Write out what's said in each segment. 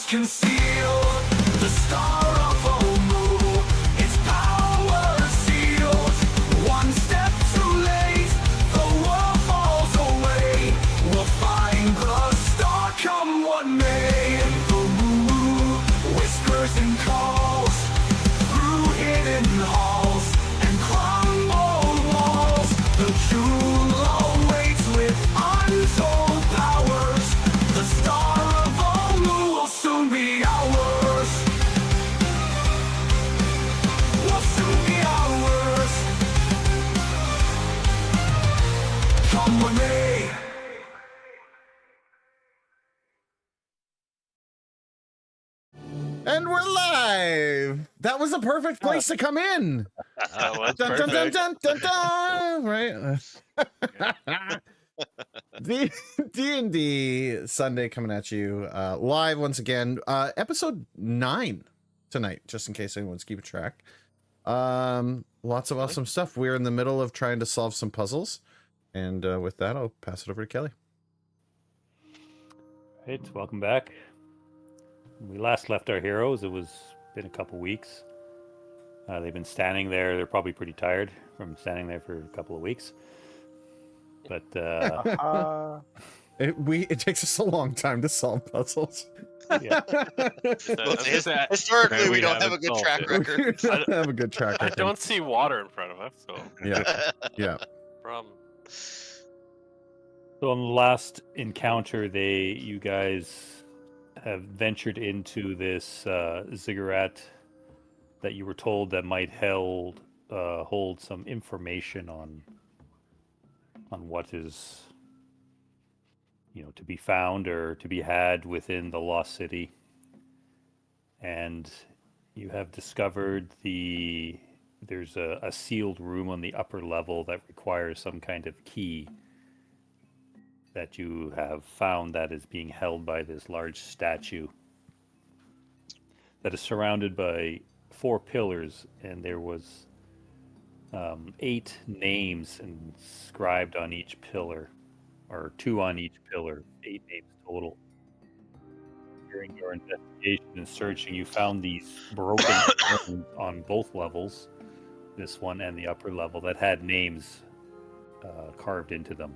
concealed. The star of Omu, its power sealed. One step too late, the world falls away. We'll find the star come what may. The moon whispers and calls through hidden halls and crumbled walls. The jewel awaits with untold powers. The star of Omu will soon be ours. Will soon be ours. Come with me. And we're live. That was a perfect place to come in. That was Dun, dun, dun, perfect. dun, dun, dun, right? D&D Sunday coming at you live once again. Episode 9 tonight, just in case anyone's keeping track. Lots of awesome stuff. We're in the middle of trying to solve some puzzles. And with that, I'll pass it over to Kelly. Right, welcome back. When we last left our heroes, it was been a couple weeks. They've been standing there. They're probably pretty tired from standing there for a couple of weeks. But It takes us a long time to solve puzzles. yeah, Historically, we we don't have a haven't good solved track it. record. We don't have a good track I record. don't see water in front of us, so Yeah. problem. so on the last encounter, you guys have ventured into this ziggurat that you were told that might hold some information on what is, to be found or to be had within the lost city. And you have discovered there's a sealed room on the upper level that requires some kind of key that you have found that is being held by this large statue that is surrounded by 4 pillars, and there was 8 names inscribed on each pillar, or 2 on each pillar, 8 names total. During your investigation and searching, you found these broken urns on both levels, this one and the upper level, that had names carved into them.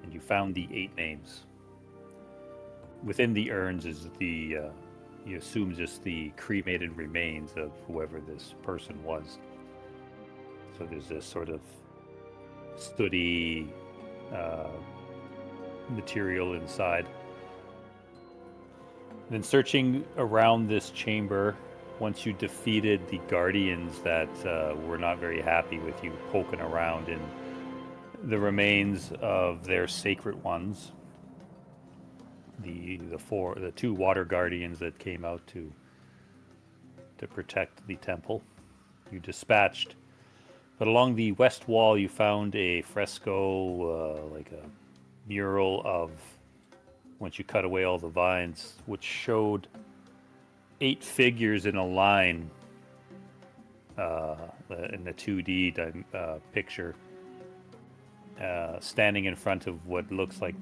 And you found the 8 names. Within the urns is you assume just the cremated remains of whoever this person was. So there's this sort of sooty material inside. Then searching around this chamber, once you defeated the guardians that were not very happy with you poking around in the remains of their sacred ones, the 2 water guardians that came out to protect the temple, you dispatched. But along the west wall, you found a fresco, like a mural of, once you cut away all the vines, which showed 8 figures in a line in the 2D picture, standing in front of what looks like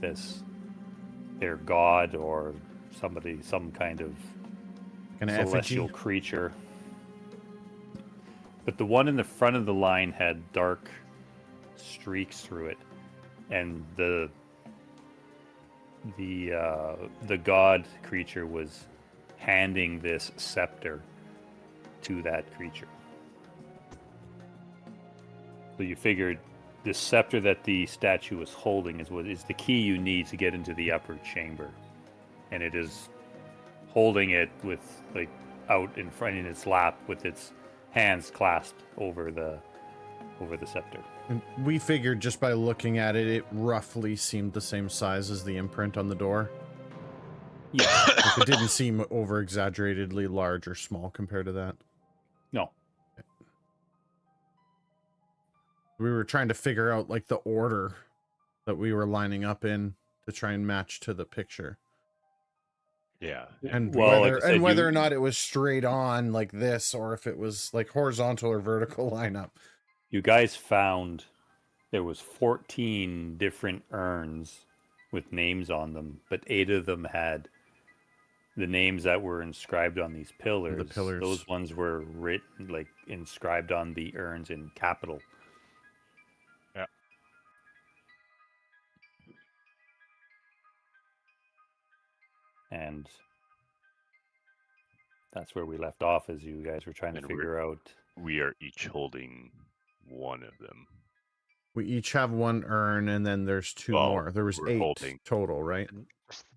their god or some kind of An celestial effigy. creature. But the one in the front of the line had dark streaks through it, and the god creature was handing this scepter to that creature. So you figured the scepter that the statue was holding is the key you need to get into the upper chamber, and it is holding it with out in front in its lap with its hands clasped over the scepter. And we figured just by looking at it, it roughly seemed the same size as the imprint on the door. Yeah. Like, it didn't seem over exaggeratedly large or small compared to that. No. We were trying to figure out like the order that we were lining up in to try and match to the picture. Yeah. And Well, like I said, whether or not it was straight on like this, or if it was like horizontal or vertical lineup. You guys found there was 14 different urns with names on them, but 8 of them had the names that were inscribed on these pillars, pillars. those ones were written, like inscribed on the urns in capital. Yeah. And that's where we left off, as you guys were trying to And we're- figure out. We are each holding one of them. We each have one urn, and then there's two Well, more. There was we're 8 holding. total, right?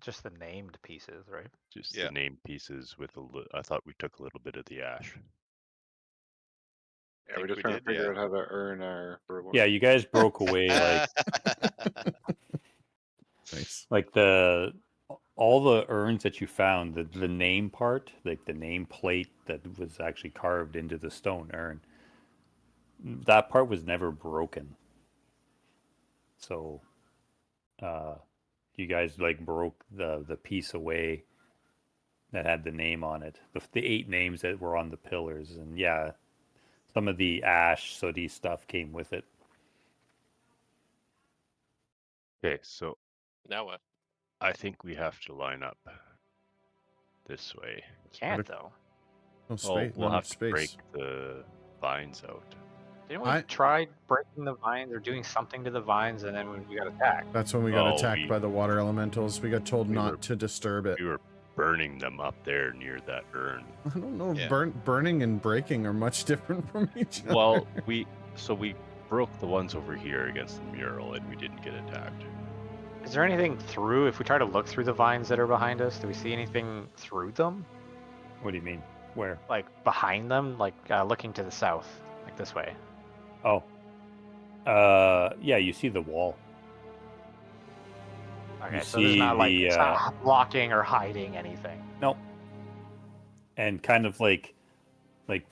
Just the named pieces, right? Just Yeah. the name pieces with I thought we took a little bit of the ash. Yeah, we're think just we trying did, to figure yeah. out how to earn our reward. Yeah, you guys broke away Nice. like all the urns that you found, the name part, like the name plate that was actually carved into the stone urn, that part was never broken. So you guys like broke the piece away that had the name on it, the 8 names that were on the pillars, and yeah, some of the ash sooty stuff came with it. Okay, so Now what? I think we have to line up this way. Can't though. No Oh, space. we'll not have enough to break space. the vines out. Didn't we I- try breaking the vines or doing something to the vines, and then we got attacked? That's when we got Oh, attacked by the water elementals. We got told we not were- to disturb it. We were burning them up there near that urn. I don't know. Yeah. Burning and breaking are much different from each other. Well, we broke the ones over here against the mural, and we didn't get attacked. Is there anything through? If we try to look through the vines that are behind us, do we see anything through them? What do you mean? Where? Like behind them, like looking to the south, like this way. Oh. Yeah, you see the wall. Okay, You so there's not like see it's the, not blocking or hiding anything. Nope. And kind of like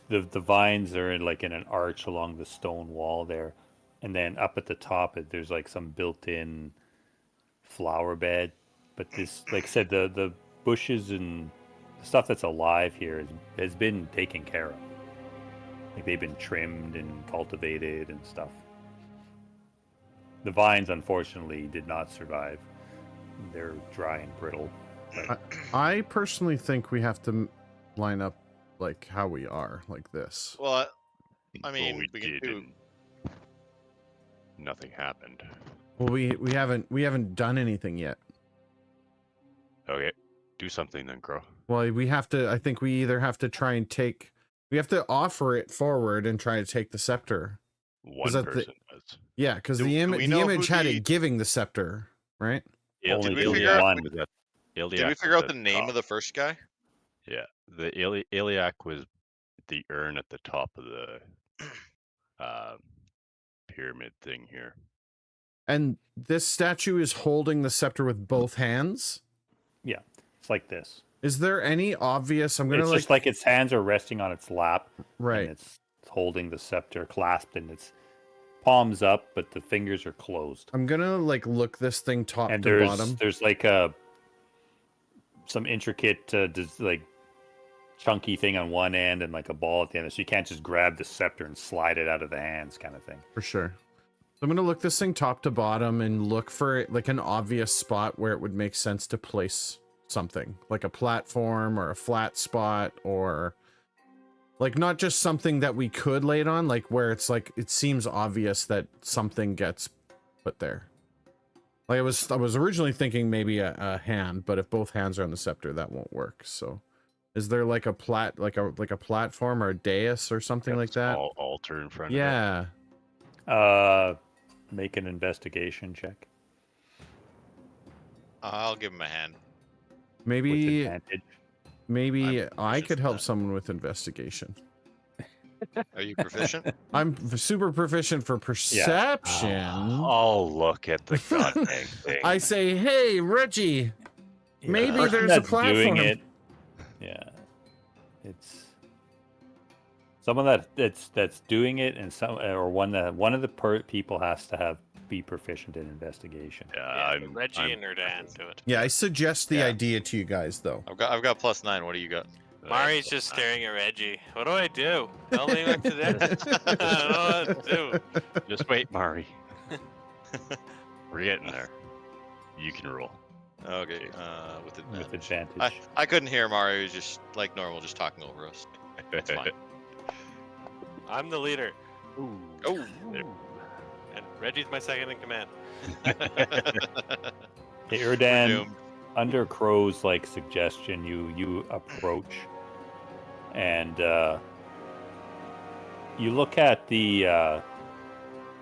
the vines are in an arch along the stone wall there, and then up at the top there's like some built-in flower bed. But this, like I said, the bushes and the stuff that's alive here has been taken care of. Like they've been trimmed and cultivated and stuff. The vines, unfortunately, did not survive. They're dry and brittle. I personally think we have to line up like how we are, like this. Well, I Well, mean, we we can did, do. and nothing happened. Well, we haven't done anything yet. Okay, do something then, Crow. Well, we have to. I think we either have to try and take. We have to offer it forward and try to take the scepter. One that the- person was. Yeah, because Do- the do we the know who image had the- it giving the scepter, right? Only we figure out- one. was at, Did we Iliac figure was out the at name top. of the first guy? Yeah, the Iliac was the urn at the top of the pyramid thing here. And this statue is holding the scepter with both hands. Yeah, it's like this. Is there any obvious? I'm gonna It's just like its hands are resting on its lap, right. and it's holding the scepter clasped in its palms up, but the fingers are closed. I'm gonna like look this thing top And to bottom. there's like some intricate like chunky thing on one end and like a ball at the end, so you can't just grab the scepter and slide it out of the hands, kind of thing. For sure. So I'm gonna look this thing top to bottom and look for like an obvious spot where it would make sense to place something, like a platform or a flat spot, or like not just something that we could lay it on, like where it's like it seems obvious that something gets put there. Like I was originally thinking maybe a hand, but if both hands are on the scepter, that won't work. So is there like a platform or a dais or something like that? Small altar in front of it. Yeah. Make an investigation check I'll give him a hand. with Maybe advantage. I'm I proficient could in help that. someone with investigation. Are you proficient? I'm super proficient for perception. Oh, look at the goddamn thing. I say, hey, Reggie, Yeah, maybe the person there's a that's doing platform. it. Yeah, it's someone that's doing it, and one of the people has to be proficient in investigation. Yeah, Reggie I'm and Erdan do it. Yeah, I suggest the Yeah. idea to you guys, though. I've got +9. What do you got? Mari's just staring at Reggie. What do I do? Tell me what to do. I don't know what to do. Just wait, Mari. We're getting there. You can roll. Okay, with with advantage. advantage. I couldn't hear Mario. He was just like normal, just talking over us. It's fine. I'm the leader, Ooh. Oh. and Reggie's my second in command. Hey, We're Erdan, doomed. under Crow's like suggestion, you approach, and you look at the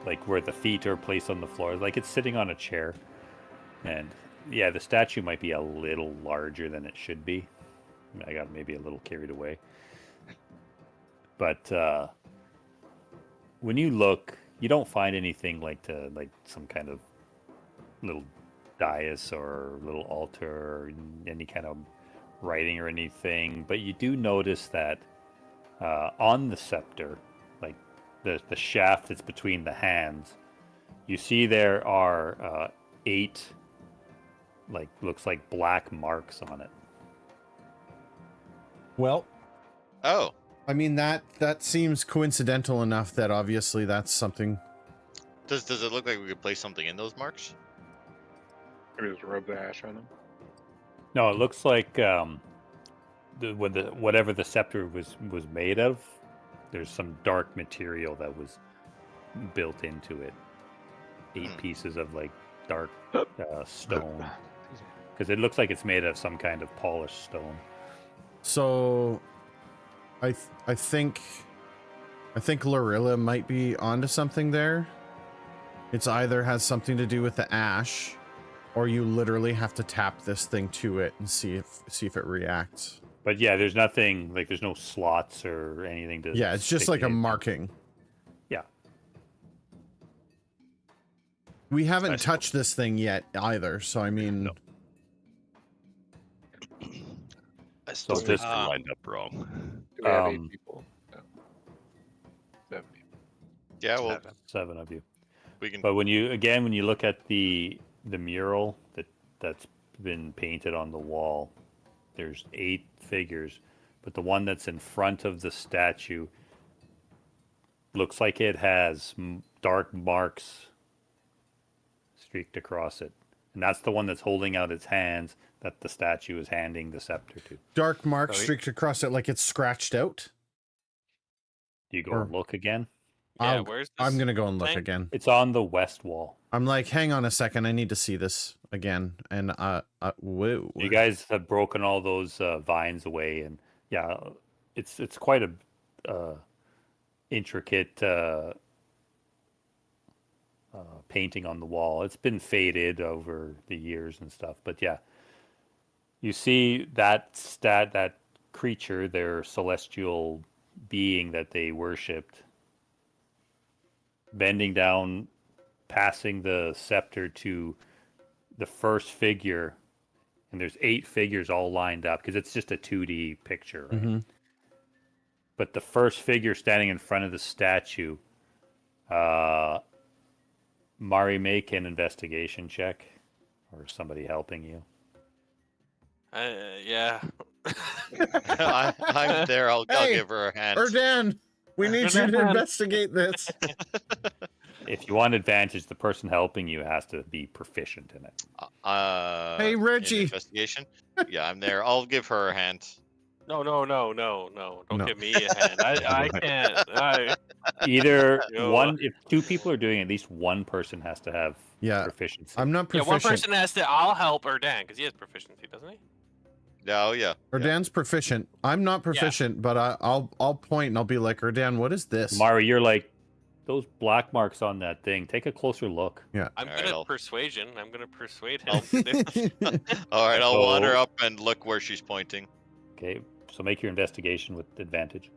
like where the feet are placed on the floor, like it's sitting on a chair, and yeah, the statue might be a little larger than it should be. I got maybe a little carried away, but when you look, you don't find anything like some kind of little dais or little altar or any kind of writing or anything, but you do notice that on the scepter, like the shaft that's between the hands, you see there are 8 like looks like black marks on it. Well, Oh, I mean that seems coincidental enough that obviously that's something. does it look like we could place something in those marks? Maybe just rub the ash on them. No, it looks like whatever the scepter was made of, there's some dark material that was built into it. 8 pieces of like dark stone, because it looks like it's made of some kind of polished stone. So, I think Lorilla might be onto something there. It's either has something to do with the ash, or you literally have to tap this thing to it and see if it reacts. But yeah, there's nothing like there's no slots or anything to. Yeah, it's just stick like a it in. marking. Yeah. We haven't I suppose. touched this thing yet either, so I mean, No. I still So think this- we're lined up wrong. Do we have 8 Um, people? No. 7 people. Yeah, well, 7 of you. we can. But when you look at the mural that's been painted on the wall, there's 8 figures, but the one that's in front of the statue looks like it has dark marks streaked across it, and that's the one that's holding out its hands that the statue is handing the scepter to. dark mark Oh, streaked across it like it's scratched out. Do you go Or- and look again? Yeah, I'll- where's this I'm gonna go and look thing? again. It's on the west wall. I'm like, hang on a second, I need to see this again. And whoa. You guys have broken all those vines away, and yeah, it's quite a intricate painting on the wall. It's been faded over the years and stuff, but yeah, you see that creature, their celestial being that they worshipped, bending down, passing the scepter to the first figure, and there's 8 figures all lined up because it's just a 2D picture, right? Mhm. But the first figure standing in front of the statue, Mari, make an investigation check, or somebody helping you. Yeah. I'm there. I'll Hey, give her a hand. Erdan, we need you to Erdan. investigate this. If you want advantage, the person helping you has to be proficient in it. Hey, in Reggie. Investigation. Yeah, I'm there. I'll give her a hand. No. Don't No. give me a hand. I can't. Either Yo. one, if 2 people are doing it, at least one person has to have Yeah, proficiency. I'm not Yeah, proficient. one person has to. I'll help Erdan because he has proficiency, doesn't he? Oh yeah. Erdan's proficient. I'm not proficient, but I'll point and I'll be like, Erdan, what is this? Mari, you're like, those black marks on that thing. Take a closer look. I'm All right, good at I'll- persuasion. I'm gonna persuade him. to do- All right, I'll wander So- up and look where she's pointing. Okay, so make your investigation with advantage.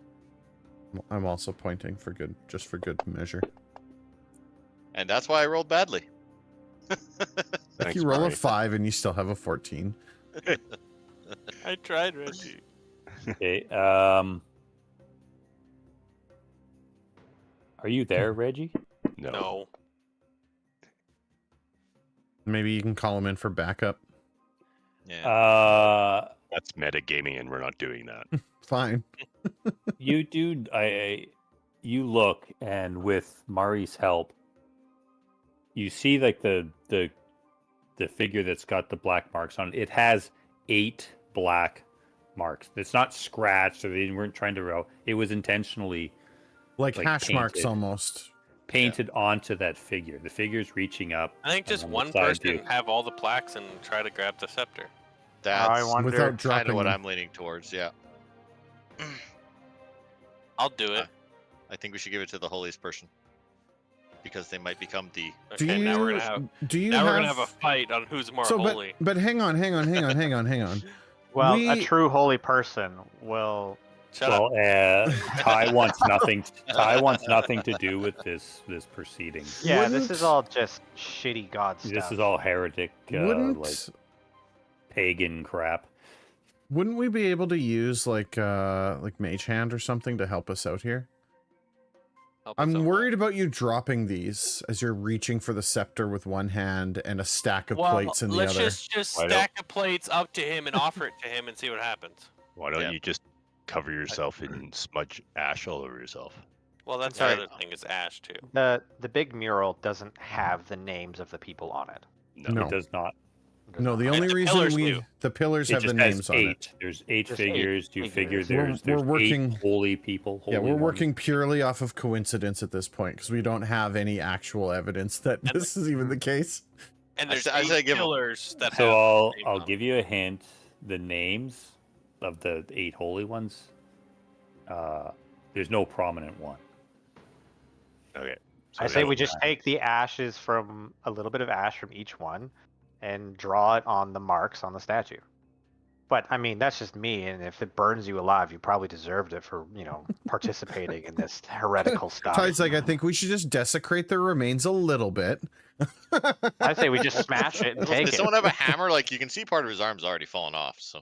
I'm also pointing for good measure. And that's why I rolled badly. If Thanks, you roll Mari. a 5 and you still have a 14. I tried, Reggie. Okay, are you there, Reggie? No. No. Maybe you can call him in for backup. Yeah. That's metagaming, and we're not doing that. Fine. You do. You look, and with Mari's help, you see like the the figure that's got the black marks on it, it has 8 black marks. It's not scratched, so they weren't trying to row. It was intentionally Like like hash marks painted. almost. painted onto that figure. The figure's reaching up. I think and just on the one side person view- have all the plaques and try to grab the scepter. I That's wonder. Without kind dropping of what them. I'm leaning towards. Yeah. I'll do it. I think we should give it to the holiest person because they might become the. Do Okay, you, now we're gonna have we're gonna have a fight on who's more so, holy. but hang on. Well, a We- true holy person will. Shut up. Well, Ty wants nothing. Ty wants nothing to do with this proceeding. Yeah, this is Wouldn't- all just shitty god stuff. This is all heretic, Wouldn't like pagan crap. wouldn't we be able to use like Mage Hand or something to help us out here? Help us I'm out. worried about you dropping these as you're reaching for the scepter with one hand and a stack of Well, plates in the let's other. just Why don't- stack the plates up to him and offer it to him and see what happens. Why don't Yeah. you just cover yourself in smudge ash all over yourself? Well, that's Sorry. the other thing is ash too. The big mural doesn't have the names of the people on it. No. It does not. It does No, not. the And only the reason pillars we do. the pillars It have the just names has on 8. it. There's 8 Just 8 figures. You figure figures. there's We're working- 8 holy people. Yeah, holy we're ones. working purely off of coincidence at this point because we don't have any actual evidence that And this is even the case. And I there's say- I say 8 give 'em- pillars that So have I'll the name I'll on give you a hint. The names of the 8 holy ones. There's no prominent one. Okay. I say we just take the ashes from a little bit of ash from each one and draw it on the marks on the statue. But I mean, that's just me, and if it burns you alive, you probably deserved it for, participating in this heretical stuff. Ty's like, I think we should just desecrate their remains a little bit. I say we just smash it and take Does it. someone have a hammer? Like you can see part of his arm's already fallen off. So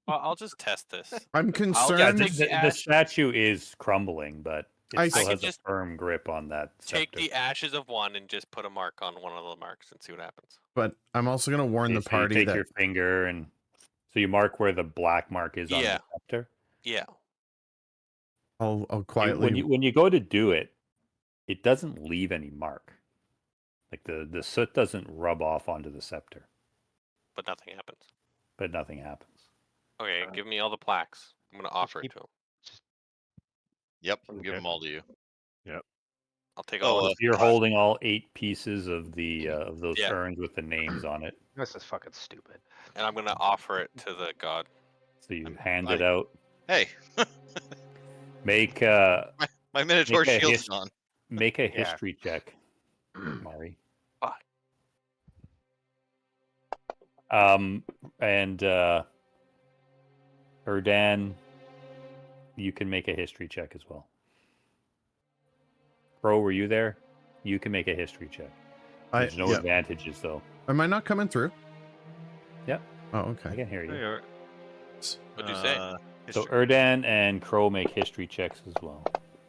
Well, I'll just test this. I'm Yeah, concerned. take the the ash- statue is crumbling, but it I still can has a just firm grip on that. Take scepter. the ashes of one and just put a mark on one of the marks and see what happens. But I'm also going to warn Okay, the so party you take that your finger and so you mark where the black mark is on Yeah. the scepter. Yeah. I'll You- quietly. when you go to do it, it doesn't leave any mark. Like the soot doesn't rub off onto the scepter, But nothing happens. but nothing happens. Okay, give me all the plaques. I'm gonna offer it keep- to him. yep, Okay. give them all to you. I'll take Oh, all So of if you're holding all 8 pieces of the of those Yeah. urns with the names on it, This is fucking stupid. and I'm gonna offer it to the god. so you I'm- hand I- it out. Hey, Make my Minotaur Make a shield's his- gone. make a Yeah. history check, Mari. Fuck. And Erdan, you can make a history check as well. Crow, were you there? You can make a history check. There's no yeah. advantages though. Am I not coming through? Yep. Oh, I okay. can hear you. What'd you say? So history. Erdan and Crow make history checks as well.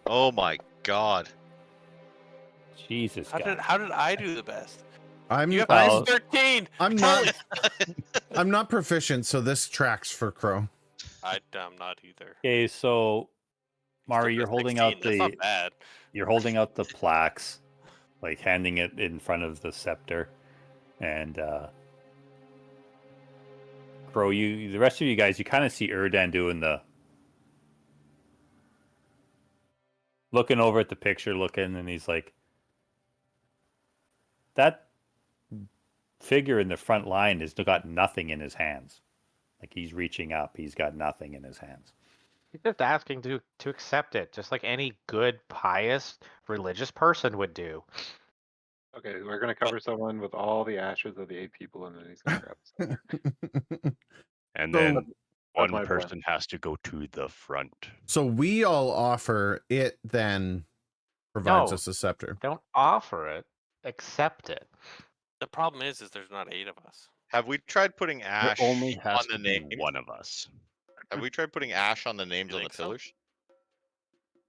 Oh my god. Jesus, How guys. did I do the best? I'm You have Well- 13. I'm not I'm not proficient, so this tracks for Crow. I'm not either. Okay, so Mari, Still you're got holding 16, out that's the not bad. you're holding out the plaques, like handing it in front of the scepter, and Crow, the rest of you guys, you kind of see Erdan doing the looking over at the picture, and he's like, that figure in the front line has got nothing in his hands. Like he's reaching up, he's got nothing in his hands. He's just asking to accept it, just like any good, pious, religious person would do. Okay, we're gonna cover someone with all the ashes of the 8 people, and then he's gonna grab some. And So- then That's one my plan. person has to go to the front. So we all offer it, then provides No. us a scepter. Don't offer it, accept it. The problem is there's not 8 of us. Have we tried putting ash There only has on to the be name? one of us. Have we tried putting ash on the names You on the think so? pillars?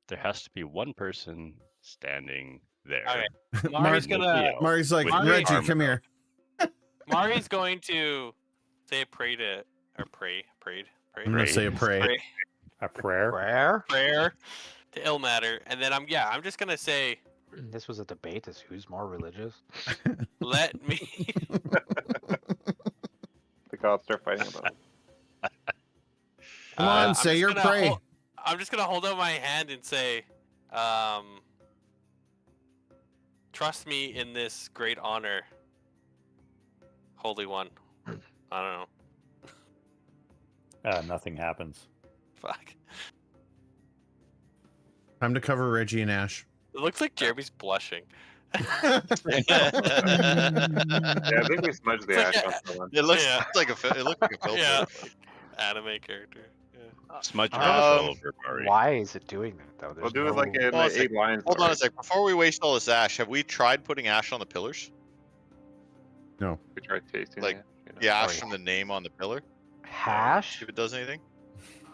There has to be one person standing there. Okay. Mari's gonna Mari's like, With Reggie, armor. come here. Mari's going to say prayed. I'm gonna say a pray. A prayer. Prayer? prayer to Ilmater, and then I'm just gonna say This was a debate as who's more religious. Let me. The gods start fighting about it. Come on, I'm say just your gonna pray. I'm just gonna hold out my hand and say, trust me in this great honor, Holy One. I don't know. Nothing happens. Fuck. Time to cover Reggie and Ash. It looks like Jeremy's blushing. Yeah, I think we smudged the It's ash like on someone. It looks Yeah. like it looked like a filter. Yeah. Anime character. Yeah. Smudge Um, all over Mari. Why is it doing that though? We'll There's do it like no- in Hold on a 8 sec. lines. Hold though, on a right? sec. Before we waste all this ash, have we tried putting ash on the pillars? No. We tried tasting Like, it. You know. The ash yeah. from the name on the pillar? hash. See if it does anything.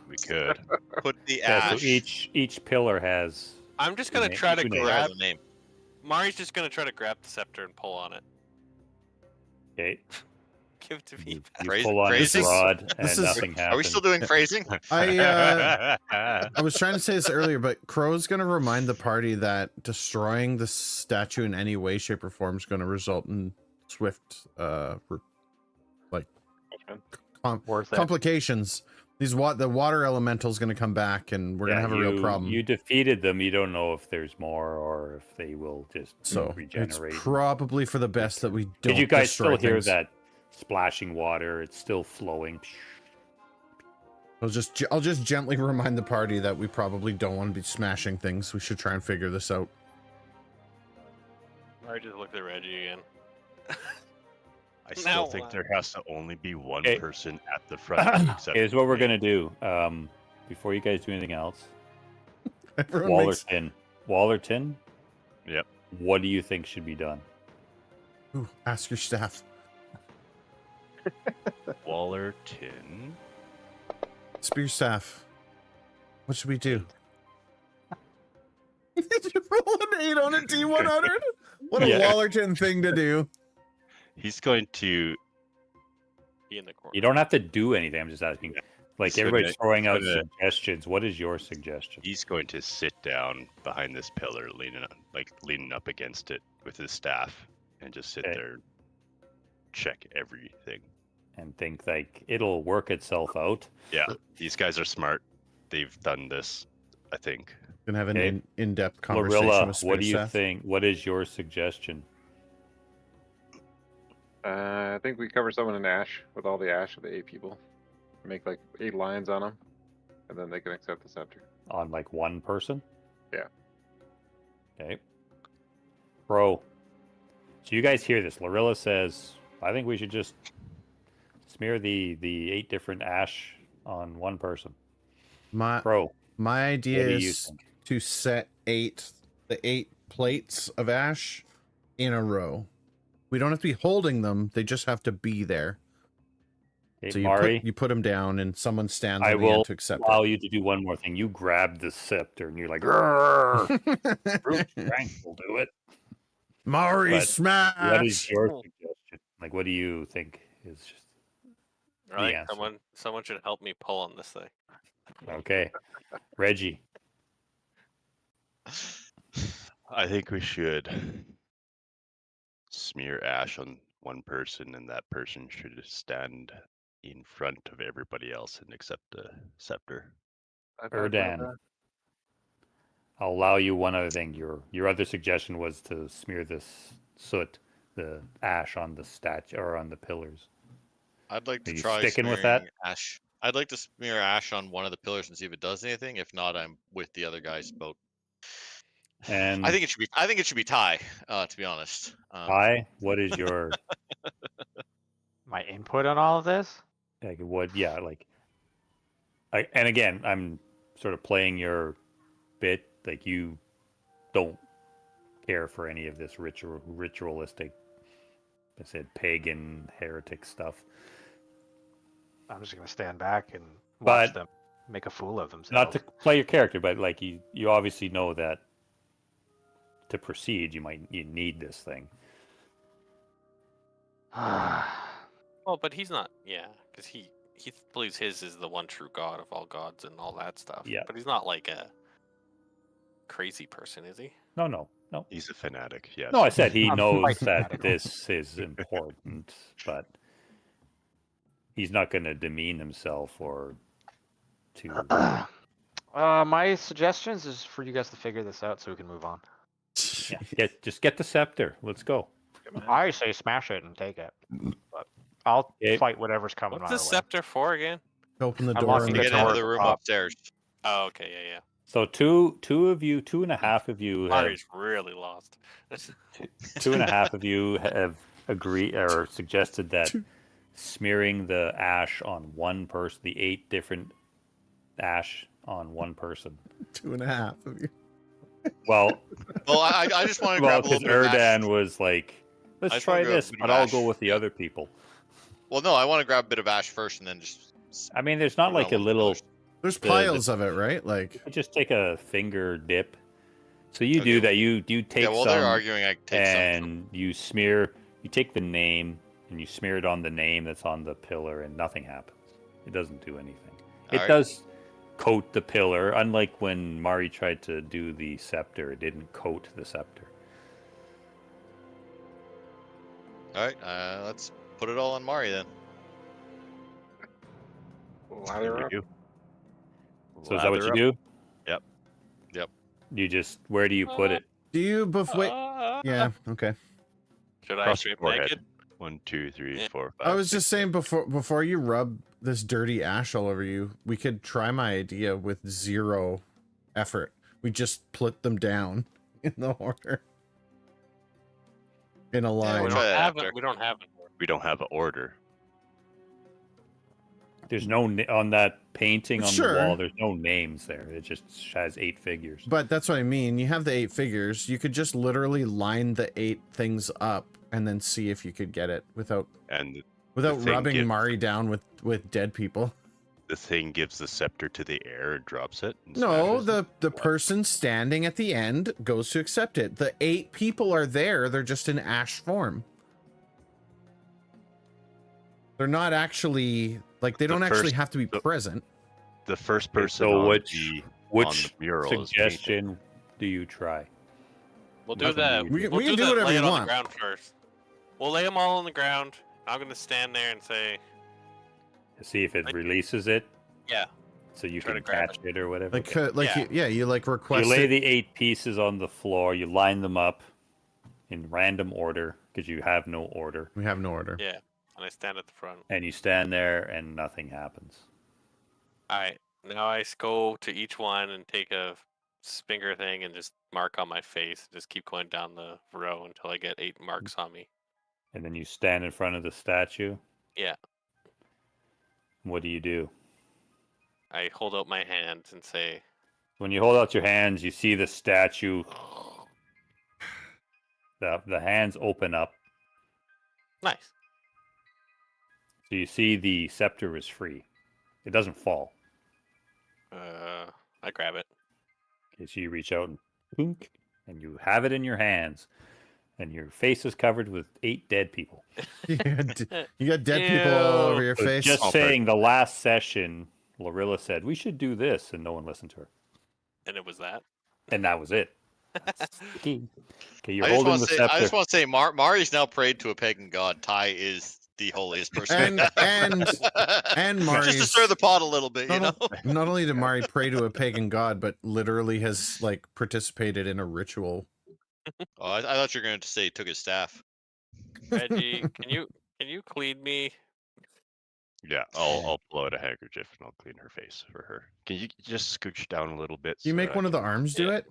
We could. Put the Yeah, so ash. each pillar has. I'm just gonna Two try to names. pillar has grab. a name. Mari's just gonna try to grab the scepter and pull on it. Okay. Give it to me. You Phrase- pull on his phrasing? rod This and is- nothing happens. Are we still doing phrasing? I was trying to say this earlier, but Crow's going to remind the party that destroying the statue in any way, shape, or form is going to result in swift, Worth it. complications. The water elemental is going to come back, and we're going to have a real problem. You defeated them. You don't know if there's more or if they will just So it's regenerate. probably for the best that we don't. Did you guys destroy still hear things. that splashing water? It's still flowing. I'll just gently remind the party that we probably don't want to be smashing things. We should try and figure this out. Mari just looked at Reggie again. I Now still think what? there has to only be one Okay. person at the front. to accept Here's what we're the gonna do. Before you guys do anything else, Everyone makes- Wallerton. Yep. What do you think should be done? Ooh, ask your staff. Wallerton. Spear staff. What should we do? Did you roll an 8 on a D100? What a Yeah. Wallerton thing to do. He's going to. Be in the corner. You don't have to do anything. I'm just asking. Like So everybody's throwing out gonna- suggestions. What is your suggestion? He's going to sit down behind this pillar, leaning up against it with his staff, and just sit Okay. there, check everything. And think like it'll work itself out. Yeah, these guys are smart. They've done this, I think. Gonna have an Okay. in-depth conversation Lorilla, with Spear what do you staff. think? What is your suggestion? I think we cover someone in ash with all the ash of the 8 people. Make like 8 lines on them, and then they can accept the scepter. On like one person? Yeah. Okay. Bro. So you guys hear this. Lorilla says, I think we should just smear the 8 different ash on one person. My Bro, idea what do you is think? to set the 8 plates of ash in a row. We don't have to be holding them; they just have to be there. Okay, So Mari, you put them down, and someone stands I on the will end to accept allow you to do one more thing. You grab the scepter and you're like, "Grrr." Brute it. strength will do it. Mari But smash. What is your suggestion? Like, what do you think is just I think answer. someone should help me pull on this thing. okay? Reggie, I think we should smear ash on one person, and that person should stand in front of everybody else and accept the scepter. I thought about Erdan. that. I'll allow you one other thing. Your other suggestion was to smear this soot, the ash on the statue or on the pillars. I'd like Are to you try sticking with that? smearing ash. I'd like to smear ash on one of the pillars and see if it does anything. If not, I'm with the other guy's boat. And I think it should be tie. To be honest. Ty, what is your My input on all of this? like what? Yeah, like. And again, I'm sort of playing your bit. Like you don't care for any of this ritualistic. I said pagan heretic stuff. I'm just gonna stand back and watch But- them make a fool of themselves. Not to play your character, but like you obviously know that to proceed, you need this thing. Well, but he's not. Yeah, because he believes his is the one true God of all gods and all that stuff. Yeah. But he's not like a crazy person, is he? No. No. He's a fanatic. Yes. No, I said he I'm knows quite that fanatical. this is important, but he's not going to demean himself or to. My suggestions is for you guys to figure this out so we can move on. Yeah, just get the scepter. Let's go. I say smash it and take it. But I'll Okay. fight whatever's coming What's my the way. scepter for again? Open the I'm door locking on To the the get into door top. the at the room top. upstairs. Oh, okay, yeah. So two of you, two and a half of you have Mari's really lost. 2.5 of you have agreed or suggested that Two. smearing the ash on one person, the 8 different ash on one person. 2.5 of you. Well, Well, I just want to well, grab a little because bit of ash. Erdan was like, I let's just wanna try grab a this, bit of but I'll go ash, with the yeah. other people. Well, no, I want to grab a bit of ash first and then just. I mean, there's not put it like on a one of the little. pillars. There's The- piles of it, right? Like, You just take a finger dip. So you do Okay. that. You take Yeah, while they're some arguing, I take some. and you smear. You take the name and you smear it on the name that's on the pillar, and nothing happens. It doesn't do anything. It Alright. does coat the pillar, unlike when Mari tried to do the scepter. It didn't coat the scepter. All right, let's put it all on Mari then. Lather up. So is that what Lather you up. do? Yep. Yep. You just where do you put it? do you wait? Yeah, okay. Should I Across the strip forehead. naked? 1, 2, 3, Yeah. 4, 5. I was just saying before you rub this dirty ash all over you, we could try my idea with 0 effort. We just put them down in the order. In a line. we try don't that have after. it. We don't have it. We don't have an order. There's no on that painting on Sure. the wall. There's no names there. It just has 8 figures. But that's what I mean. You have the 8 figures. You could just literally line the 8 things up and then see if you could get it without And without thing rubbing gives- Mari down with dead people. the thing gives the scepter to the air and drops it. And No, smashes it. the person standing at the end goes to accept it. The 8 people are there. They're just in ash form. They're not actually like they The don't actually first- have to be the- present. The first person so on which the which mural is suggestion do you try? We'll do Nothing that. you We, do. We'll we can do that, whatever lay you it on want. the ground first. We'll lay them all on the ground. I'm gonna stand there and say, See if it Like- releases it. Yeah. So you Try can to grab catch it or whatever. Like Yeah. you like request You lay it. the 8 pieces on the floor. You line them up in random order because you have no order, We have no order. yeah. And I stand at the front. and you stand there and nothing happens. All right. Now I go to each one and take a finger thing and just mark on my face. Just keep going down the row until I get 8 marks on me. And then you stand in front of the statue. Yeah. What do you do? I hold out my hands and say, When you hold out your hands, you see the statue. The hands open up. nice. So you see the scepter is free. It doesn't fall. I grab it. Okay, so you reach out and boonk, and you have it in your hands. And your face is covered with 8 dead people. You got dead people all over Ew. your So face. just Oh, saying, the last session, Lorilla said, we should do this, and no one listened to her. And it was that. And that was it. That's the key. Okay, you're I just holding want the to say, I scepter. just want to say, Mari's now prayed to a pagan god. Ty is the holiest person. And just Mari's to stir the pot a little bit, you know. not only did Mari pray to a pagan god, but literally has like participated in a ritual. Oh, I thought you were going to say took his staff. Reggie, can you clean me? Yeah, I'll pull out a handkerchief and I'll clean her face for her. Can you just scooch down a little bit? You so make that one I of the can- arms do Yeah. it?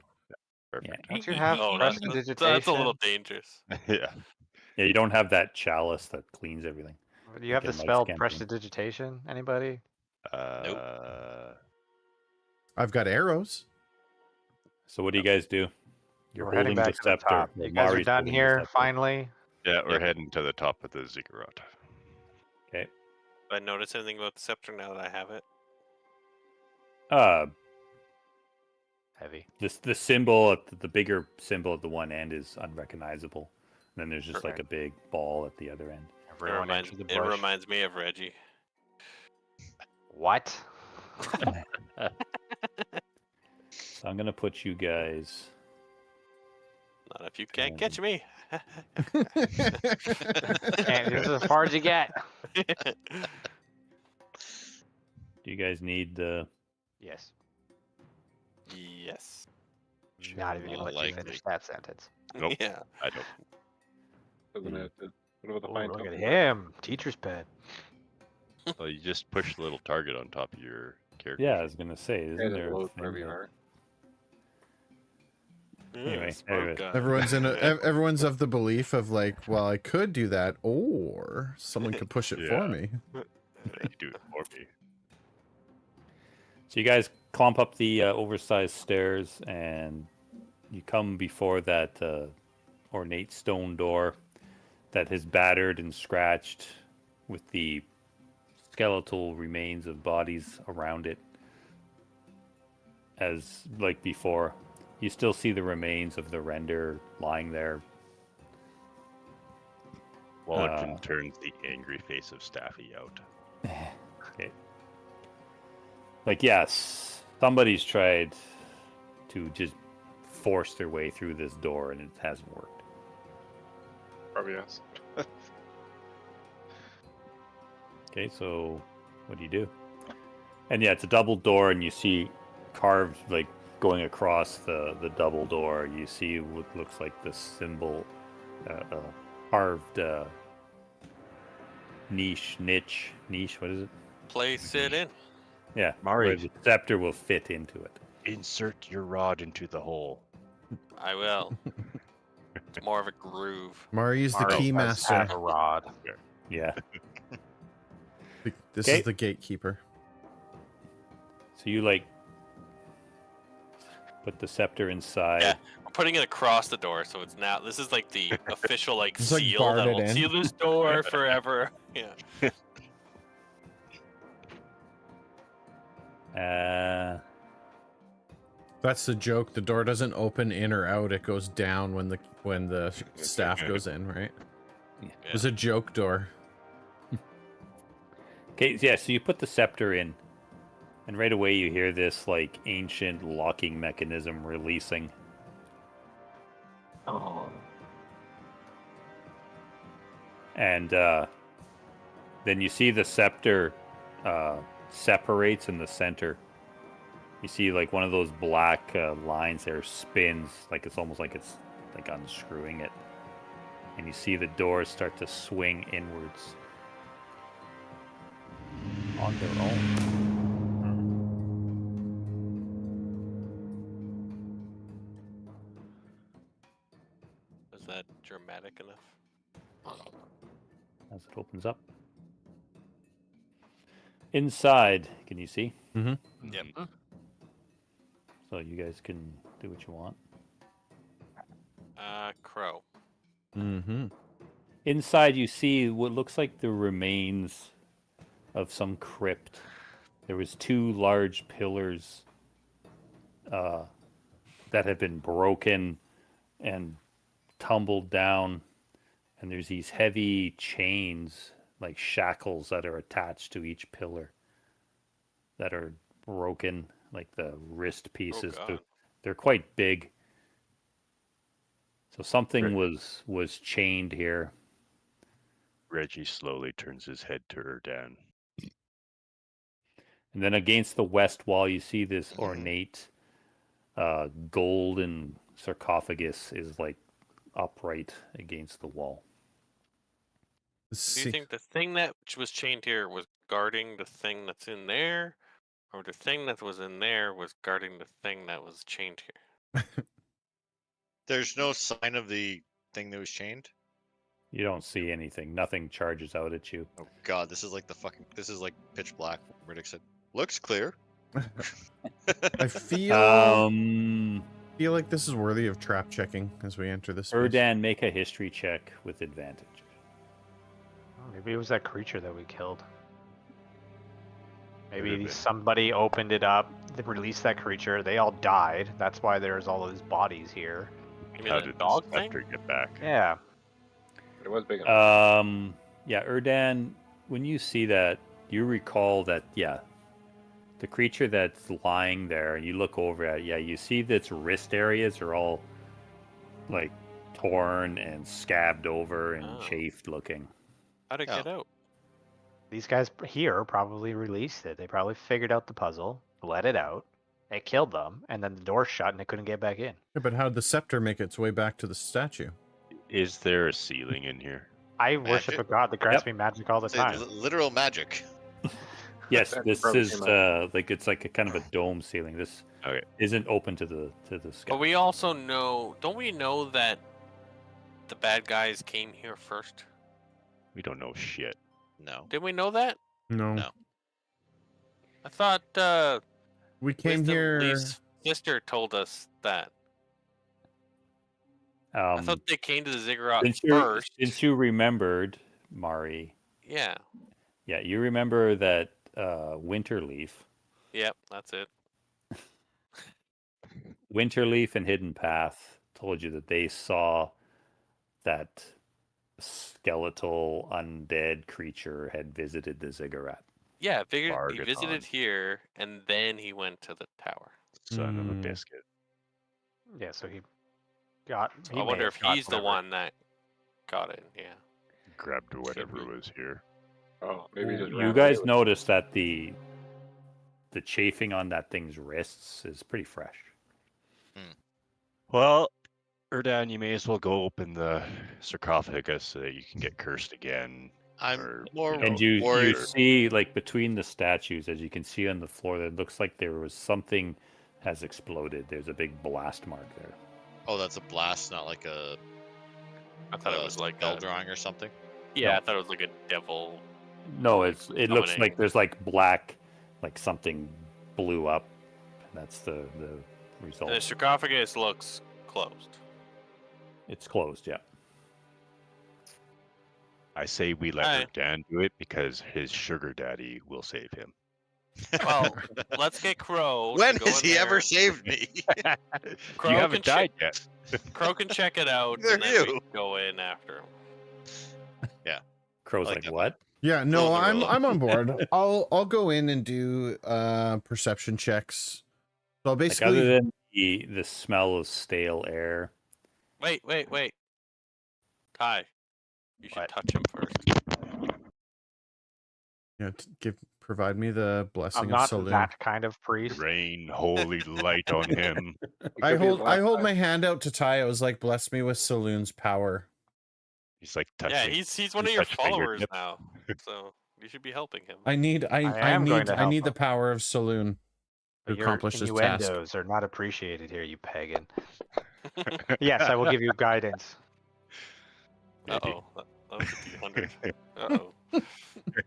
Perfect. Don't you have Oh, that's a prestidigitation? little dangerous. Yeah. Yeah, you don't have that chalice that cleans everything. Do you have the Like in spell Mike's campaign. prestidigitation? Anybody? I've got arrows. So what do you guys do? You're We're heading holding back the to the scepter. top. Well, You guys are Mari's done holding the here, scepter. finally. Yeah, we're Yep. heading to the top of the ziggurat. Okay. Do I notice anything about the scepter now that I have it? Heavy. The symbol, the bigger symbol at the one end is unrecognizable. And then there's just like a big ball at the other end. Everyone into the It bush. reminds me of Reggie. What? So I'm gonna put you guys. Not But if you can't catch me, And this is as far as you get. Do you guys need the? Yes. yes. Not even gonna Not let you likely. finish that sentence. Nope. Yeah. I don't. Doesn't have to. What about the Oh, fine look at tunnel? him, teacher's pet. Well, you just push the little target on top of your character. Yeah, I was gonna say, Yeah, isn't just there a load thing wherever you that- are. Anyway, Smoke anyway. gun. Everyone's of the belief of like, well, I could do that, or someone could push it for Yeah. me. You do it for me. So you guys clomp up the oversized stairs, and you come before that ornate stone door that has battered and scratched with the skeletal remains of bodies around it. As like before, you still see the remains of the render lying there. Wallerton turns the angry face of Staffy out. Okay. Like, yes, somebody's tried to just force their way through this door, and it hasn't worked. Probably yes. Okay, so what do you do? And yeah, it's a double door, and you see carved, like, going across the double door, you see what looks like the symbol, carved niche, what is it? Place it in. Yeah, Mari. where the scepter will fit into it. Insert your rod into the hole. I will. It's more of a groove. Mari's the Mari key does master. have a rod. Yeah. This Okay. is the gatekeeper. So you, like, put the scepter inside. Yeah. We're putting it across the door, so it's now. This is like the official like It's like seal barred that it will in. seal this door forever. Yeah. That's the joke. The door doesn't open in or out; it goes down when the staff goes in. Right? It was a joke door. Okay, yeah, so you put the scepter in, and right away you hear this, like, ancient locking mechanism releasing. Oh. And then you see the scepter separates in the center. You see, like, one of those black lines there spins, like it's almost like it's like unscrewing it. And you see the doors start to swing inwards on their own. Was that dramatic enough? As it opens up. Inside, can you see? Yep. So you guys can do what you want. Crow. Mm-hmm. Inside, you see what looks like the remains of some crypt. There was 2 large pillars that had been broken and tumbled down, and there's these heavy chains, like shackles, that are attached to each pillar that are broken, like the wrist pieces. God. They're quite big. So something was chained here. Reggie slowly turns his head to Erdan. And then against the west wall, you see this ornate golden sarcophagus is, like, upright against the wall. Do you think the thing that was chained here was guarding the thing that's in there, or the thing that was in there was guarding the thing that was chained here? There's no sign of the thing that was chained. You don't see anything. Nothing charges out at you. Oh god, this is like this is like pitch black. Riddick said, "Looks clear." I feel like this is worthy of trap checking as we enter this space. Erdan, make a history check with advantage. Oh, maybe it was that creature that we killed. Could've Maybe been. somebody opened it up, they released that creature, they all died. That's why there's all those bodies here. You mean How the did dog the thing? scepter get back? Yeah. But it was big enough. Yeah, Erdan, when you see that, you recall that, yeah, the creature that's lying there, and you look over at it, yeah, you see that its wrist areas are all, like, torn and scabbed over and Oh. chafed looking. How'd it get out? These guys here probably released it. They probably figured out the puzzle, let it out, it killed them, and then the door shut and they couldn't get back in. Yeah, but how'd the scepter make its way back to the statue? Is there a ceiling in here? I worship a Magic? god that grants me magic all the It's time. literal magic. Yes, That this probably is came out. like it's like a kind of a dome ceiling. This Okay. isn't open to the sky. But we also know, don't we know that the bad guys came here first? We don't know shit. No. Didn't we know that? No. No. I thought We came Wisdom here. Leaf's sister told us that. I thought they came to the ziggurat first. Since you remembered, Mari, Yeah. yeah, you remember that Winterleaf, Yep, that's it. Winterleaf and Hidden Path told you that they saw that skeletal undead creature had visited the ziggurat. Yeah, he Bargaton. visited here and then he went to the tower. Son of a Mm. biscuit. Yeah, so he got. He I may wonder have if got he's the whatever. one that got it. Yeah. Grabbed whatever was here. Oh, maybe just You ran guys away noticed that the chafing on that thing's wrists is pretty fresh. Well, Erdan, you may as well go open the sarcophagus so that you can get cursed again. I'm Or, more you And know, you worried. see, like, between the statues, as you can see on the floor, that looks like there was something has exploded. There's a big blast mark there. Oh, that's a blast, not like a I thought it was like spell a, drawing or something. yeah, No. I thought it was like a devil. No, it looks Summoning. like there's like black, like something blew up. That's the result. And the sarcophagus looks closed. It's closed, yeah. I say we let Alright. Erdan do it because his sugar daddy will save him. Well, let's get Crow. When to go has in he there. ever saved me? Crow you haven't can died yet. Crow can check it out, Neither and then we you. can go in after him. Crow's like like, that. what? Yeah, no, Roll the I'm roll. I'm on board. I'll go in and do perception checks. So I'll Like, basically other than the smell of stale air. Wait. Ty, you should What? touch him first. provide me the blessing I'm of not Saloon. that kind of priest. Rain holy light on him. It I could be his hold last my time. hand out to Ty. I was like, bless me with Saloon's power. He's like touching. Yeah, he's one you of your touch followers fingertips. now, so you should be helping him. I need I am going to I need help the him. power of Saloon to But your accomplish this task. innuendos are not appreciated here, you pagan. Yes, I will give you guidance. Uh oh, that was a D100. Uh oh. Okay.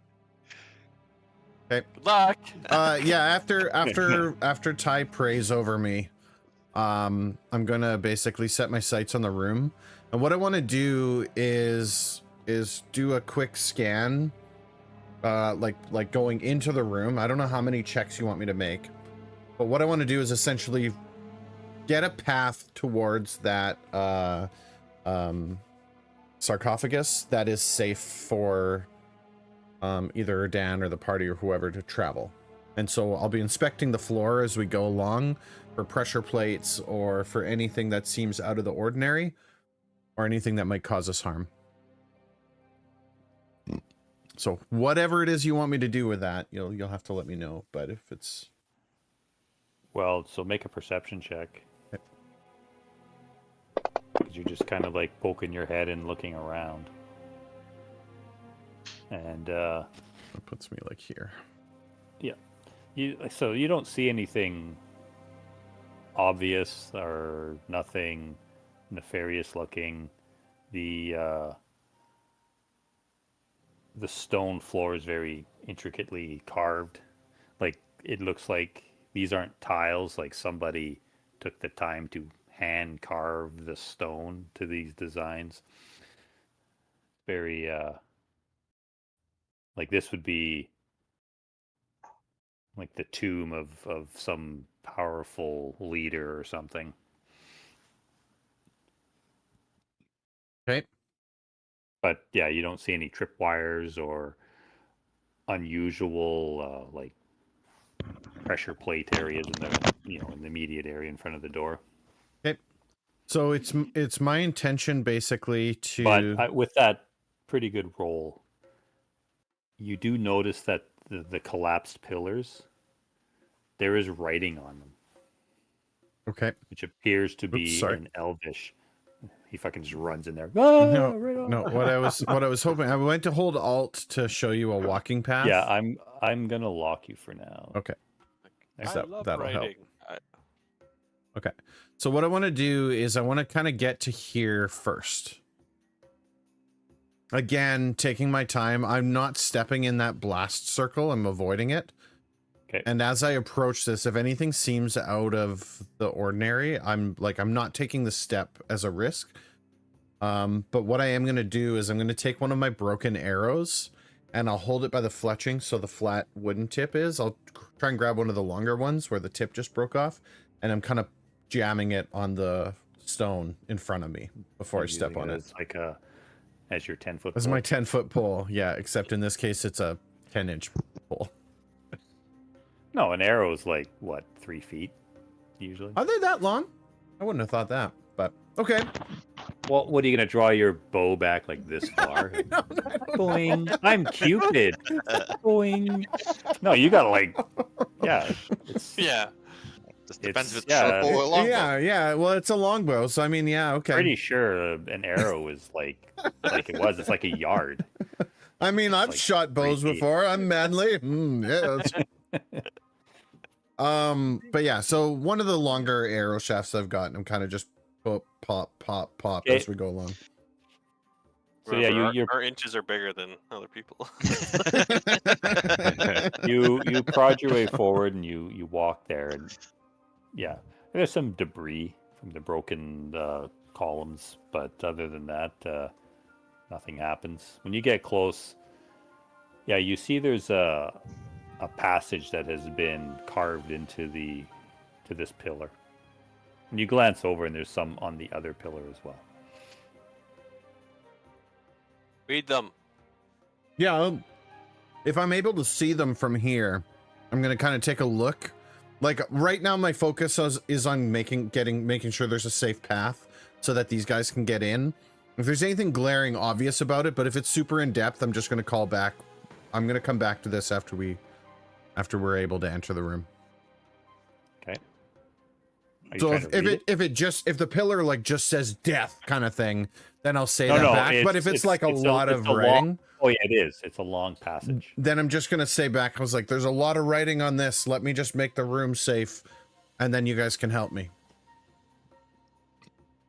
Good luck. Yeah, after Ty prays over me, I'm gonna basically set my sights on the room, and what I want to do is do a quick scan, like going into the room. I don't know how many checks you want me to make, but what I want to do is essentially get a path towards that sarcophagus that is safe for either Dan or the party or whoever to travel. And so I'll be inspecting the floor as we go along for pressure plates or for anything that seems out of the ordinary or anything that might cause us harm. So whatever it is you want me to do with that, you'll have to let me know. But if it's Well, so make a perception check. Because you're just kind of like poking your head and looking around. And it puts me like here. you don't see anything obvious or nothing nefarious looking. The stone floor is very intricately carved. Like, it looks like these aren't tiles, like somebody took the time to hand carve the stone to these designs. Very like this would be like the tomb of some powerful leader or something. Okay. But yeah, you don't see any tripwires or unusual like pressure plate areas in the in the immediate area in front of the door. Okay. So it's my intention basically to. But with that pretty good roll, you do notice that the collapsed pillars, there is writing on them, Okay. which appears to be sorry. in Elvish. He fucking just runs in there. No, Right on. no. What I was hoping, I went to hold Alt to show you a walking path. Yeah, I'm gonna lock you for now. Okay. I That- love that'll help. writing. Okay. So what I want to do is I want to kind of get to here first. Again, taking my time. I'm not stepping in that blast circle. I'm avoiding it. Okay. And as I approach this, if anything seems out of the ordinary, I'm not taking the step as a risk. But what I am going to do is I'm going to take one of my broken arrows and I'll hold it by the fletching so the flat wooden tip is. I'll try and grab one of the longer ones where the tip just broke off, and I'm kind of jamming it on the stone in front of me before I step on it. It's like as your 10-foot. As my 10-foot pole, yeah, except in this case it's a 10-inch pole. No, an arrow is like what, 3 feet usually. Are they that long? I wouldn't have thought that, but okay. Well, what are you gonna draw your bow back like this far? Boing! I'm Cupid. Boing! No, you gotta like, yeah, Yeah. Just depends if it's yeah, short bow or long bow. Yeah. Well, it's a longbow, so I mean, yeah, okay. pretty sure an arrow is like it was. It's like a yard. I mean, I've like shot bows 3 feet. before. I'm manly. Yes. But yeah, so one of the longer arrow shafts I've got, I'm kind of just pop Okay. as we go along. So yeah, Remember, our inches are bigger than other people. you prod your way forward and you walk there, and yeah, there's some debris from the broken columns, but other than that, nothing happens. When you get close, yeah, you see there's a passage that has been carved into this pillar. And you glance over, and there's some on the other pillar as well. Read them. Yeah, if I'm able to see them from here, I'm gonna kind of take a look. Like right now, my focus is on making sure there's a safe path so that these guys can get in. If there's anything glaring obvious about it, but if it's super in depth, I'm just gonna call back. I'm gonna come back to this after we're able to enter the room. Okay. Are you So trying to read if the pillar like just says death kind of thing, then I'll say No, that no, back. But if it's like a lot of writing, oh yeah, it is. It's a long passage. then I'm just gonna say back. I was like, there's a lot of writing on this. Let me just make the room safe, and then you guys can help me.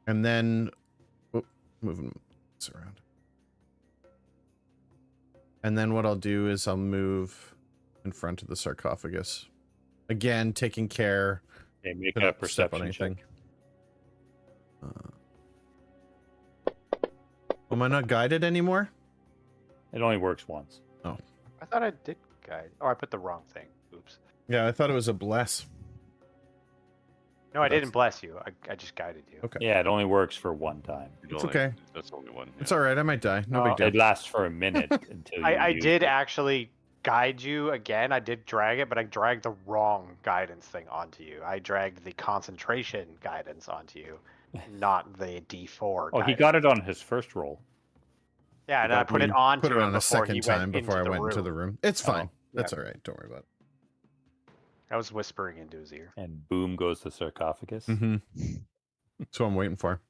And then, moving this around. And then what I'll do is I'll move in front of the sarcophagus. Again, taking care. Okay, make to a not step on perception anything. check. Am I not guided anymore? It only works once. I thought I did guide. Oh, I put the wrong thing. Oops. Yeah, I thought it was a bless. No, I That's- didn't bless you. I just guided you. Okay. Yeah, it only works for one time. It's okay. That's only one. It's all right. I might die. No big deal. It lasts for a minute until you I use did it. actually guide you again. I did drag it, but I dragged the wrong guidance thing onto you. I dragged the concentration guidance onto you, not the D4. Oh, he guidance. got it on his first roll. Yeah, and I put it on Put to it him on a before he second time went before I into went into the room. It's fine. That's yeah. all right. Don't worry about I was whispering into his ear. And boom goes the sarcophagus. it. That's what I'm waiting for.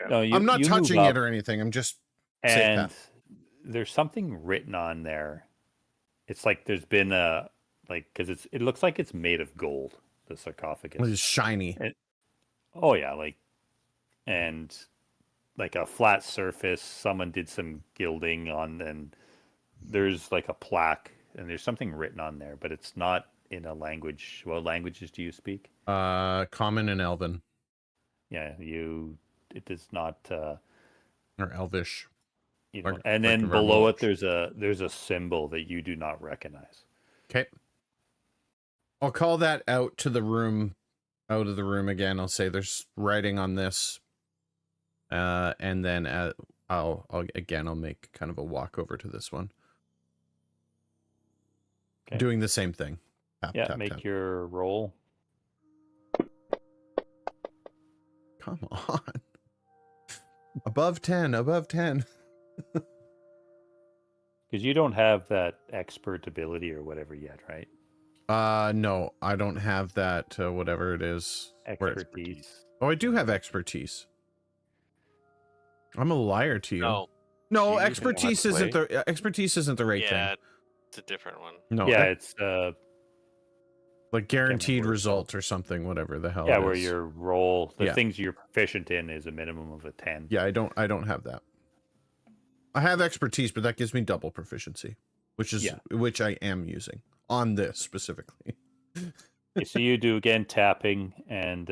No, I'm not you touching move it up, or anything. I'm just safe and path. there's something written on there. It's like there's been a because it looks like it's made of gold. The sarcophagus. It's shiny. Oh yeah, and like a flat surface. Someone did some gilding on, and there's like a plaque, and there's something written on there, but it's not in a language. What languages do you speak? Common and Elven Yeah, it does not. or Elvish. You know, Like- and like then the below Vermont. it, there's a symbol that you do not recognize. Okay. I'll call that out of the room again. I'll say there's writing on this. And then I'll make kind of a walk over to this one. Okay. Doing the same thing. Tap, Yeah, tap, make tap. your roll. Come on. Above 10, above 10. Because you don't have that expert ability or whatever yet, right? No, I don't have that, whatever it is. Expertise. Oh, I do have expertise. I'm a liar to you. No. No, You expertise can isn't the expertise isn't the right Yeah, thing. it's a different one. No, Yeah, ex- it's like guaranteed what it's called. result or something, whatever the hell. yeah, it where is. your roll, the Yeah. things you're proficient in is a minimum of a 10. Yeah, I don't have that. I have expertise, but that gives me double proficiency, which I am using on this specifically. Okay, so you do again tapping, and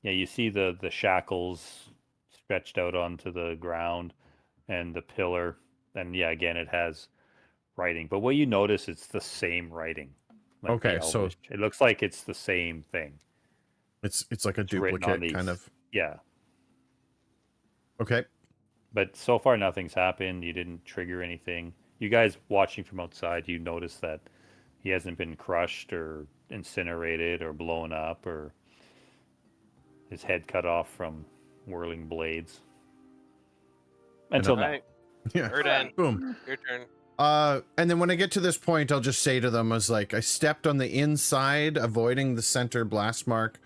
you see the shackles stretched out onto the ground, and the pillar, and again it has writing. But what you notice, it's the same writing. Like the Okay, so Elvish. It looks like it's the same thing. it's like a It's written on duplicate these. kind of. Yeah, Okay. but so far nothing's happened. You didn't trigger anything. You guys watching from outside, you notice that he hasn't been crushed or incinerated or blown up or his head cut off from whirling blades. Until now. Alright, Yeah. Erdan, Boom. your turn. And then when I get to this point, I'll just say to them, I stepped on the inside, avoiding the center blast mark.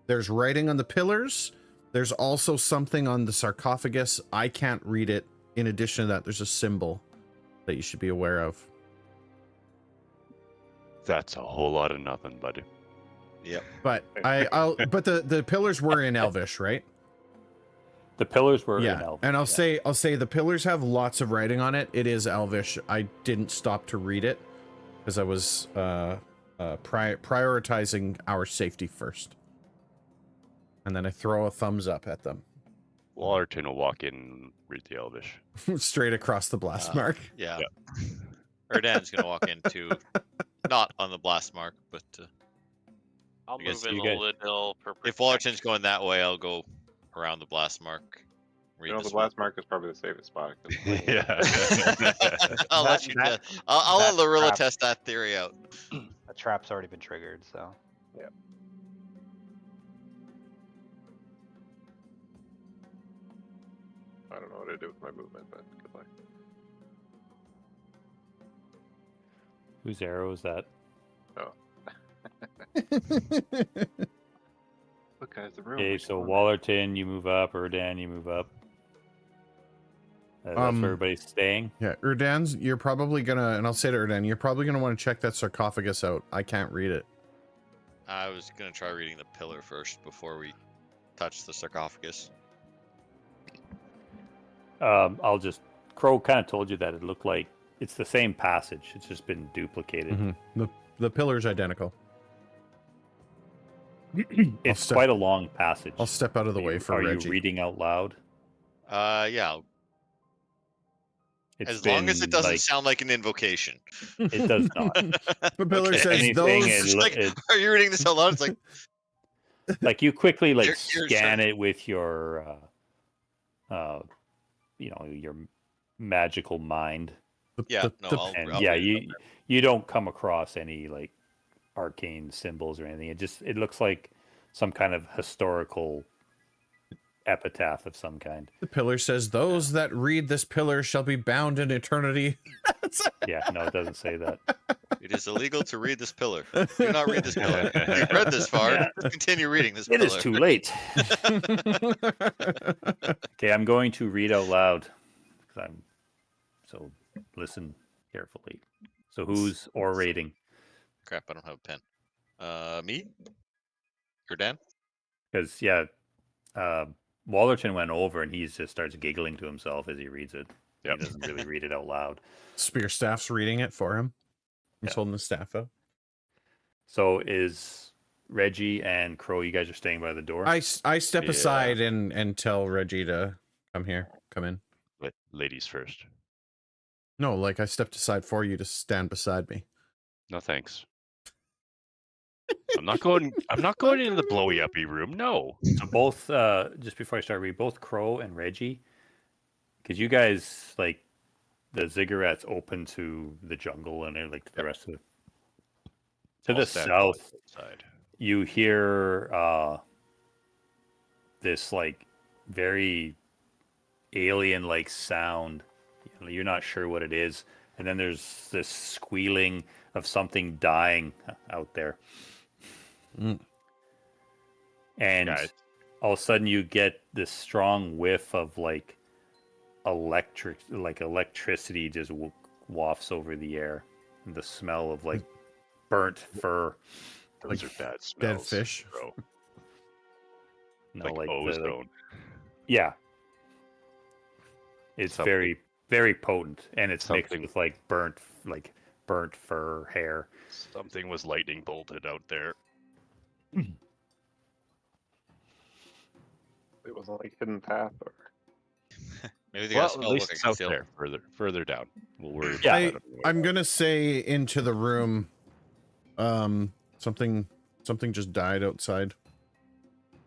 There's writing on the pillars. There's also something on the sarcophagus. I can't read it. In addition to that, there's a symbol that you should be aware of. That's a whole lot of nothing, buddy. Yep. But but the pillars were in Elvish, right? The pillars were in Yeah. Elvish. And I'll say the pillars have lots of writing on it. It is Elvish. I didn't stop to read it because I was prioritizing our safety first. And then I throw a thumbs up at them. Wallerton will walk in and read the Elvish. Straight across the blast mark. Yeah. Erdan's gonna walk into, not on the blast mark, but I'll I guess move in you a guys- little for if protection. Wallerton's going that way, I'll go around the blast mark. Read The this blast mark is probably the safest spot. 'cause Yeah. I'll let you. I'll let that Lorilla trap- test that theory out. The trap's already been triggered, so. I don't know what to do with my movement, but good luck. Whose arrow is that? Look, guys, the room. Okay, we're so still in. Wallerton, you move up. Erdan, you move up. That's where everybody's staying. Yeah, Erdan's, you're probably gonna, and I'll say to Erdan, you're probably gonna want to check that sarcophagus out. I can't read it. I was gonna try reading the pillar first before we touch the sarcophagus. Crow kind of told you that it looked like it's the same passage. It's just been duplicated. The pillar's identical. It's step- quite a long passage. I'll step out of the way for Are Reggie. you reading out loud? Yeah. It's As long as been, it doesn't like, sound like an invocation. It does not. The pillar Okay. says Anything those. It's like, are you reading this out loud? It's like, Like you quickly like You're scan sure. it with your your magical mind, yeah, the- no, the- I'll, and I'll yeah, read it out you don't come across any like arcane symbols or anything. It looks like some kind of historical epitaph of some kind. The pillar says those that read this pillar shall be bound in eternity. Yeah, no, it doesn't say that. It is illegal to read this pillar. Do not read this pillar. If you've read this far, Yeah. just continue reading this It pillar. is too late. Okay, I'm going to read out loud. So listen carefully. So who's orating? Crap, I don't have a pen. Me? Or Dan? Because Wallerton went over and he just starts giggling to himself as he reads it. Yep. He doesn't really read it out loud. Spear staff's reading it for him. He's Yeah. holding the staff up. So is Reggie and Crow, you guys are staying by the door? I step Yeah. aside and tell Reggie to come in. Ladies first. No, like I stepped aside for you to stand beside me. No thanks. I'm not going into the blowy uppy room. No. So both, just before I start reading, both Crow and Reggie, because you guys, like, the ziggurats open to the jungle and like the rest of it. To I'll the stand south, outside. you hear this like very alien-like sound. You're not sure what it is, and then there's this squealing of something dying out there. Mm. And Guys. all of a sudden you get this strong whiff of like electricity just wafts over the air, and the smell of like burnt fur. Those Like are bad dead smells, fish. bro. No, Like like ozone. yeah, it's Something- very very potent, and it's mixed something- with like burnt fur hair. Something was lightning bolted out there. It was like hidden path or Maybe they Well, got at spell least book it's out still. there, further down. We'll worry about Yeah. that. on the way I'm back. gonna say into the room. Something just died outside.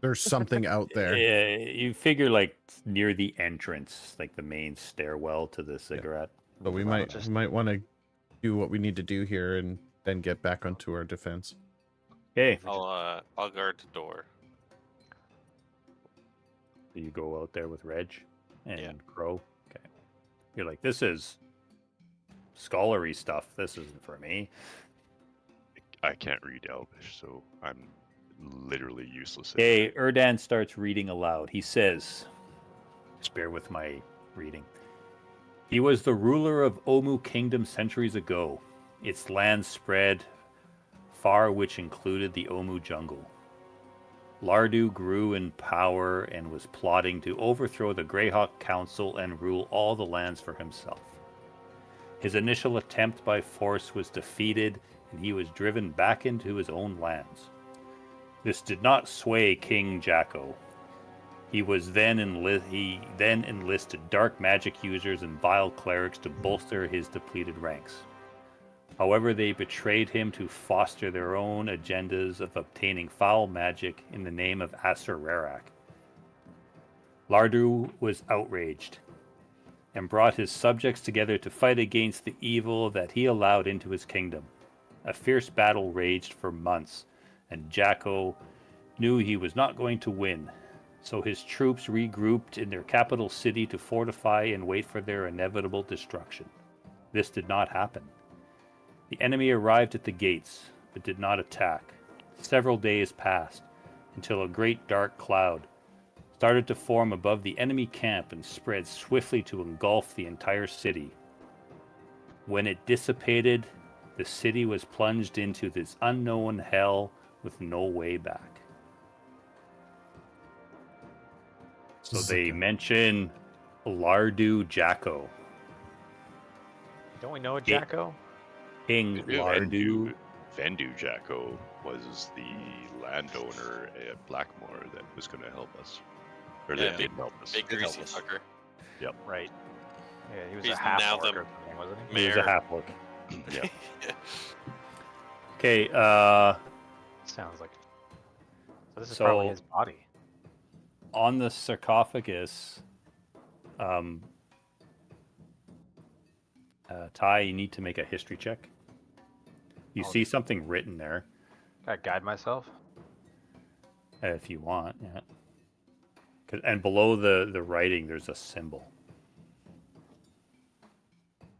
There's something out there. You figure like near the entrance, like the main stairwell to the cigarette. But we Well, might just- want to do what we need to do here and then get back onto our defense. Okay, I'll guard the door. so you go out there with Reg and Yeah. Crow. Okay, you're like, this is scholarly stuff. This isn't for me. I can't read Elvish, so I'm literally useless. at Okay, it. Erdan starts reading aloud. He says, just bear with my reading. He was the ruler of Omu Kingdom centuries ago. Its land spread far, which included the Omu jungle. Lardu grew in power and was plotting to overthrow the Greyhawk Council and rule all the lands for himself. His initial attempt by force was defeated, and he was driven back into his own lands. This did not sway King Jacko. He then enlisted dark magic users and vile clerics to bolster his depleted ranks. However, they betrayed him to foster their own agendas of obtaining foul magic in the name of Aser Rarak. Lardu was outraged and brought his subjects together to fight against the evil that he allowed into his kingdom. A fierce battle raged for months, and Jacko knew he was not going to win. So his troops regrouped in their capital city to fortify and wait for their inevitable destruction. This did not happen. The enemy arrived at the gates, but did not attack. Several days passed, until a great dark cloud started to form above the enemy camp and spread swiftly to engulf the entire city. When it dissipated, the city was plunged into this unknown hell with no way back. So they mention Lardu Jacko. Don't we know a Yeah. Jacko? King Lardu. Vendu Jacko was the landowner at Blackmore that was going to help us. Or Yeah, that didn't help us. Big Did help greasy us. fucker. Right. Yeah, he was He's a half now orc the or something, wasn't he? He was a Mayor. half orc. Yeah. Okay, Sounds like. So this is So- probably his body. on the sarcophagus, Ty, you need to make a history check. You Oh. see something written there, Gotta guide myself. if you want, yeah. And below the writing, there's a symbol.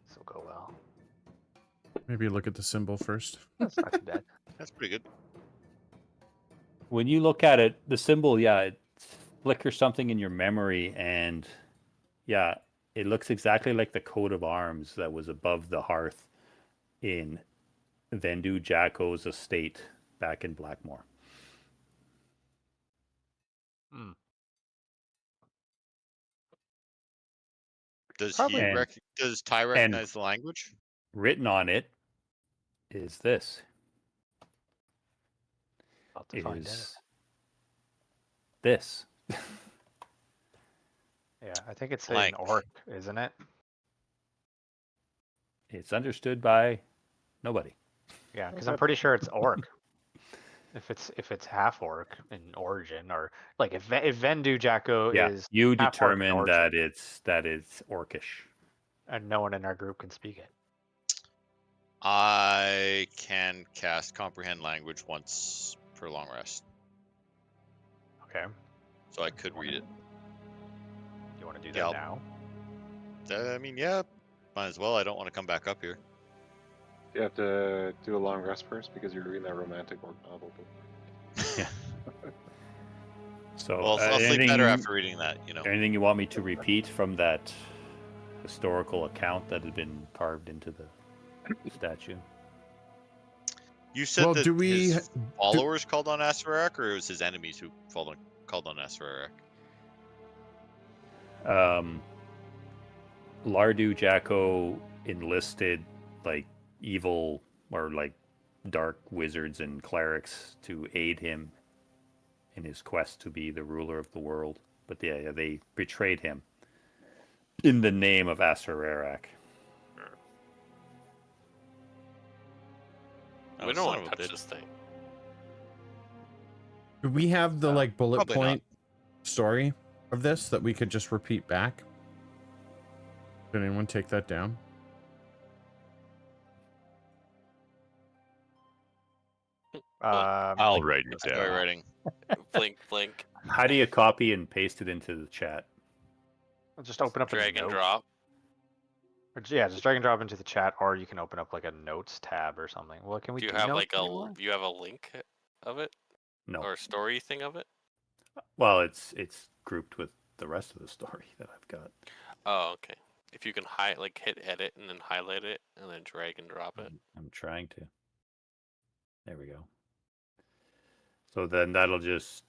This will go well. Maybe look at the symbol first. That's not too bad. That's pretty good. When you look at it, the symbol, yeah, it flickers something in your memory, and yeah, it looks exactly like the coat of arms that was above the hearth in Vendu Jacko's estate back in Blackmore. Does Probably- he And- does Ty recognize the language? Written on it is this. I'll have to find it. Is this. Yeah, I think it's Blank. an orc, isn't it? It's understood by nobody. Yeah, because I'm pretty sure it's orc. If it's half orc in origin, or like if Vendu Jacko Yeah, is you half orc in determine origin, that it's orcish. and no one in our group can speak it. I can cast comprehend language once per long rest. Okay. so I could read it. You want to do that Yeah, now? I mean, yeah, might as well. I don't want to come back up here. You have to do a long rest first because you're reading that romantic novel. Yeah. So, Well, I'll sleep better after reading that. Anything you want me to repeat from that historical account that had been carved into the statue? You said that his do- followers called on Asarak, or it was his enemies who called on Asarak? Lardu Jacko enlisted like evil or like dark wizards and clerics to aid him in his quest to be the ruler of the world. But yeah, they betrayed him in the name of Asarak. We don't want to touch this thing. Do we have the like bullet probably point story of this that we could just repeat back? Did anyone take that down? I'll write it Start down. writing. Blink, blink. How do you copy and paste it into the chat? Just open up Drag a and note. drop. Or, yeah, just drag and drop into the chat, or you can open up like a notes tab or something. Well, can we Do you do have notes like anymore? you have a link of it No. or a story thing of it? Well, it's grouped with the rest of the story that I've got. Oh, okay. If you can hit edit and then highlight it and then drag and drop it. I'm trying to. There we go. So then that'll just,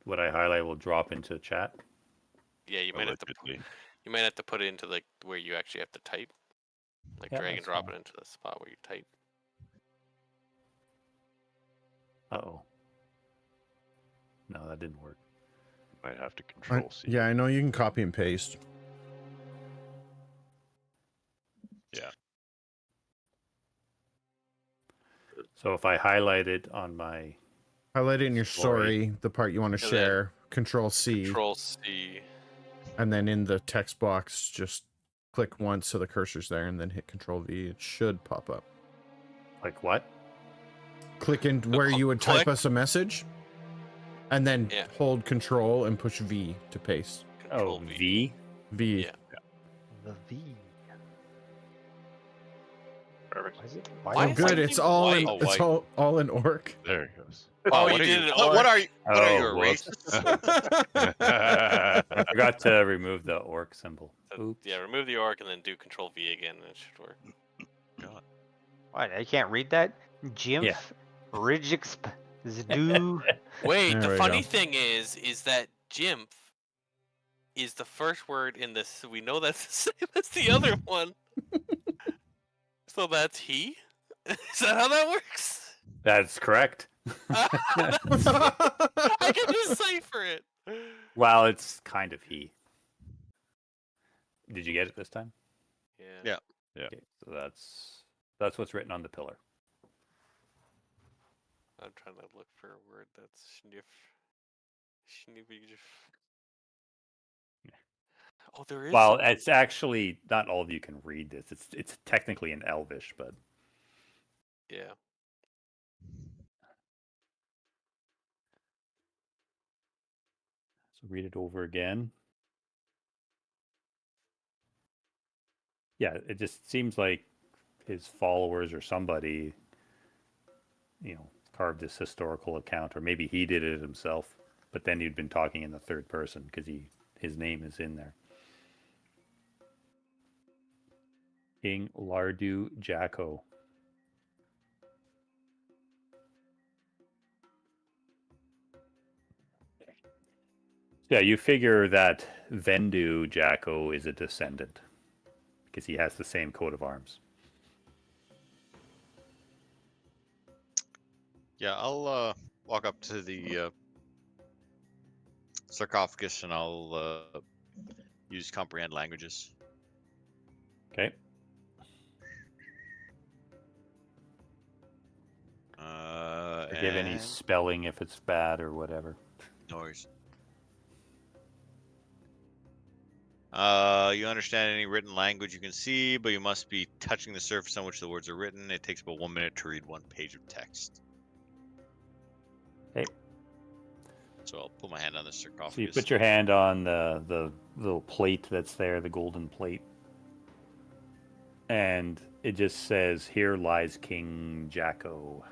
what I highlight will drop into chat. Yeah, you might have to put it into like where you actually have to type. Like Yeah, drag and that's drop fine. it into the spot where you type. Uh-oh. No, that didn't work. Might have to control C. Yeah, I know you can copy and paste. Yeah. So if I highlight it on my... Highlight it in your Story. story, the part you want to And then share, Control C, Control C. and then in the text box, just click once so the cursor's there, and then hit Control V. It should pop up. Like what? Click in where you would type click. us a message, and then Yeah. hold Control and push V to paste. Control Oh, V. V? V. Yeah. The V. Perfect. Why is it? Why Oh, is good. everything It's all white? in. Oh, It's white. all in orc. There it goes. Oh, what you are did you? it. What are you? What are you, a whoops. racist? I forgot to remove the orc symbol. Oops. Yeah, remove the orc and then do Control V again, and it should work. God. What? I can't read that. Jimf. Yeah. Ridgixp. Zdu. Wait, There the we funny go. thing is that Jimph is the first word in this. We know that's the same as the other one. So that's he? Is that how that works? That's correct. I can decipher it. Well, it's kind of he. Did you get it this time? Yeah. Yeah. Okay, so that's what's written on the pillar. I'm trying to look for a word that's sniff. Oh, there is. Well, it's actually not all of you can read this. It's technically in Elvish, but Yeah. so read it over again. Yeah, it just seems like his followers or somebody, carved this historical account, or maybe he did it himself. But then he'd been talking in the third person because his name is in there. King Lardu Jacko. Yeah, you figure that Vendu Jacko is a descendant because he has the same coat of arms. Yeah, I'll walk up to the sarcophagus and I'll use comprehend languages. Okay. Forgive any and- spelling if it's bad or whatever. No worries. You understand any written language you can see, but you must be touching the surface on which the words are written. It takes about 1 minute to read 1 page of text. Okay. So I'll put my hand on the sarcophagus. So you put your hand on the little plate that's there, the golden plate, and it just says, "Here lies King Jacko."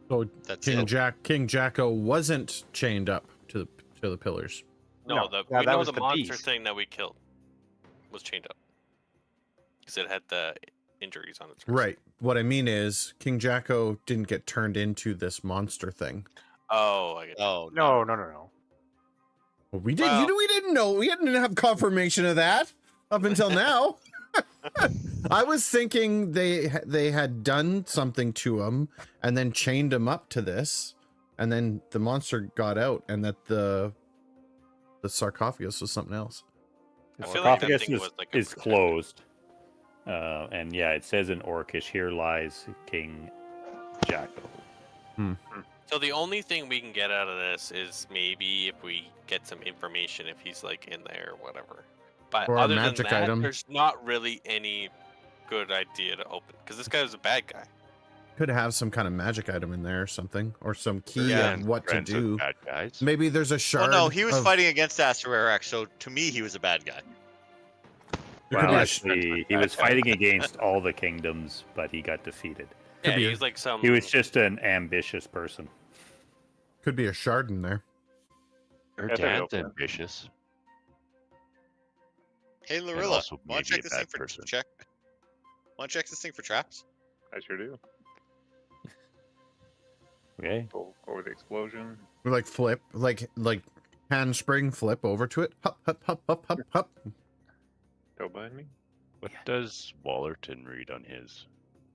So That's King it. King Jacko wasn't chained up to the pillars. No, No, the, that we know was the the monster beast. thing that we killed was chained up because it had the injuries on its wrist. Right. What I mean is King Jacko didn't get turned into this monster thing. Oh, I get you. Oh No. Well, we didn't. Well- We didn't know. We didn't have confirmation of that up until now. I was thinking they had done something to him and then chained him up to this, and then the monster got out, and that the sarcophagus was something else. The I feel like that sarcophagus thing is, was like a is protector. closed. And yeah, it says in Orcish, "Here lies King Jacko." So the only thing we can get out of this is maybe if we get some information if he's like in there or whatever. But Or a other magic than that, item. there's not really any good idea to open because this guy was a bad guy. Could have some kind of magic item in there or something, or some key Yeah. of what to Friends with do. bad guys. Maybe there's a Well, shard. no, he was of- fighting against Asterorax, so to me, he was a bad guy. There could Well, be a actually, he was fighting against all the kingdoms, but he got defeated. Yeah, be a- he's like some. He was just an ambitious person. Could be a shard in there. Her That's a real dad's friend. ambitious. Hey, Lorilla, also want to maybe check a this thing bad for person. check? Want to check this thing for traps? I sure do. Okay. Go over the explosion. Or like flip, like handspring, flip over to it. Hup, hup, hup, hup, hup, hup. Don't mind me. What does Wallerton read on his?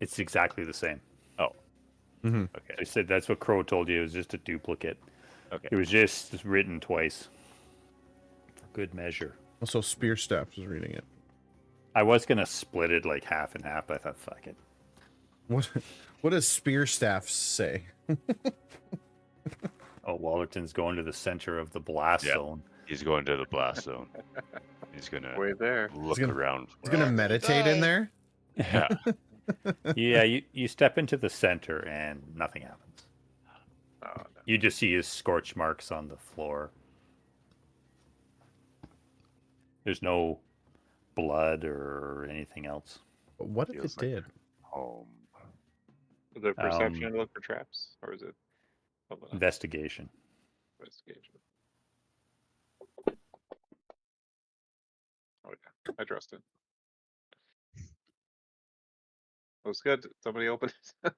It's exactly the same. Okay. I said that's what Crow told you. It was just a duplicate. Okay. It was just written twice. For good measure. Also, Spear Staff is reading it. I was going to split it like half and half, but I thought, fuck it. What does Spear Staff say? Oh, Wallerton's going to the center of the blast Yeah. zone. He's going to the blast zone. He's gonna Way there. look gonna- around. He's gonna meditate in there. Yeah. Yeah, you step into the center and nothing happens. Oh, no. You just see his scorch marks on the floor. There's no blood or anything else. But what if it Feels like did? Home. Is there perception to look for traps, or is it something else? Investigation. Investigation? Oh yeah, I trust it. Looks good. Somebody open it.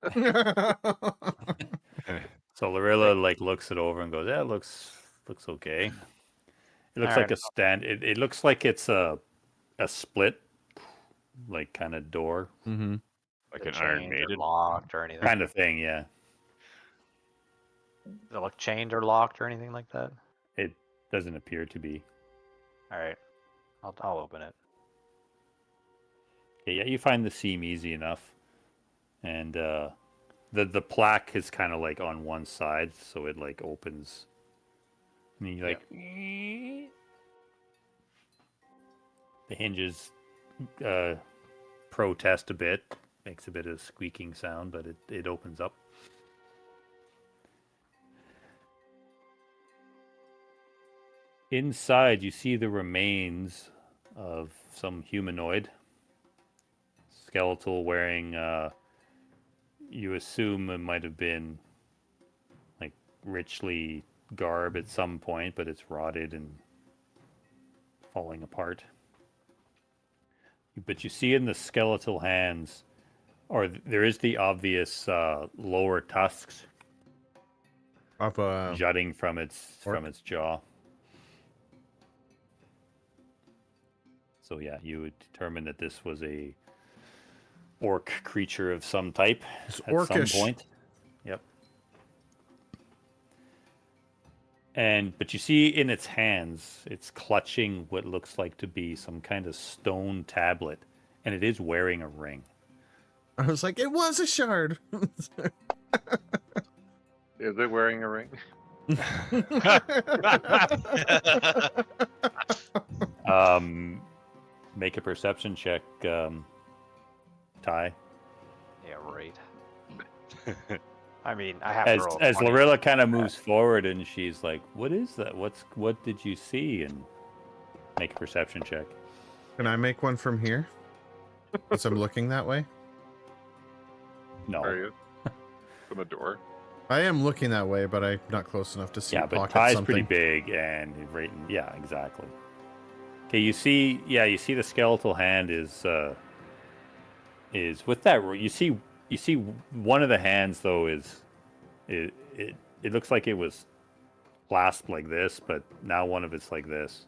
So Lorilla like looks it over and goes, "Yeah, it looks okay." It looks like Alright. a stand. It looks like it's a split, like kind of door Mm-hmm. Like The an Iron chained or Maiden. locked or anything. kind of thing. Yeah, Does it look chained or locked or anything like that? it doesn't appear to be. All right, I'll open it. Okay, yeah, you find the seam easy enough, and the plaque is kind of like on one side, so it like opens. And you like the hinges protest a bit, makes a bit of squeaking sound, but it opens up. Inside, you see the remains of some humanoid, skeletal, wearing. You assume it might have been like richly garb at some point, but it's rotted and falling apart. But you see in the skeletal hands, or there is the obvious lower tusks Of jutting from its orc? jaw. So yeah, you would determine that this was a orc creature of some type It's at orcish. some point. Yep. But you see in its hands, it's clutching what looks like to be some kind of stone tablet, and it is wearing a ring. I was like, it was a shard. Is it wearing a ring? Make a perception check, Ty. Yeah, right. I mean, I have to roll. As 20. Lorilla kind of moves forward and she's like, "What is that? What did you see?" And make a perception check. Can I make one from here? Because I'm looking that way. No. Are you? From the door. I am looking that way, but I'm not close enough to see. Yeah, but pocket Ty's something. pretty big and right. Yeah, exactly. Okay, you see the skeletal hand is with that. You see one of the hands though is it looks like it was clasped like this, but now one of it's like this.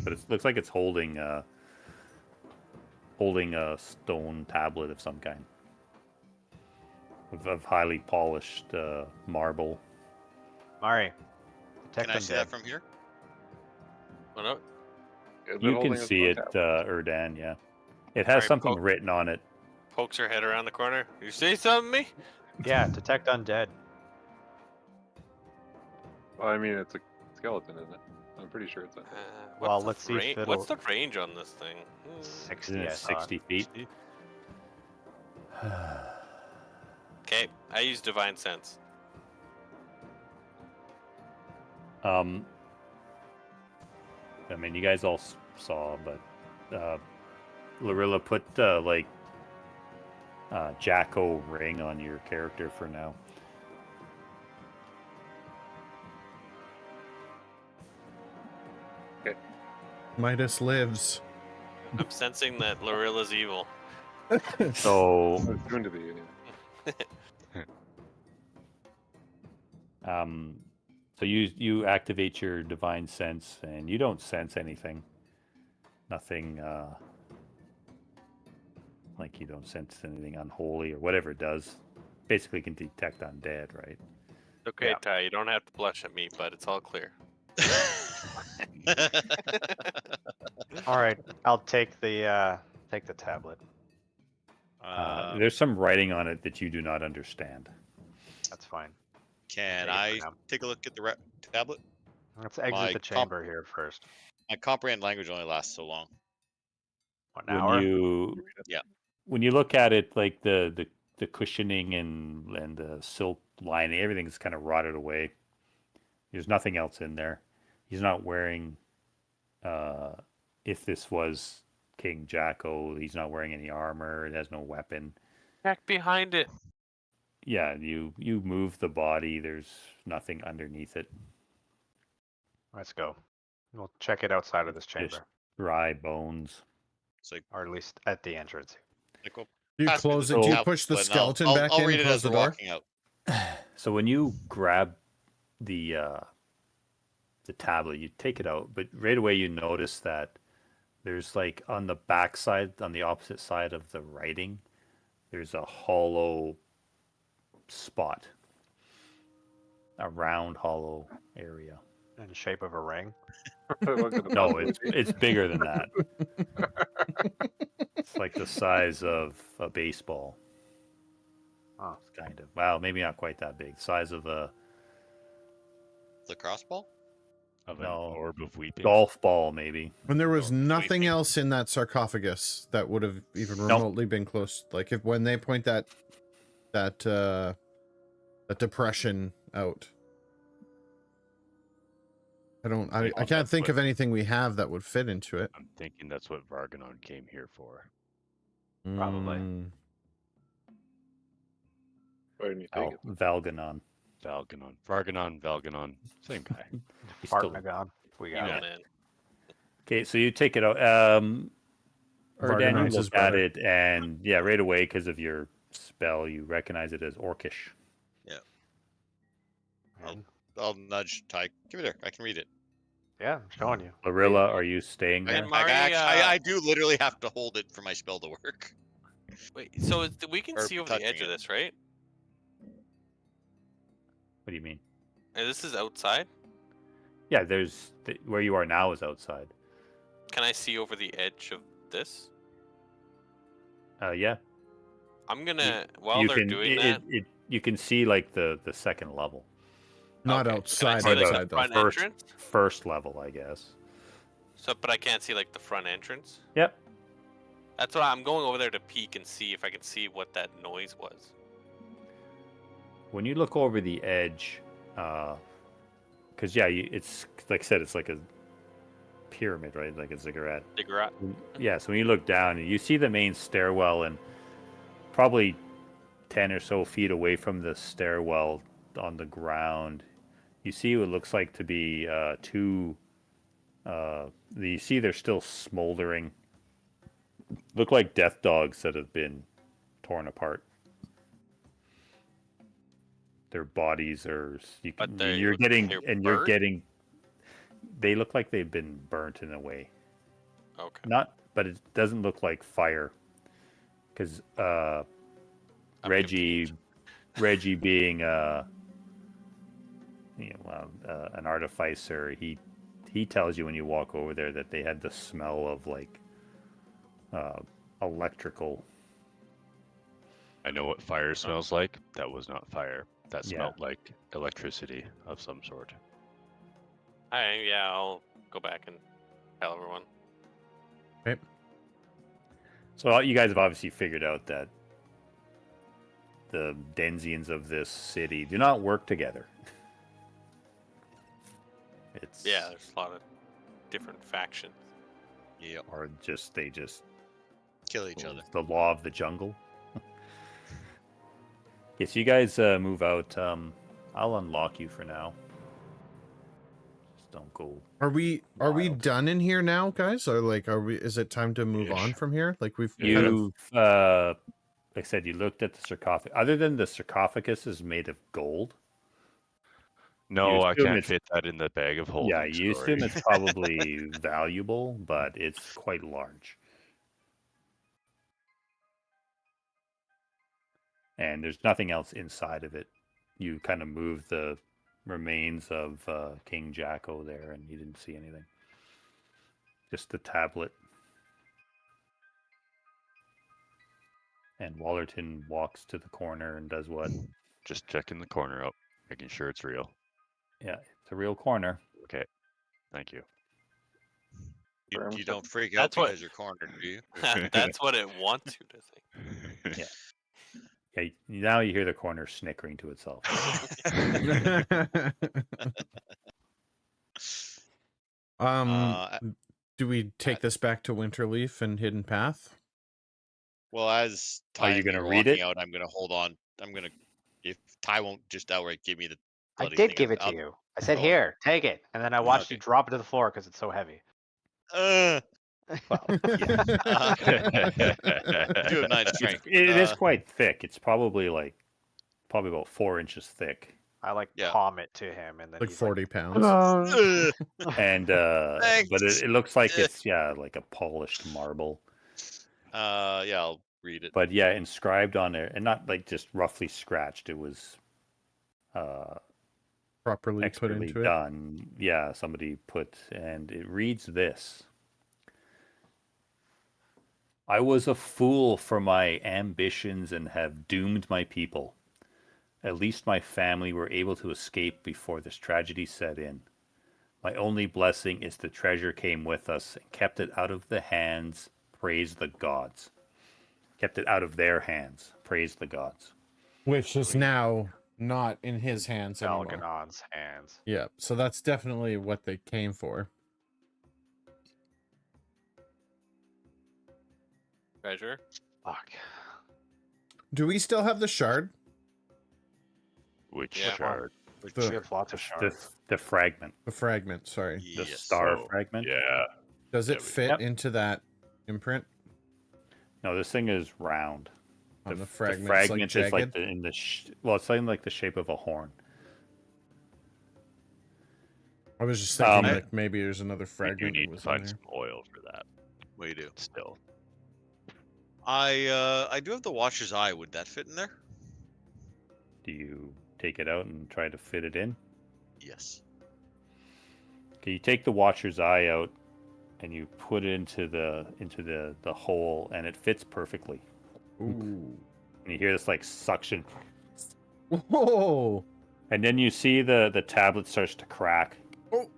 But it looks like it's holding a stone tablet of some kind of highly polished marble. Mari, detect Can I see undead. that from here? Well, no, Is it You holding can a see stone it, tablet? Erdan. Yeah, it has Alright, something poke. written on it. pokes her head around the corner. You say something to me? Yeah, detect undead. Well, I mean, it's a skeleton, isn't it? I'm pretty sure it's a. Well, let's see if What's it'll- the range on this thing? 60, Isn't I it thought. 60 feet? Okay, I use divine sense. I mean, you guys all saw, but Lorilla put Jacko ring on your character for now. Midas lives. I'm sensing that Lorilla's evil. So, It's soon to be. Yeah. so you activate your divine sense, and you don't sense anything. Nothing. Like you don't sense anything unholy or whatever it does. Basically, can detect undead, right? Okay, Yeah. Ty, you don't have to blush at me, but it's all clear. All right, I'll take the tablet. There's some writing on it that you do not understand. That's fine. Can Take it I for now. take a look at the tablet? Let's exit My the chamber here first. My comprehend language only lasts so long. An When hour? when you look at it, like the cushioning and the silk lining, everything's kind of rotted away. There's nothing else in there. He's not wearing. If this was King Jacko, he's not wearing any armor. It has no weapon. Back behind it. Yeah, you move the body. There's nothing underneath it. Let's go. We'll check it outside of this Just chamber, dry bones. It's like, or at least at the entrance. well, Do you pass me close the it? Do you tablet push the and skeleton I'll, back I'll in read and it close as the we're door? walking out. So when you grab the tablet, you take it out, but right away you notice that there's like on the back side, on the opposite side of the writing, there's a hollow spot, a round hollow area. In the shape of a ring. Look at the No, possibility. it's bigger than that. It's like the size of a baseball. Oh. It's kind of. Well, maybe not quite that big. Size of a The crossbow? Of an No. orb of weeping. golf ball, maybe. When there was Or nothing sleeping. else in that sarcophagus that would have even Nope. remotely been close. Like if when they point that depression out. I can't think of anything we have that would fit into it. I'm thinking that's what Varganon came here for. Probably. Mm. Why didn't you take it? Valganon. Valganon. Varganon, Valganon. Same guy. He's still- Fartnagon. We You got know, it. man. Okay, so you take it out. Or Dan, you Varganon's his look at brother. it, and yeah, right away because of your spell, you recognize it as Orcish. And- I'll nudge Ty. Give it here. I can read it. yeah, I'm showing you. Lorilla, are you staying there? And Mari, I do literally have to hold it for my spell to work. Wait, so we can Or see over the touching edge of it. this, right? What do you mean? And this is outside. Yeah, where you are now is outside. Can I see over the edge of this? Yeah. I'm gonna while you they're can doing that. you can see like the second level, Not Okay. outside, Can I see, like, outside the though. front First- entrance? first level, I guess. So, but I can't see like the front entrance. Yep. That's what I'm going over there to peek and see if I can see what that noise was. when you look over the edge, because it's like I said, it's like a pyramid, right? Like a ziggurat. Ziggurat. Yeah, so when you look down, you see the main stairwell, and probably 10 or so feet away from the stairwell on the ground, you see what looks like to be two. You see they're still smoldering. Look like death dogs that have been torn apart. Their bodies are. But they're getting. They look like they've been burnt in a way. Okay. But it doesn't look like fire, because Reggie being an artificer, he tells you when you walk over there that they had the smell of like electrical. I know what fire smells like. That was not fire. That Yeah. smelled like electricity of some sort. I'll go back and tell everyone. So you guys have obviously figured out that the Denzians of this city do not work together. It's There's a lot of different factions. Yeah. or they just Kill each other. the law of the jungle. Okay, so you guys move out. I'll unlock you for now. Just don't go. Are we Wild. done in here now, guys? Or like, is it time to move on Ish. from here? Like we've kind of, You, like I said, you looked at the sarcophagus. Other than the sarcophagus is made of gold. No, I assume can't it's- fit that in the bag of holding. Yeah, you story. assume it's probably valuable, but it's quite large. And there's nothing else inside of it. You kind of moved the remains of King Jacko there, and you didn't see anything. Just the tablet. And Wallerton walks to the corner and does what? Just checking the corner out, making sure it's real. Yeah, it's a real corner. Okay, thank you. You don't freak out That's what- because you're cornered, do you? That's what it wants you to think. Yeah, now you hear the corner snickering to itself. Uh, do we take this back to Winterleaf and Hidden Path? Well, as Are Ty you and me gonna are read walking it? out, I'm gonna hold on. If Ty won't just outright give me the. I bloody did thing, give it to I'll- you. I said, Oh. "Here, take it," and then I watched you Okay. drop it to the floor because it's so heavy. Well, do have 9 strength. it is quite thick. It's probably about 4 inches thick. I Yeah. palm it to him, and then Like he's 40 pounds. And but Thanks. it looks like it's like a polished marble. Yeah, I'll read it. But yeah, inscribed on there, and not like just roughly scratched. It was Properly put expertly into it. done. Yeah, somebody put, and it reads this: I was a fool for my ambitions and have doomed my people. At least my family were able to escape before this tragedy set in. My only blessing is the treasure came with us and kept it out of the hands. Praise the gods. Kept it out of their hands. Praise the gods. Which is now not in his hands anymore. Algernon's hands. Yeah, so that's definitely what they came for. Treasure. Fuck. Do we still have the shard? Which Yeah. shard? Which- The- We have lots of shards. The fragment. The fragment, sorry. The yes. star so, fragment. Yeah. Does Yeah, it we- fit Yep. into that imprint No, this thing is round. on the The fragment? fragment like is like jagged? it's something like the shape of a horn. I was just thinking Um, like maybe there's another We do fragment that need to was in find there. some oil for that. We do. Still. I do have the Watcher's Eye. Would that fit in there? Do you take it out and try to fit it in? Yes. Okay, you take the Watcher's Eye out and you put it into the hole, and it fits perfectly. Ooh. And you hear this like suction, Whoa! and then you see the tablet starts to crack. Oh,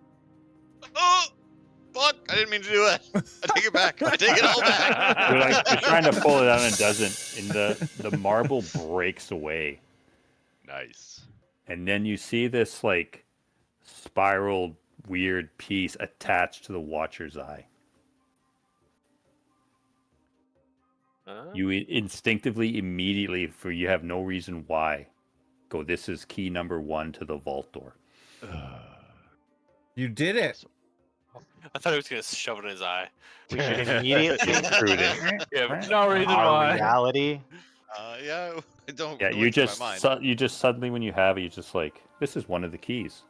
fuck! I didn't mean to do that. I take it back. I take it all back. You're trying to pull it out and it doesn't, and the marble breaks away. Nice. And then you see this like spiraled weird piece attached to the Watcher's Eye. You instinctively, immediately, for you have no reason why, go, this is key number 1 to the vault door. You did it. I thought he was gonna shove it in his eye. We should immediately Just prudent. Yeah, no reason our why. reality. Yeah, I don't. Yeah, it you went through just my mind. you just suddenly, when you have it, you just like, this is one of the keys.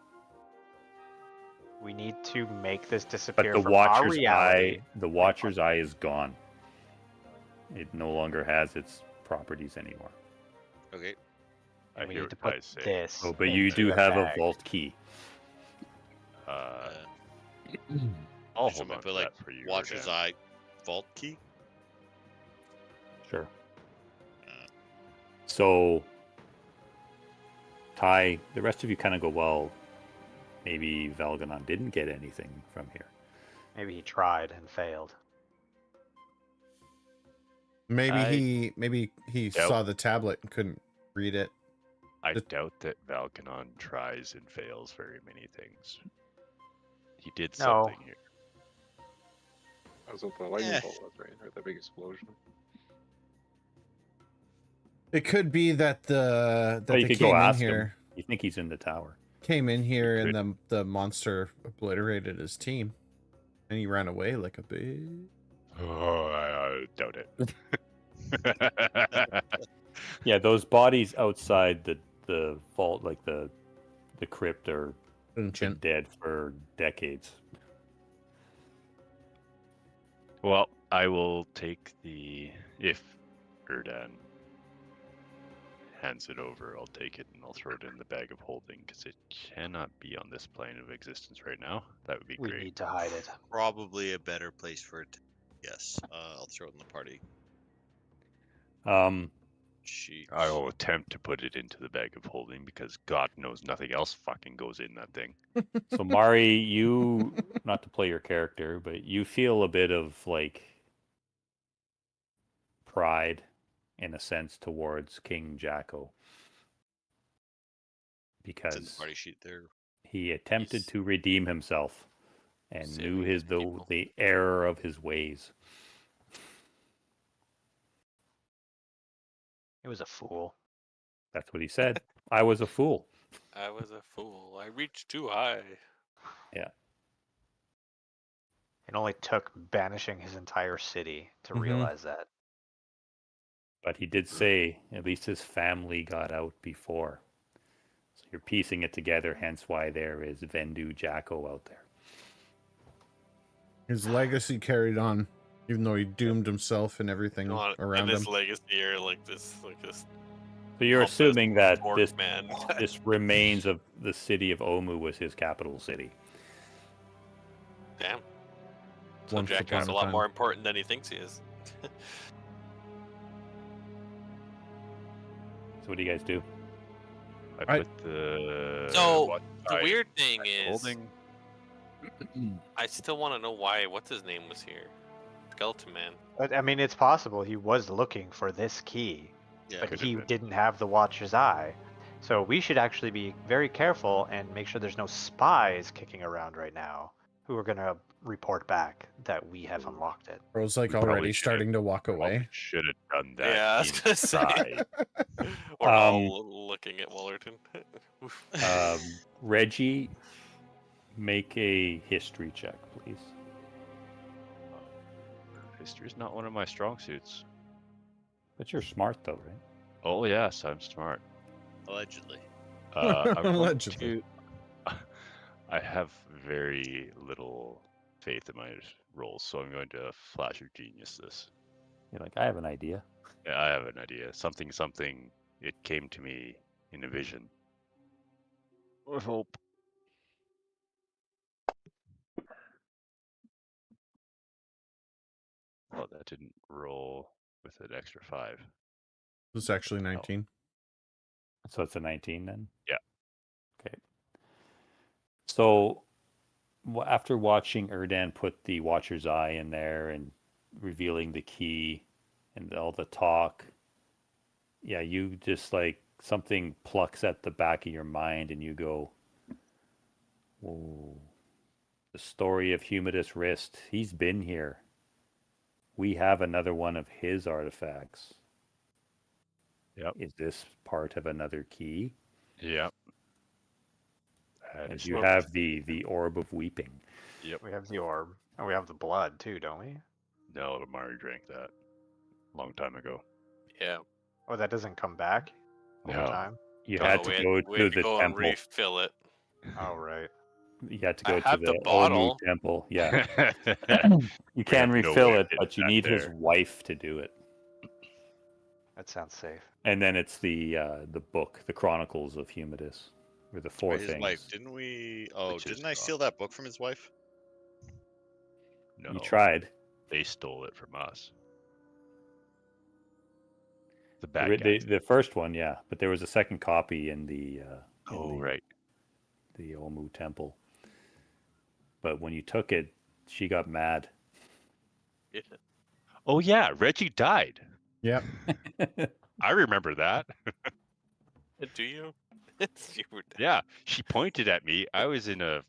We need to make this But disappear the from our Watcher's reality. Eye is gone. It no longer has its properties anymore. Okay. I And we hear need to what put Ty's saying. this. Oh, but you into do a have bag. a vault key. I'll Should hold we on to put like that for you. Watcher's Rodan. Eye vault key? Sure. So, Ty, the rest of you kind of go, well, maybe Valganon didn't get anything from here. Maybe he tried and failed. Maybe he doubt- saw the tablet and couldn't read it. I doubt that Valkanon tries and fails very many things. He did No. something here. That was what the lightning Eh. bolt was, right? Or the big explosion. It could be that Well, you they could go came in ask him. here, You think he's in the tower. and the monster obliterated his team, and he ran away like a bitch. Oh, I doubt it. Yeah, those bodies outside the vault, like the crypt, are been Ancient. dead for decades. Well, I will take if Erdan hands it over, I'll take it and I'll throw it in the bag of holding because it cannot be on this plane of existence right now. That would be We great. need to hide it. Probably a better place for it. Yes. I'll throw it in the party. Sheets. I will attempt to put it into the bag of holding because God knows nothing else fucking goes in that thing. So Mari, you, not to play your character, but you feel a bit of like pride in a sense towards King Jacko It's in the because party sheet there. he attempted He's to redeem himself and knew saving his people. the error of his ways. He was a fool. That's what he said. I was a fool. I was a fool. I reached too high. Yeah. It only took banishing his entire city to Mhm. realize that. But he did say at least his family got out before. So you're piecing it together, hence why there is Vendu Jacko out there. His legacy carried on, even though he doomed himself and everything And around him. this legacy or like this So you're Helpless assuming that orc this man. this remains of the city of Omu was his capital city. Damn. So Once Jacko's upon a a lot time. more important than he thinks he is. So what do you guys do? I put the So, the I- weird thing is, holding. I still want to know why. What's his name was here? Skeleton Man. But I mean, it's possible he was looking for this key, Yeah. but Could've he been. didn't have the Watcher's Eye. So we should actually be very careful and make sure there's no spies kicking around right now who are going to report back that we have unlocked it. Bro's like We probably already should've- starting to walk Probably away. should have done that. Yeah, I was gonna say. inside. We're all looking at Wallerton. Reggie, make a history check, please. History's not one of my strong suits. But you're smart though, right? Oh yes, I'm smart. Allegedly. I'm going Allegedly. to- I have very little faith in my rolls, so I'm going to flash of genius this. You're like, I have an idea. Yeah, I have an idea. Something. It came to me in a vision. With hope. Oh, that didn't roll with an extra 5. It's actually 19. So it's a 19 then? Yeah. Okay. So after watching Erdan put the Watcher's Eye in there and revealing the key and all the talk, yeah, you just like something plucks at the back of your mind, and you go, "Whoa, the story of Humidus Wrist. He's been here. We have another one of his artifacts. Yep. Is this part of another key?" Yep. That And is you what- have the orb of weeping. We have the orb, and we have the blood too, don't we? No, Amari drank that a long time ago. Yeah. Oh, that doesn't come back over No. time. You No, had we to go we to had the go and temple. refill it. Oh, right. You had to I go to have the the Olmu bottle. temple. Yeah, you have can no refill way of it, getting but you that need his there. wife to do it. That sounds safe. And then it's the book, the Chronicles of Humidus, or the four Wait, his things. wife, didn't we? Oh, Which is didn't I gone. steal that book from his wife? No, You tried. they stole it from us. The The, bad ri- guys. the first one, yeah, but there was a second copy in the Oh, right. the Olmu temple. But when you took it, she got mad. Yeah. Oh, yeah. Reggie died. Yep. I remember that. Do you? You were dead. Yeah. She pointed at me. I was in a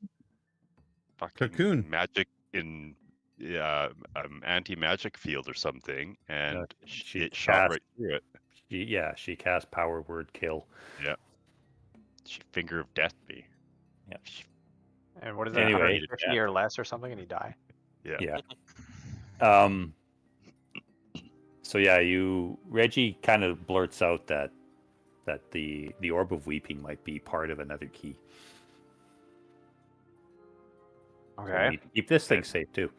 fucking Cocoon. magic in anti-magic field or something, and she it shot cast- right through it. She cast power word kill. She finger of death me. Yeah. And what is Anyway, it? 150 or less or something, and you die. Yeah. Yeah. So yeah, Reggie kind of blurts out that the orb of weeping might be part of another key. So we Okay. need to keep this thing safe too.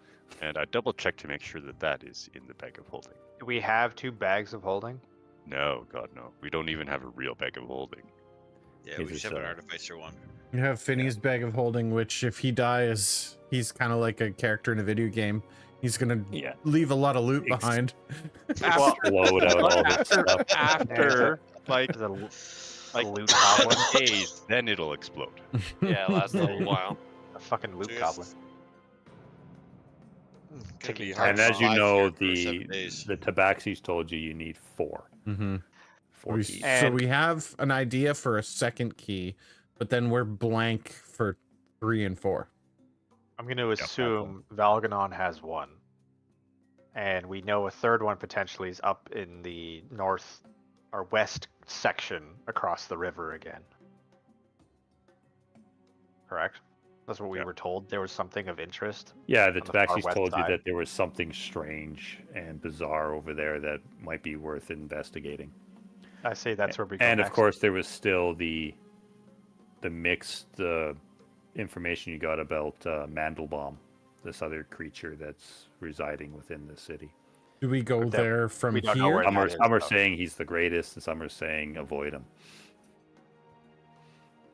And I double checked to make sure that that is in the bag of holding. Do we have 2 bags of holding? No, God, no. We don't even have a real bag of holding. Yeah, Is we just this, have an uh, artificer one. You have Finney's bag of holding, which if he dies, he's kind of like a character in a video game. He's gonna Yeah. leave a lot of loot Ex- behind. Load out all this stuff. After like There's a like loot goblin. days, then it'll explode. Yeah, it lasts a little while. A fucking loot So goblin. Gonna Ticking be time. hard And to as you survive know, here for 7 days. the Tabaxis told you need 4. Mm-hmm. Four keys. So And- we have an idea for a second key, but then we're blank for 3 and 4. I'm going to assume Valganon has 1. And we know a third one potentially is up in the north or west section across the river again. Correct? That's what we Yeah. were told. There was something of interest. Yeah, the on the far Tabaxis west told you side. that there was something strange and bizarre over there that might be worth investigating. I say that's where we go And of next. course, there was still the mixed information you got about Mandelbaum, this other creature that's residing within the city. Do we go But that- there from we don't know here? where- Some are, that is, some are though. saying he's the greatest, and some are saying avoid him.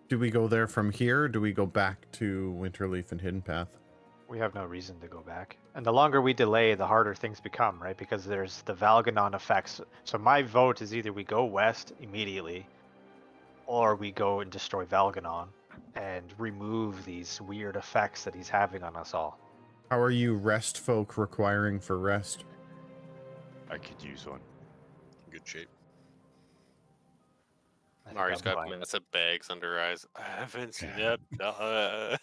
Do we go there from here? Or do we go back to Winterleaf and Hidden Path? We have no reason to go back. And the longer we delay, the harder things become, right? Because there's the Valganon effects. So my vote is either we go west immediately, or we go and destroy Valganon and remove these weird effects that he's having on us all. How are you rest folk requiring for rest? I could use one. Good shape. I think Mari's I'm got fine. massive bags under her eyes. I haven't seen Yeah. it.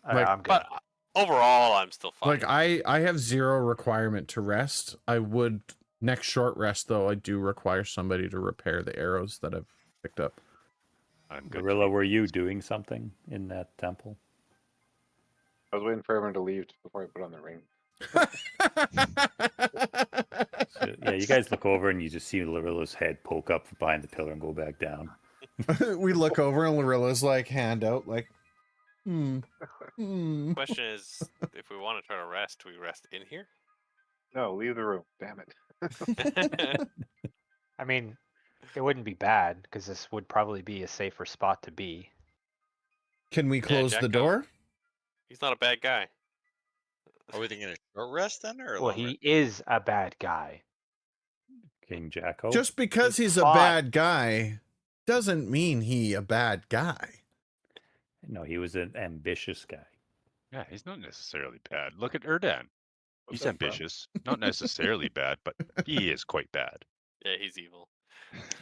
Like- I'm good. But overall, I'm still fine. Like I have 0 requirement to rest. I would next short rest though. I do require somebody to repair the arrows that I've picked up. I'm good. Gorilla, were you doing something in that temple? I was waiting for everyone to leave before I put on the ring. So, yeah, you guys look over and you just see Larilla's head poke up from behind the pillar and go back down. We look over and Larilla's like hand out like, hmm. Question is, if we want to try to rest, do we rest in here? No, leave the room. Damn it. I mean, it wouldn't be bad because this would probably be a safer spot to be. Can we close the Jacko. door? He's not a bad guy. Are we thinking a short rest then, or a Well, long rest? he is a bad guy. King Jacko. Just because He he's a fought. bad guy doesn't mean he a bad guy. No, he was an ambitious guy. Yeah, he's not necessarily bad. Look at Erdan. He's What's up, bro? ambitious. Not necessarily bad, but he is quite bad. Yeah, he's evil.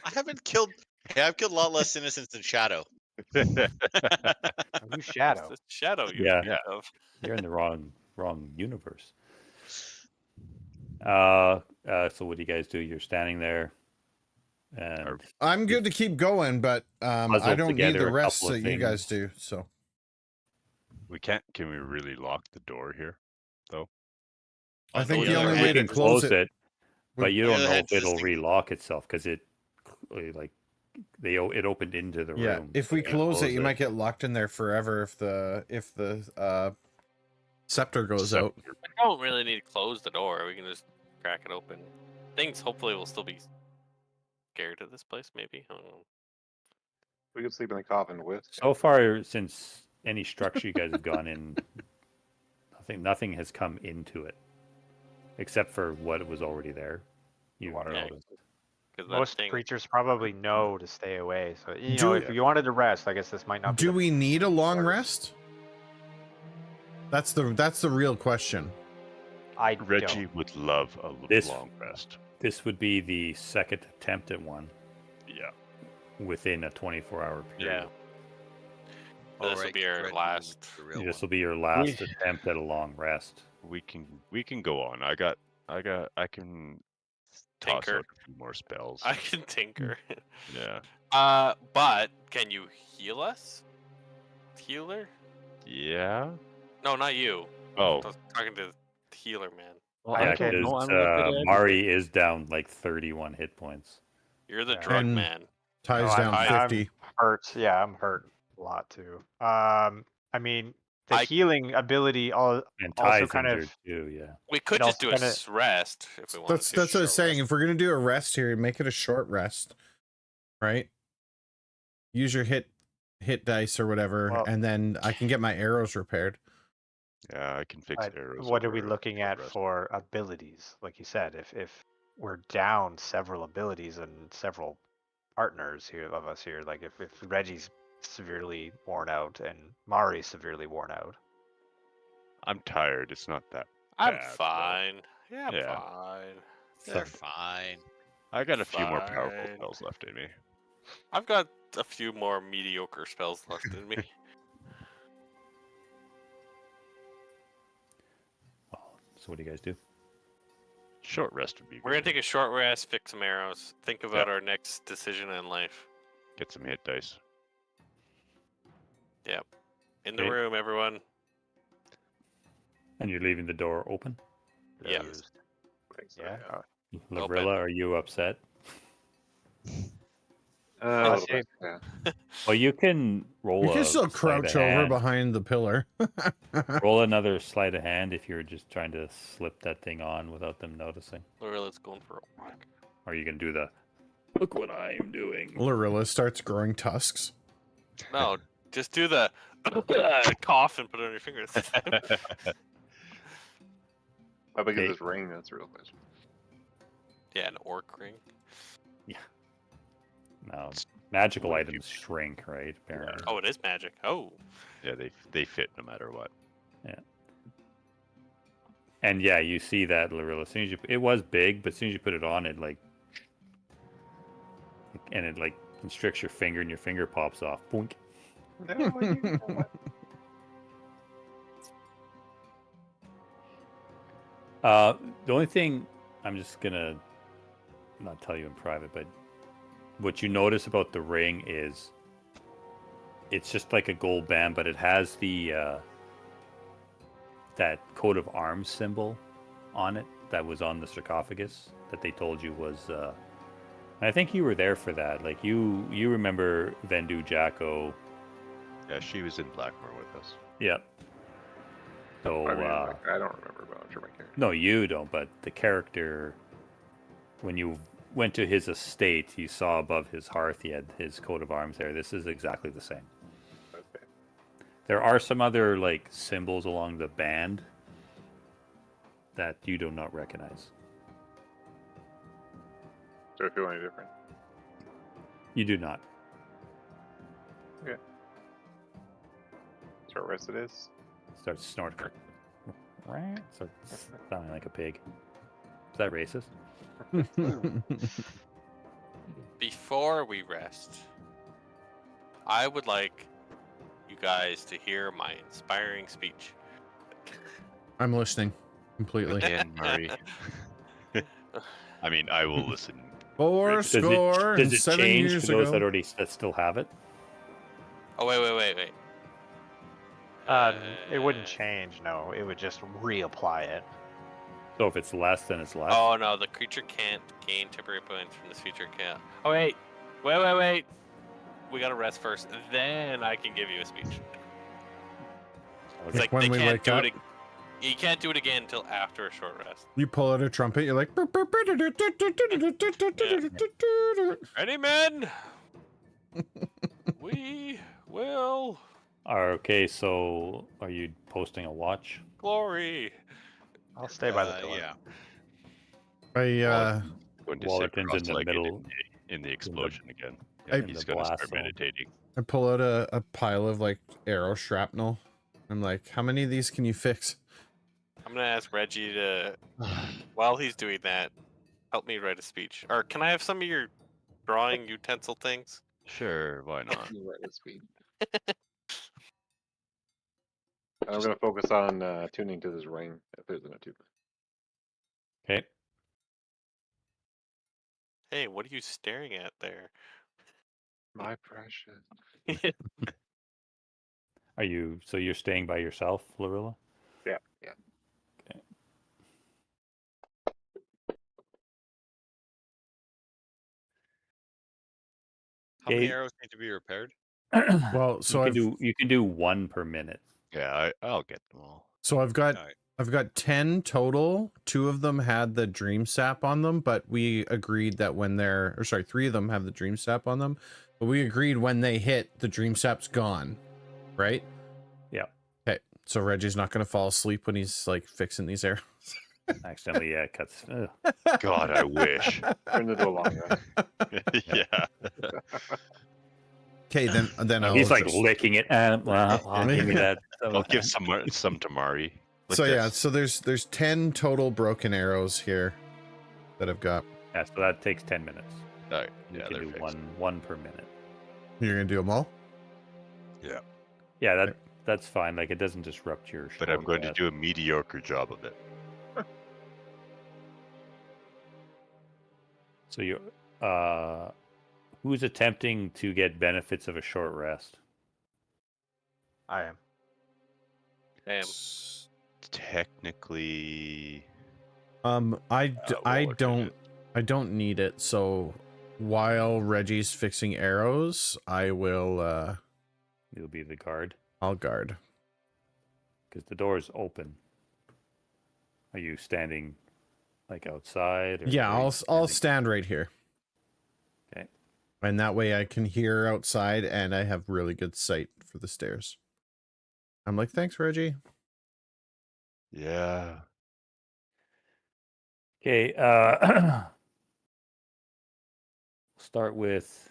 I haven't killed. Hey, I've killed a lot less innocents than Shadow. Who's It's Shadow? the shadow you Yeah. speak of. You're in the wrong universe. So what do you guys do? You're standing there, and I'm good to keep going, but I puzzled don't need together the a rest couple of that you guys things. do. So We can't. Can we really lock the door here, though? I On think the the other only we way hand, to can close close it it, but you on the don't other know hand, if this it'll thing- relock itself because it opened into the yeah, room. if so we you can't close it, you might get locked in there forever if the scepter goes out. I don't really need to close the door. We can just crack it open. Things hopefully will still be scared of this place. Maybe I don't know. We could sleep in the coffin with. So far, since any structure you guys have gone in, nothing has come into it, except for what was already there. You Yeah, noticed. 'cause that Most thing- creatures probably know to stay away. So you Do- know, if you wanted to rest, I guess this might not be. Do the we need a long smartest. rest? That's the real question. I Reggie don't. would love a This- long rest. This would be the second attempt at one Yeah. within a 24-hour period. Yeah. This will be our last. This will be your last attempt at a long rest. We can go on. I can toss Tinker. out a few more spells. I can tinker. Yeah. But can you heal us? Healer? Yeah. No, not you. Oh. I was talking to the healer man. Well, Yeah, I don't because know. I'm not good at Mari is down like 31 hit points. You're the Yeah. drug And- man. Ties No, down I'm 50. hurt. Yeah, I'm hurt a lot too. I mean, the I- healing ability And also Ty's kind injured of. too, yeah. We could It just do also a kinda- rest if we wanted That's to. what I was Short saying. rest. If we're gonna do a rest here, make it a short rest, right? Use your hit dice or whatever, Well- and then I can get my arrows repaired. Yeah, I can fix arrows. What are we over looking short at rest. for abilities? Like you said, if we're down several abilities and several partners here of us here, like if Reggie's severely worn out and Mari's severely worn out. I'm tired. It's not that. I'm bad, though. fine. Yeah, I'm Yeah. fine. They're fine. I got a few more powerful Fine. spells left in me. I've got a few more mediocre spells left in me. So what do you guys do? Short rest would be We're gonna good. take a short rest, fix some arrows, think about our next decision in life. Get some hit dice. In the Okay. room, everyone. And you're leaving the door open? Yeah. Yeah. Labrilla, are you upset? A little bit, yeah. Well, you can roll You can a still sleight of crouch over hand. behind the pillar. Roll another sleight of hand if you're just trying to slip that thing on without them noticing. Lorilla's going for a walk. Or you can do the, look what I am doing. Lorilla starts growing tusks. No, just do the cough and put it on your fingers. How big Okay. is this ring? That's a real question. Yeah, an orc ring. No, magical What if items shrink, right? Apparently. Oh, it is magic. Oh, Yeah, they fit no matter what. And yeah, you see that, Lorilla. As soon as it was big, but as soon as you put it on, it constricts your finger, and your finger pops off. Boink. The only thing I'm just gonna not tell you in private, but what you notice about the ring is it's just like a gold band, but it has the that coat of arms symbol on it that was on the sarcophagus that they told you was. I think you were there for that. Like you remember Vendu Jacko. Yeah, she was in Blackmore with us. Yep. So I mean, like, I don't remember, but I'm sure my character. no, you don't. But the character, when you went to his estate, you saw above his hearth he had his coat of arms there. This is exactly the same. Okay. There are some other like symbols along the band that you do not recognize. Do I feel any different? You do not. Short rest it is. Starts snorting. Starts sounding like a pig. Is that racist? Before we rest, I would like you guys to hear my inspiring speech. I'm listening completely. Again, Murray. I mean, I will listen. Four Does score and Does it 7 change years for those ago. that still have it? Oh wait. It wouldn't change. No, it would just reapply it. So if it's less, then it's less. Oh no, the creature can't gain temporary points from this feature count. Oh wait. We gotta rest first, then I can give you a speech. It's like When they we can't wake do up, it. You can't do it again until after a short rest. you pull out a trumpet. You're like, Ready, men? We will Okay, so are you posting a watch? glory. I'll stay by the door. Yeah. Going to sit Wallerton's in the cross-legged middle. in the explosion again. I- Yeah, he's the going to blast start zone. meditating. I pull out a pile of like arrow shrapnel. I'm like, how many of these can you fix? I'm gonna ask Reggie to, while he's doing that, help me write a speech. Or can I have some of your drawing utensil things? Sure, why not? You write the speed. I'm gonna focus on tuning to this ring if there's an attunement. Okay. Hey, what are you staring at there? My precious. Are you? So you're staying by yourself, Lorilla? Yeah. How many Okay. arrows need to be repaired? Well, so you can do one per minute. Yeah, I'll get them all. So I've got Alright. 10 total. 2 of them had the dream sap on them, but we agreed that when they're, or sorry, 3 of them have the dream sap on them, but we agreed when they hit, the dream sap's gone, right? Yeah. Okay, so Reggie's not gonna fall asleep when he's like fixing these arrows. Accidentally, yeah, it cuts. Ugh. God, I wish. Turn into a long rest. Yeah. Okay, then I'll He's like just- licking it. Give me that. I'll give some to Mari. Like so yeah, this. so there's 10 total broken arrows here that I've got. Yeah, so that takes 10 minutes. Alright, You yeah, can they're do fixed. one per minute. You're gonna do them all? Yeah, that's fine. Like it doesn't disrupt your. But I'm short going to rest. do a mediocre job of it. So you, who's attempting to get benefits of a short rest? I am. Damn. Technically, I Wallerton don't need it. So while Reggie's fixing arrows, I will You'll be the guard I'll guard. because the door is open. Are you standing like outside? Or Yeah, are you I'll standing- stand right here. Okay. And that way I can hear outside and I have really good sight for the stairs. I'm like, thanks, Reggie. yeah. Okay. Start with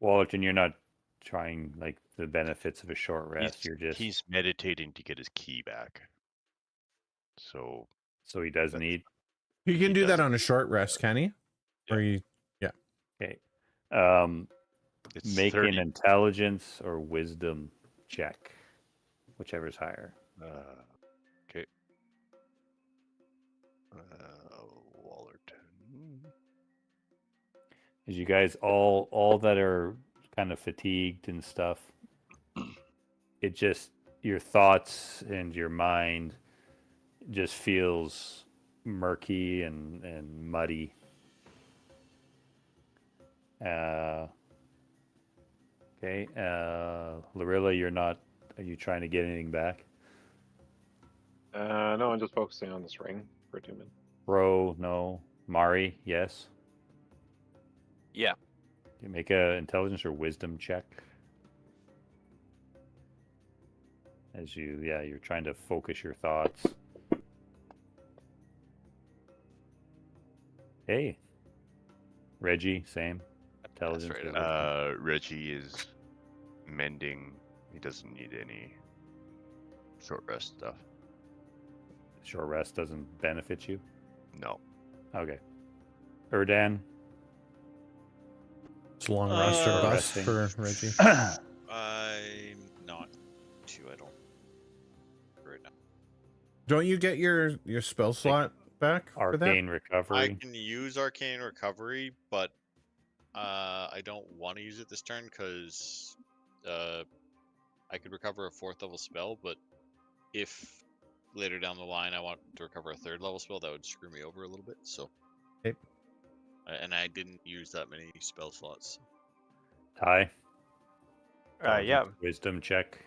Wallerton. You're not trying like the benefits of a short rest. You're just He's meditating to get his key back. So so he does need. You can He do that does. on a short rest, can he? Yeah. Or you Okay. it's Make 30. an intelligence or wisdom check, whichever's higher. Okay. Wallerton. As you guys all that are kind of fatigued and stuff, it just your thoughts and your mind just feels murky and muddy. Okay, Lorilla, you're not. Are you trying to get anything back? No, I'm just focusing on this ring for attunement. Bro, no. Mari, yes. Yeah. You make a intelligence or wisdom check. As you're trying to focus your thoughts. Hey, Reggie, same. Intelligence. right or up. wisdom? Reggie is mending. He doesn't need any short rest stuff. Short rest doesn't benefit you. No. Okay. Erdan. It's a long roster Uh, bust resting. for Reggie. I'm not too. I don't right now. Don't you get your spell slot back for that? Arcane I recovery. can use Arcane Recovery, but I don't want to use it this turn because I could recover a 4th level spell, but if later down the line I want to recover a 3rd level spell, that would screw me over a little bit. So, Okay. and I didn't use that many spell slots. Ty. Yeah. Intelligence, Wisdom check.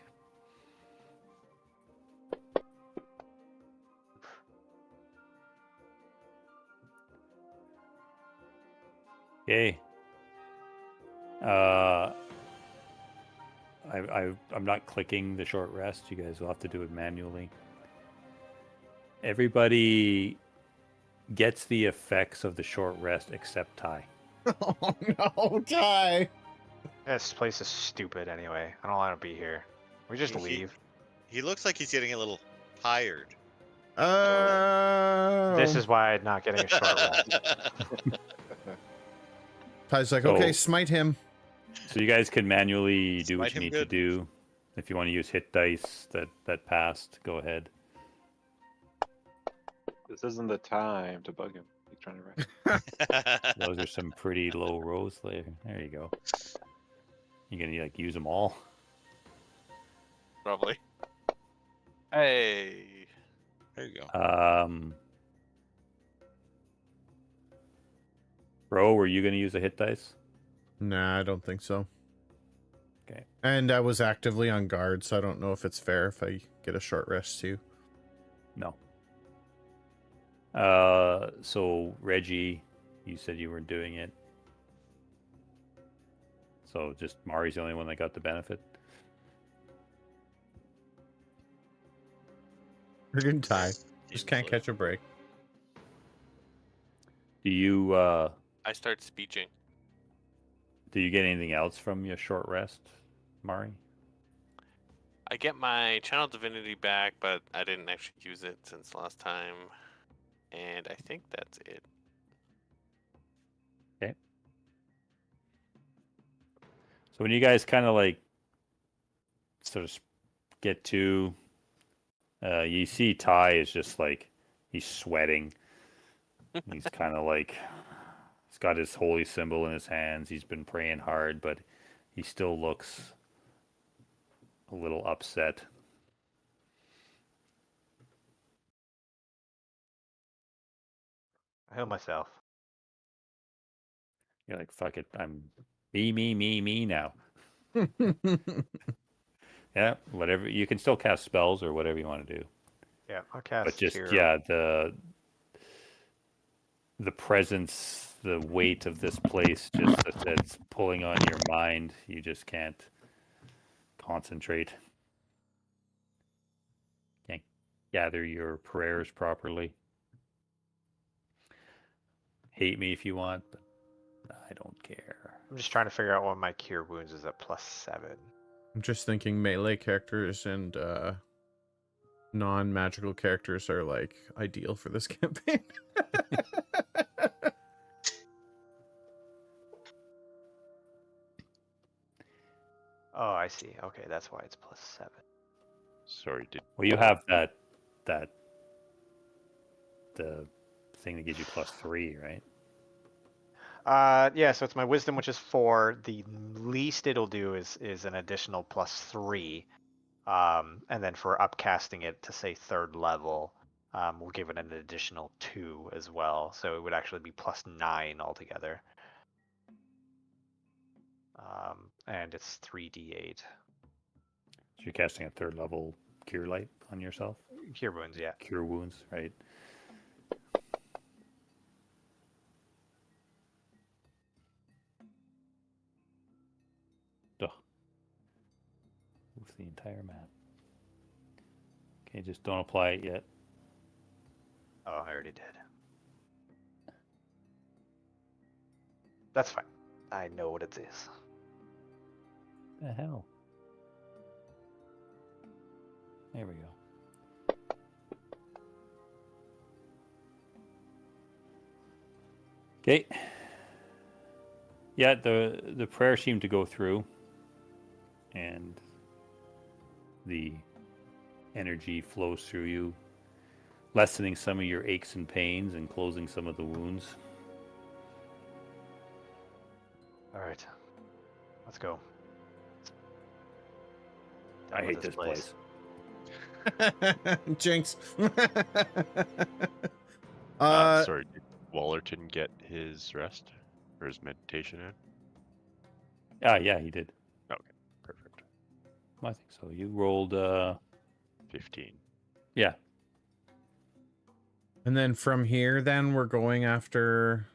Okay. I'm not clicking the short rest. You guys will have to do it manually. Everybody gets the effects of the short rest except Ty. Oh no, Ty. This place is stupid anyway. I don't want to be here. We just leave. He looks like he's getting a little tired. This is why I'm not getting a short rest. Ty's like, So- okay, smite him. So you guys can manually do what Smite you him need good. to do. If you want to use hit dice that passed, go ahead. This isn't the time to bug him. He's trying to write. Those are some pretty low rolls there. There you go. You gonna like use them all? Probably. Hey. There you go. Bro, were you gonna use a hit dice? Nah, I don't think so. Okay. And I was actively on guard, so I don't know if it's fair if I get a short rest too. No. So Reggie, you said you weren't doing it. So just Mari's the only one that got the benefit. Friggin' Ty. Seems Just can't like- catch a break. Do you I start speeching. get anything else from your short rest, Mari? I get my channel divinity back, but I didn't actually use it since last time. And I think that's it. Okay. So when you guys kind of like sort of get to, you see Ty is just like he's sweating. He's kind of like he's got his holy symbol in his hands. He's been praying hard, but he still looks a little upset. I heal myself. You're like, fuck it, I'm me now. Yeah, whatever. You can still cast spells or whatever you want to do. Yeah, I'll cast But just, Cure. yeah, the presence, the weight of this place, just that's pulling on your mind. You just can't concentrate. Can't gather your prayers properly. Hate me if you want, but I don't care. I'm just trying to figure out why my Cure Wounds is at +7. I'm just thinking melee characters and non-magical characters are like ideal for this campaign. Oh, I see. Okay, that's why it's +7. Sorry, did Well, you have the thing that gives you +3, right? Yeah, so it's my Wisdom, which is 4. The least it'll do is an additional +3. And then for upcasting it to say 3rd level, we'll give it an additional 2 as well. So it would actually be +9 altogether. And it's 3d8. So you're casting a 3rd level Cure Light on yourself? Cure Wounds, yeah. Cure Wounds, right? Ugh. Move the entire map. Okay, just don't apply it yet. Oh, I already did. That's fine. I know what it is. The hell? There we go. Okay. Yeah, the prayer seemed to go through, and the energy flows through you, lessening some of your aches and pains and closing some of the wounds. All right, let's go. I Done with hate this place. Jinx. Sorry, did Wallerton get his rest or his meditation in? Yeah, he did. Okay, perfect. I think so. You rolled 15. yeah. And then from here, then we're going after.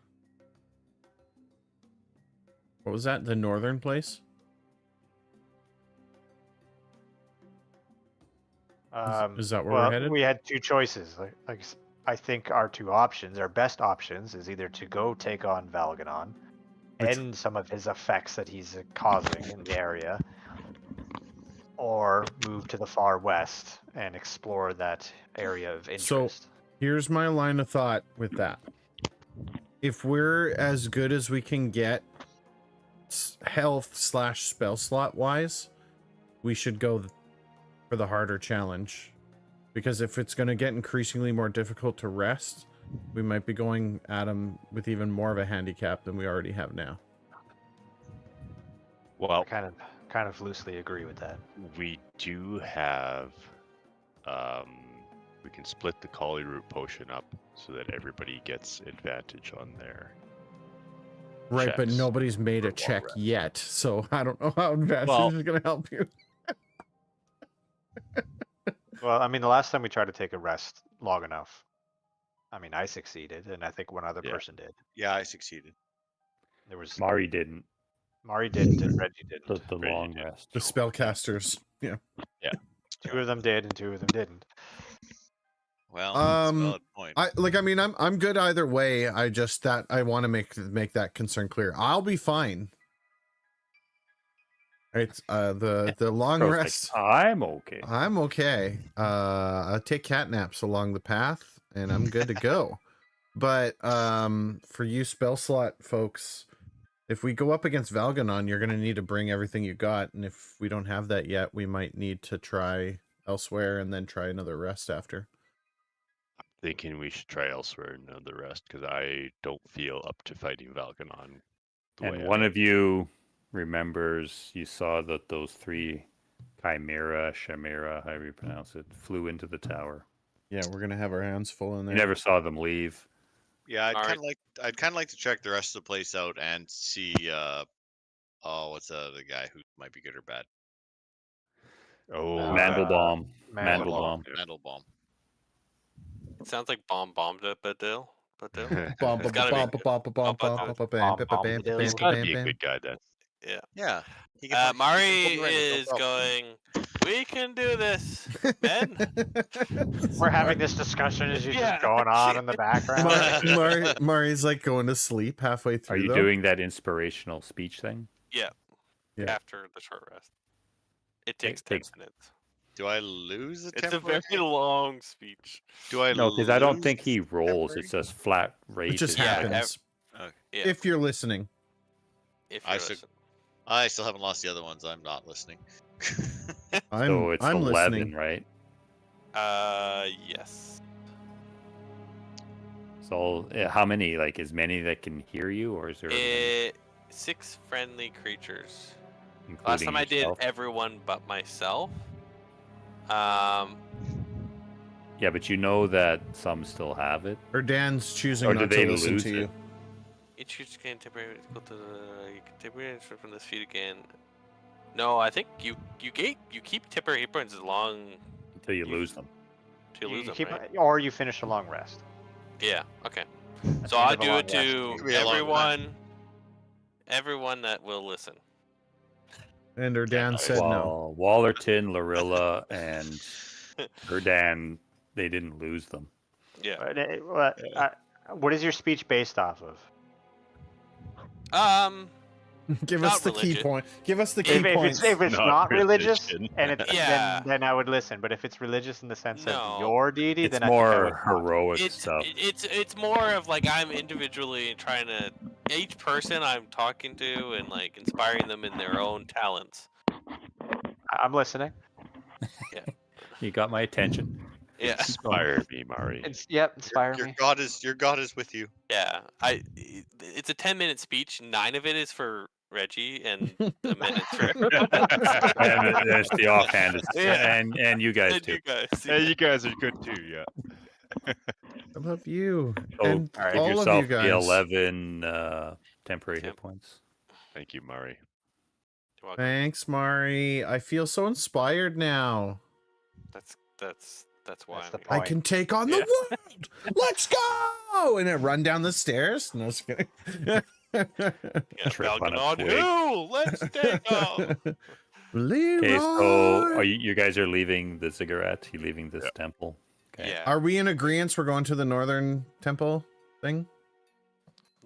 What was that? The northern place? Is that where we're headed? We had two choices. I think our two options, our best options, is either to go take on Valganon, end some of his effects that he's causing in the area, or move to the far west and explore that area of interest. Here's my line of thought with that. If we're as good as we can get health / spell slot wise, we should go for the harder challenge. Because if it's going to get increasingly more difficult to rest, we might be going at him with even more of a handicap than we already have now. Well, I kind of loosely agree with that. we do have. We can split the Collie Root potion up so that everybody gets advantage on their. Right, but checks nobody's made for a long check rest. yet, so I don't know how advantage Well- is going to help you. Well, I mean, the last time we tried to take a rest long enough, I mean, I succeeded, and I think one other Yeah. person did. Yeah, I succeeded. There was Mari didn't. Mari didn't, and Reggie didn't. The Reggie long did. rest. The spellcasters. Yeah. Two of them did, and two of them didn't. Well, that's a Um, valid point. I'm good either way. I just that I want to make that concern clear. I'll be fine. It's the long Crow's like, rest. I'm okay. I'm okay. I take cat naps along the path, and I'm good to go. But for you spell slot folks, if we go up against Valganon, you're gonna need to bring everything you got, and if we don't have that yet, we might need to try elsewhere and then try another rest after. Thinking we should try elsewhere and another rest because I don't feel up to fighting Valganon. And one of you remembers you saw that those three chimera, however you pronounce it, flew into the tower. Yeah, we're gonna have our hands full in there. You never saw them leave. Yeah, I'd Alright. kind of like to check the rest of the place out and see. What's the guy who might be good or bad? Oh, Mandelbaum. Mandelbaum. Mandelbaum. It sounds like bomb bombed it, but Dill. Bum, It's bum, gotta bum, be- bum, bum, bum, bum, bum, bum, bam, bum, bam, bam, bam, bam, He's bam, got to bam, be a bam. good guy then. Yeah. He can Mari fucking win it, no is problem. going. We can do this, Ben. We're having this discussion as you're Yeah. just going on in the background. Mari's like going to sleep halfway through. Are you though. doing that inspirational speech thing? Yeah. After the short rest. It takes It 10 takes- minutes. Do I lose the It's a temporary? very long speech. Do I? No, because I don't lose think he the rolls. temporary? It's just flat rate. It just Yeah, happens. Okay. Yeah, If you're listening. if I you're should- listening. I still haven't lost the other ones. I'm not listening. So it's I'm 11, listening. right? Yes. So how many? Like as many that can hear you, or is there? as many, 6 friendly creatures. Last including time I did yourself? everyone but myself. Yeah, but you know that some still have it. Or Dan's choosing Or do not they to listen lose to it? you. Each creature can temporarily go to the. You can temporarily strip from this feat again. No, I think you keep temporary hit points as long Until you lose them. till you lose them, keep, right? or you finish a long rest. Yeah. Okay. At So the end I of a do long it rest, to you- Could be a long everyone that will listen. And or Dan said no. Wallerton, Lorilla, and Erdan, they didn't lose them. Yeah. What is your speech based off of? Give us Not the key religion. point. Give us the key If points. it's Not not religious, religion. and it's Yeah. then I would listen. But if it's religious in the sense No. of your deity, It's then I think I would more not. heroic It's stuff. it's more of like I'm individually trying to each person I'm talking to and like inspiring them in their own talents. I'm listening. You got my attention. Yeah. Inspire me, Mari. Inspire your me. your God is with you. Yeah. It's a 10-minute speech. 9 of it is for Reggie and a minute's for And there's the offhand, Yeah. and you guys and too. you guys. Hey, you guys are good too, yeah. I love you. So And Alright. give all of you yourself the guys. 11 temporary hit Temp. points. Thank you, Mari. You're welcome. Thanks, Mari. I feel so inspired now. That's why That's I'm the here. I point. can take on the Yeah. world. Let's go! And then run down the stairs. No, just kidding. Yeah, Trip on a Falcon on twig. who? Let's take off. Okay, so Leroy. you guys are leaving the ziggurat? You leaving this temple? Okay. Yeah. Are we in agreement? We're going to the northern temple thing?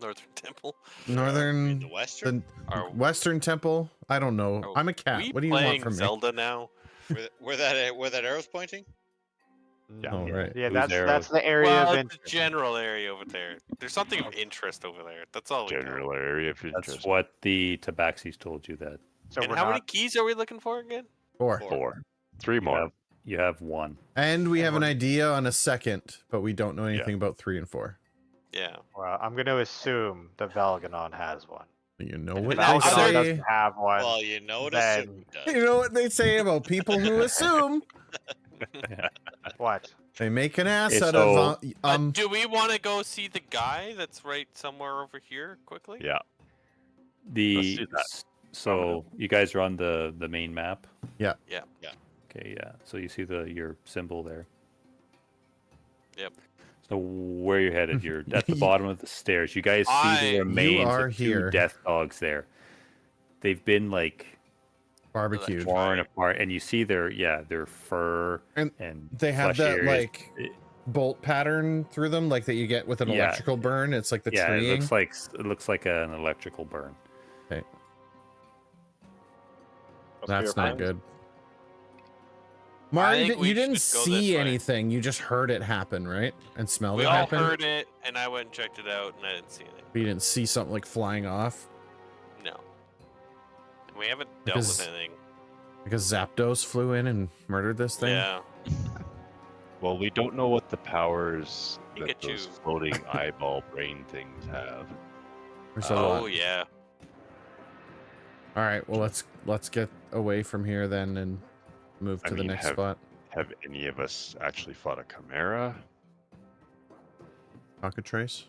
Northern Temple. In Northern, the western, the Are western temple? I don't know. Are I'm a cat. we What do you want playing from me? Zelda now? where that arrow's pointing. Oh, right. Yeah, Whose that's arrows? the area Well, of it's interest. a general area over there. There's something of interest over there. That's all we know. General area of That's interest. what the Tabaxis told you that. So And we're how not. many keys are we looking for again? 4. 4. 3 You more. have, you have one. And we have an we're- idea on a second, but we don't know anything about 3 and 4. Yeah. Well, I'm going to assume the Valganon has one. You know If what now they Valganon other- say. doesn't have one. Well, you know what then- assume does. You know what they say about people who assume. What? They make an ass Okay, out so- of Do we want to go see the guy that's right somewhere over here quickly? Yeah. The do that. so you guys are on the main map. Yeah. Yeah. Yeah. Okay, yeah. So you see your symbol there. Yep. So where you're headed? You're at the bottom of the stairs. You guys see the You remains are of 2 here. death dogs there. They've been like barbecued. torn apart, and you see their fur And and they have flesh that areas. like bolt pattern through them, like that you get with an Yeah. electrical burn. It's like the yeah, treeing. it looks like an electrical burn. That's not good. I Mari, think we you didn't should go see this way. anything. You just heard it happen, right? And smelled We it all happen. heard it, and I went and checked it out, and I didn't see anything. But you didn't see something like flying off No. And we haven't dealt Because- with anything. because Zapdos flew in and murdered this thing. Yeah. Well, we don't know what the powers that those Pikachu. floating eyeball brain things have. There's a Oh lot. yeah. All right. Well, let's get away from here then and move I to the mean, next spot. Have any of us actually fought a chimera Cockatrice.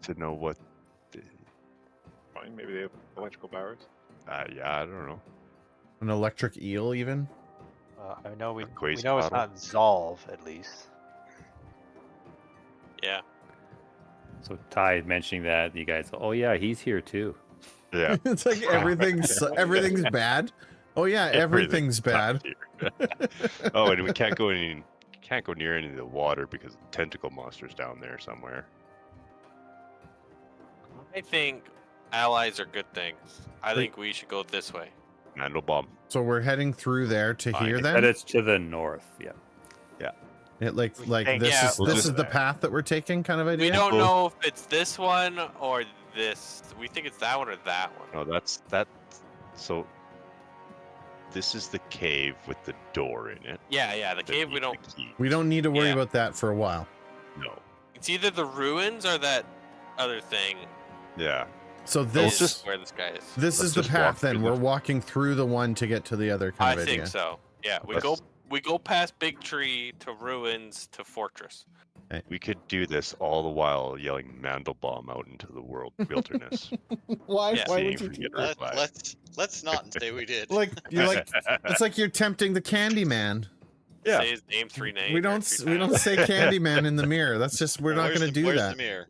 to know what? Fine, maybe they have electrical powers. Yeah, I don't know. An electric eel, even. I know we Quasar know it's bottle. not Zolve at least. Yeah. So Ty mentioning that, you guys, oh yeah, he's here too. Yeah, It's like everything's bad. Oh yeah, everything's bad. here. Oh, and we can't go near any of the water because the tentacle monster's down there somewhere. I think allies are good things. I think we should go this way. Mandelbaum. So we're heading through there to Fine. here But But then. it's to the north, yeah. It like think- this Yeah, is we'll this just- is the path that we're taking, kind of idea. We don't Cool. know if it's this one or this. We think it's that one or that one. No, that's that. So this is the cave with the door in it. Yeah, yeah. The that cave we needs don't. the key. We don't need to worry Yeah. about that for a while. No. It's either the ruins or that other thing. Yeah. So Is this just- where this guy is. this let's is the just walk path then. through We're the- walking through the one to get to the other kind I of think idea. so. Yeah, Let's- we go past Big Tree to ruins to fortress. We could do this all the while yelling Mandelbaum out into the world wilderness. Why? Yeah. Why Seeing would if you we do get that? our flag. Let's not say we did. Like you're like it's like you're tempting the Candyman. Yeah. Say his name 3 names. We don't say Candyman in the mirror. That's just we're not Where's going to the- do where's that. The mirror?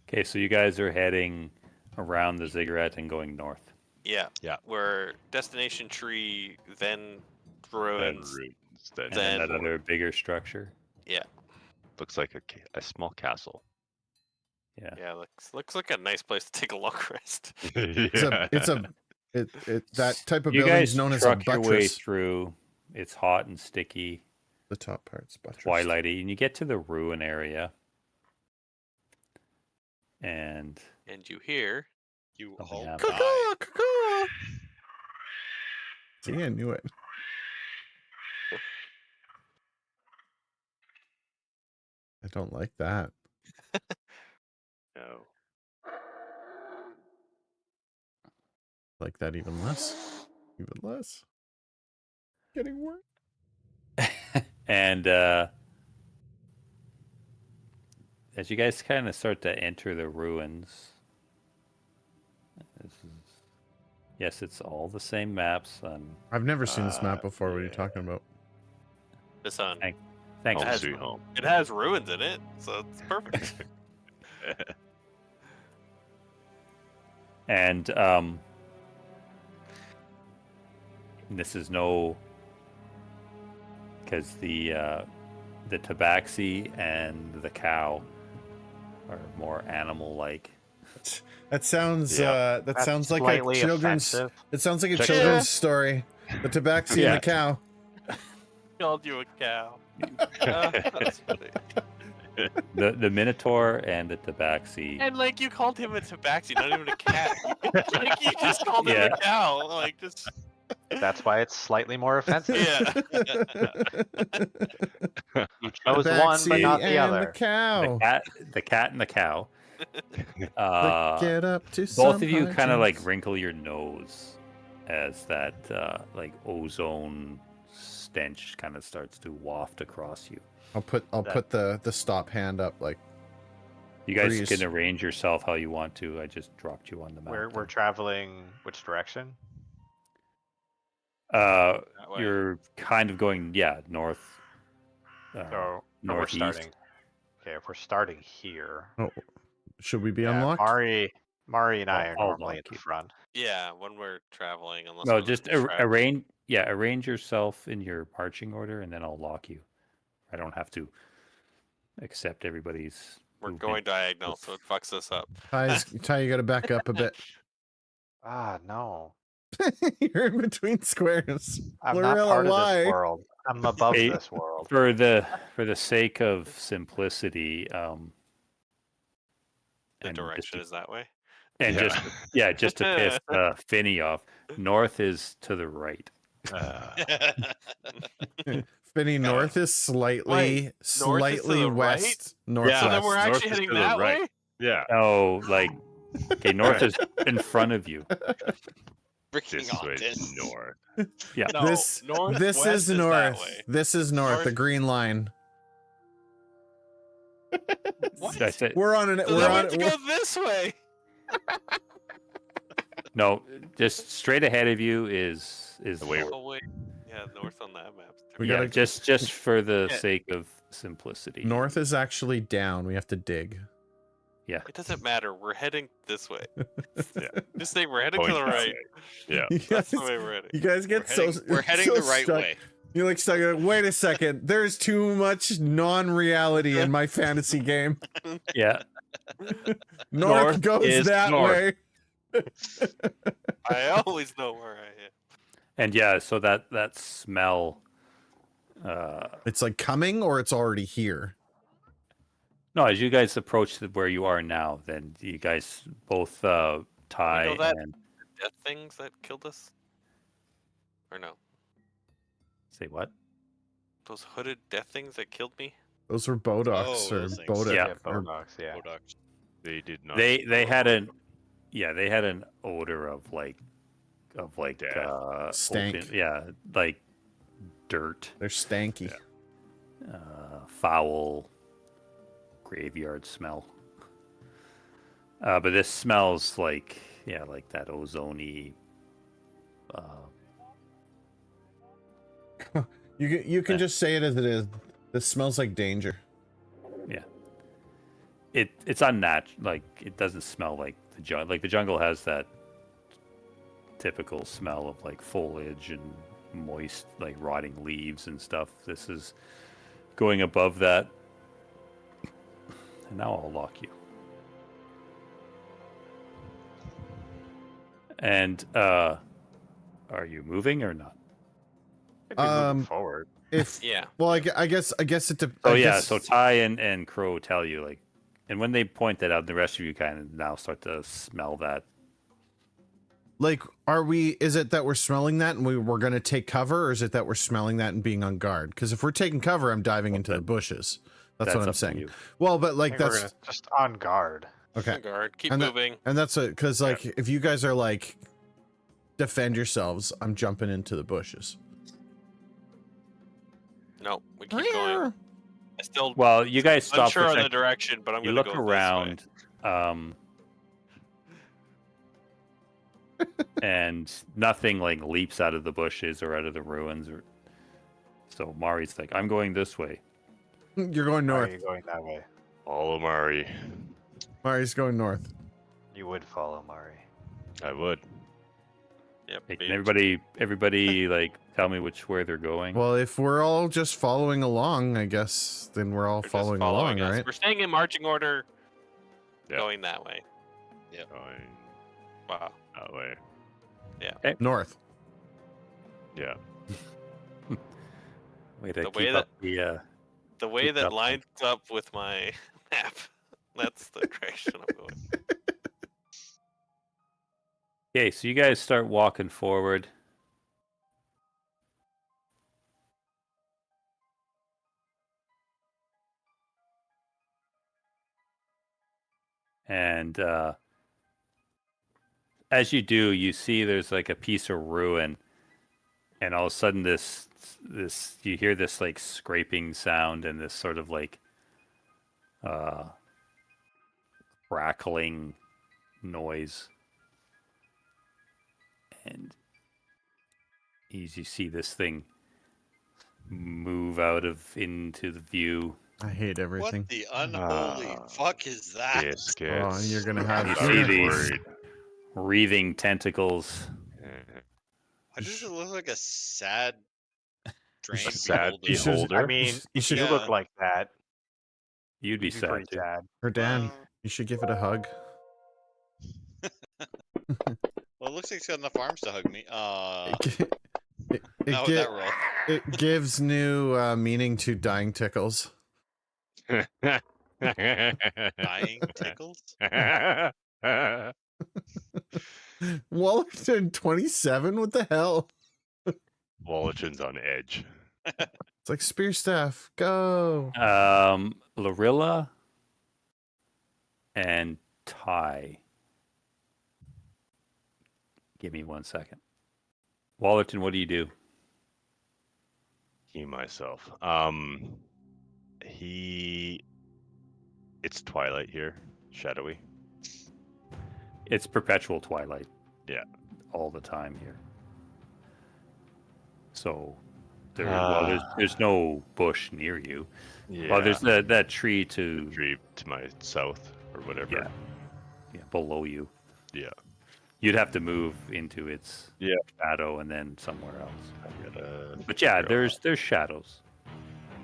Okay, so you guys are heading around the ziggurat and going north. Yeah. Yeah. We're destination tree, then Then ruins. ruins. And Then then that other bigger structure. Yeah. looks like a small castle. Yeah. Yeah, looks like a nice place to take a long rest. That type of You building guys is known as a truck your way buttress. through. It's hot and sticky, The top part's buttress. twilighty, and you get to the ruin area. And You hear You Something all happened. die. See, I knew it. I don't like that. No. Like that even less. Even less. Getting worse. and as you guys kind of start to enter the ruins, yes, it's all the same maps. I've never seen this map before. What are you yeah. talking about? the sun. Thanks. Home has- sweet home. It has ruins in it, so it's perfect. And this is no, because the tabaxi and the cow are more animal-like. That sounds Yeah. that That's sounds like a slightly children's offensive. it sounds like a Check- children's story. The tabaxi and Yeah. the cow. Called you a cow. That's funny. The minotaur and the tabaxi. And like you called him a tabaxi, not even a cat. Like you just called him Yeah. a cow. Like just That's why it's slightly more offensive. yeah. You chose one, but Tabaxi not the and other. the cow. The cat and the cow. Like, get up to Both of you some kind of like hijinks. wrinkle your nose as that like ozone stench kind of starts to waft across you. I'll put the stop hand up like You guys Breeze. can arrange yourself how you want to. I just dropped you on the map. We're there. traveling which direction? That way. You're kind of going north. So we're northeast. starting. Okay, if we're starting here, should we be yeah, unlocked? Mari and I are I'll normally lock at the you. front. Yeah, when we're traveling, unless No, we're just distracted. arrange yourself in your marching order, and then I'll lock you. I don't have to accept everybody's. We're movement. going diagonal, so it fucks us up. Ty, you gotta back up a bit. Ah, no. You're in between squares. I'm not Glorilla, part of why? this world. I'm above Hey, this world. For the sake of simplicity, The and direction is that way. and Yeah. just to piss Finny off, north is to the right. Finny north is slightly north is to the right? west northwest. So then we're North actually is heading to the that right. way. Yeah. Oh, like okay, north is in front of you. Freaking This way Austin. north. Yeah. No, this northwest is that north. way. This is north. The North- green line. What? I said, We're on an. So we're then we on. have to go this way. no, just straight ahead of you is The way north. Oh wait, yeah, north on that map. We Yeah, gotta- just for the Yeah. sake of simplicity. North is actually down. We have to dig. Yeah. It doesn't matter. We're heading this way. Yeah. Just say we're heading Going to the that right. way. Yeah. You That's the guys, way we're heading. you guys get We're heading so the right stuck. way. You're like stuck. You're like, wait a second. There's too much non-reality in my fantasy game. Yeah. North goes is that north. way. I always know where I am. And yeah, so that smell. It's like coming or it's already here. No, as you guys approach where you are now, then you guys both Ty that- and Death things that killed us? Or no? say what? Those hooded death things that killed me? Those were Bodox Oh, or those things. Boda. Yeah. Yeah, or- Bodox, yeah. Products. They did not. They had an they had an odor of like Death. Stank. like dirt, They're stanky. foul graveyard smell. But this smells like that ozony. You can just say it as it is. This smells like danger. It's unnatural. Like it doesn't smell like the jungle. Like the jungle has that typical smell of like foliage and moist, like rotting leaves and stuff. This is going above that. And now I'll lock you. And are you moving or not? I think we're moving Um, forward. If Yeah. well, I guess it. Oh I yeah, guess, so Ty and Crow tell you like, and when they point that out, the rest of you kind of now start to smell that. like, are we? Is it that we're smelling that and we're going to take cover, or is it that we're smelling that and being on guard? Because if we're taking cover, I'm diving into the bushes. That's what I'm up to saying. you. Well, but I like think we're that's gonna just on guard. okay. Guard. Keep And moving. And that's because like if you guys are like defend yourselves, I'm jumping into the bushes. No, we keep going. I still Well, you guys stop unsure for a on the sec. direction, but I'm You gonna look go around, and nothing like leaps out of the bushes or out of the ruins. Or so Mari's like, I'm going this way. You're going Why are north. you going that way? Follow Mari. Mari's going north. You would follow Mari. I would. Yep. Hey, beach. can everybody like tell me which way they're going? Well, if we're all just following along, I guess then we're all They're just following following along, us. right? We're staying in marching order. Yeah. Going that way. Going Wow. that way. North. Yeah. Way to the keep way up the. The way Keep that up. lines up with my map. That's the direction I'm going. Okay, so you guys start walking forward. And as you do, you see there's like a piece of ruin, and all of a sudden this you hear this like scraping sound and this sort of like crackling noise. And as you see this thing move out of into the view, I hate everything. What the unholy fuck is that? Biscuits. Oh, you're gonna have- I was you see these worried. wreathing tentacles. Why does it look like a sad, drained Sad beholder? You should- beholder. I mean, you if should- you Yeah. look like that, You'd be you'd be sad pretty too. sad. Or Dan, Well, you should give it a hug. well, it looks like it's got enough arms to hug me. It Not gi- with that roll. it gives new meaning to dying tickles. Dying tickles? Wallerton 27? What the hell? Wallerton's on edge. It's like spear staff. Go. Lorilla and Ty. Give me 1 second. Wallerton, what do you do? He myself. It's twilight here. Shadowy. It's perpetual twilight. Yeah. All the time here. So there's no bush near you. Yeah. Well, there's that tree to tree to my south or whatever. yeah, below you. Yeah. You'd have to move into its Yeah. shadow and then somewhere else. I gotta But yeah, figure out there's shadows.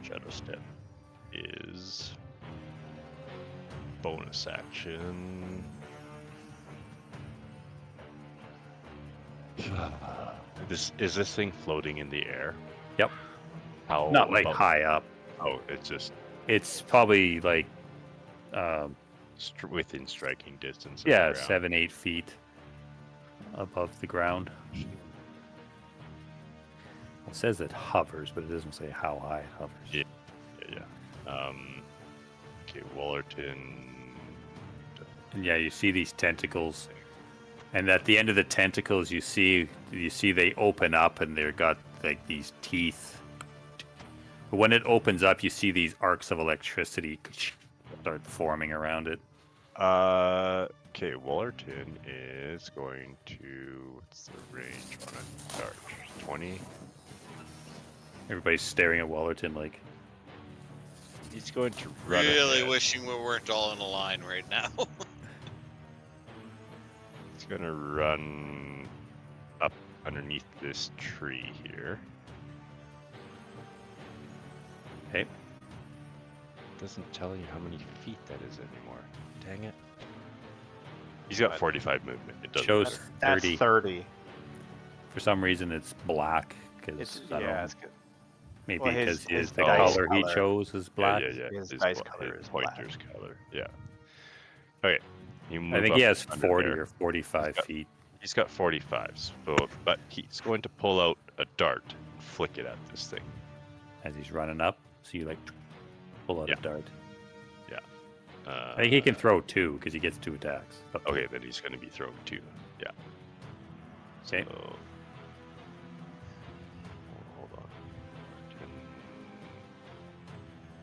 Shadow step is bonus action. This thing floating in the air? Yep. How Not like about- high up. Oh, it's just It's probably like within striking distance. of yeah, the ground. 7-8 feet above the ground. It says it hovers, but it doesn't say how high it hovers. Yeah. Okay, Wallerton. And yeah, you see these tentacles, and at the end of the tentacles, you see they open up, and they've got like these teeth. But when it opens up, you see these arcs of electricity start forming around it. Okay, Wallerton is going to. What's the range on a dart? 20. Everybody's staring at Wallerton like, He's going to run. Really ahead. wishing we weren't all in a line right now. He's gonna run up underneath this tree here. hey, Doesn't tell you how many feet that is anymore. Dang it. He's got 45 movement. It doesn't Shows matter. That's 30. 30. For some reason, it's black because It's it's good. maybe well, because his the dice color he color. chose is black. His dice color his is black. pointer's color. Yeah. Okay. You I move think up he has under 40 there. or 45 feet. He's got 45s, but he's going to pull out a dart and flick it at this thing. As he's running up. So you like pull out Yeah. a dart. Uh, I think he can throw 2 because he gets 2 attacks. Okay, then he's going to be thrown 2. Yeah. Okay. So, hold on.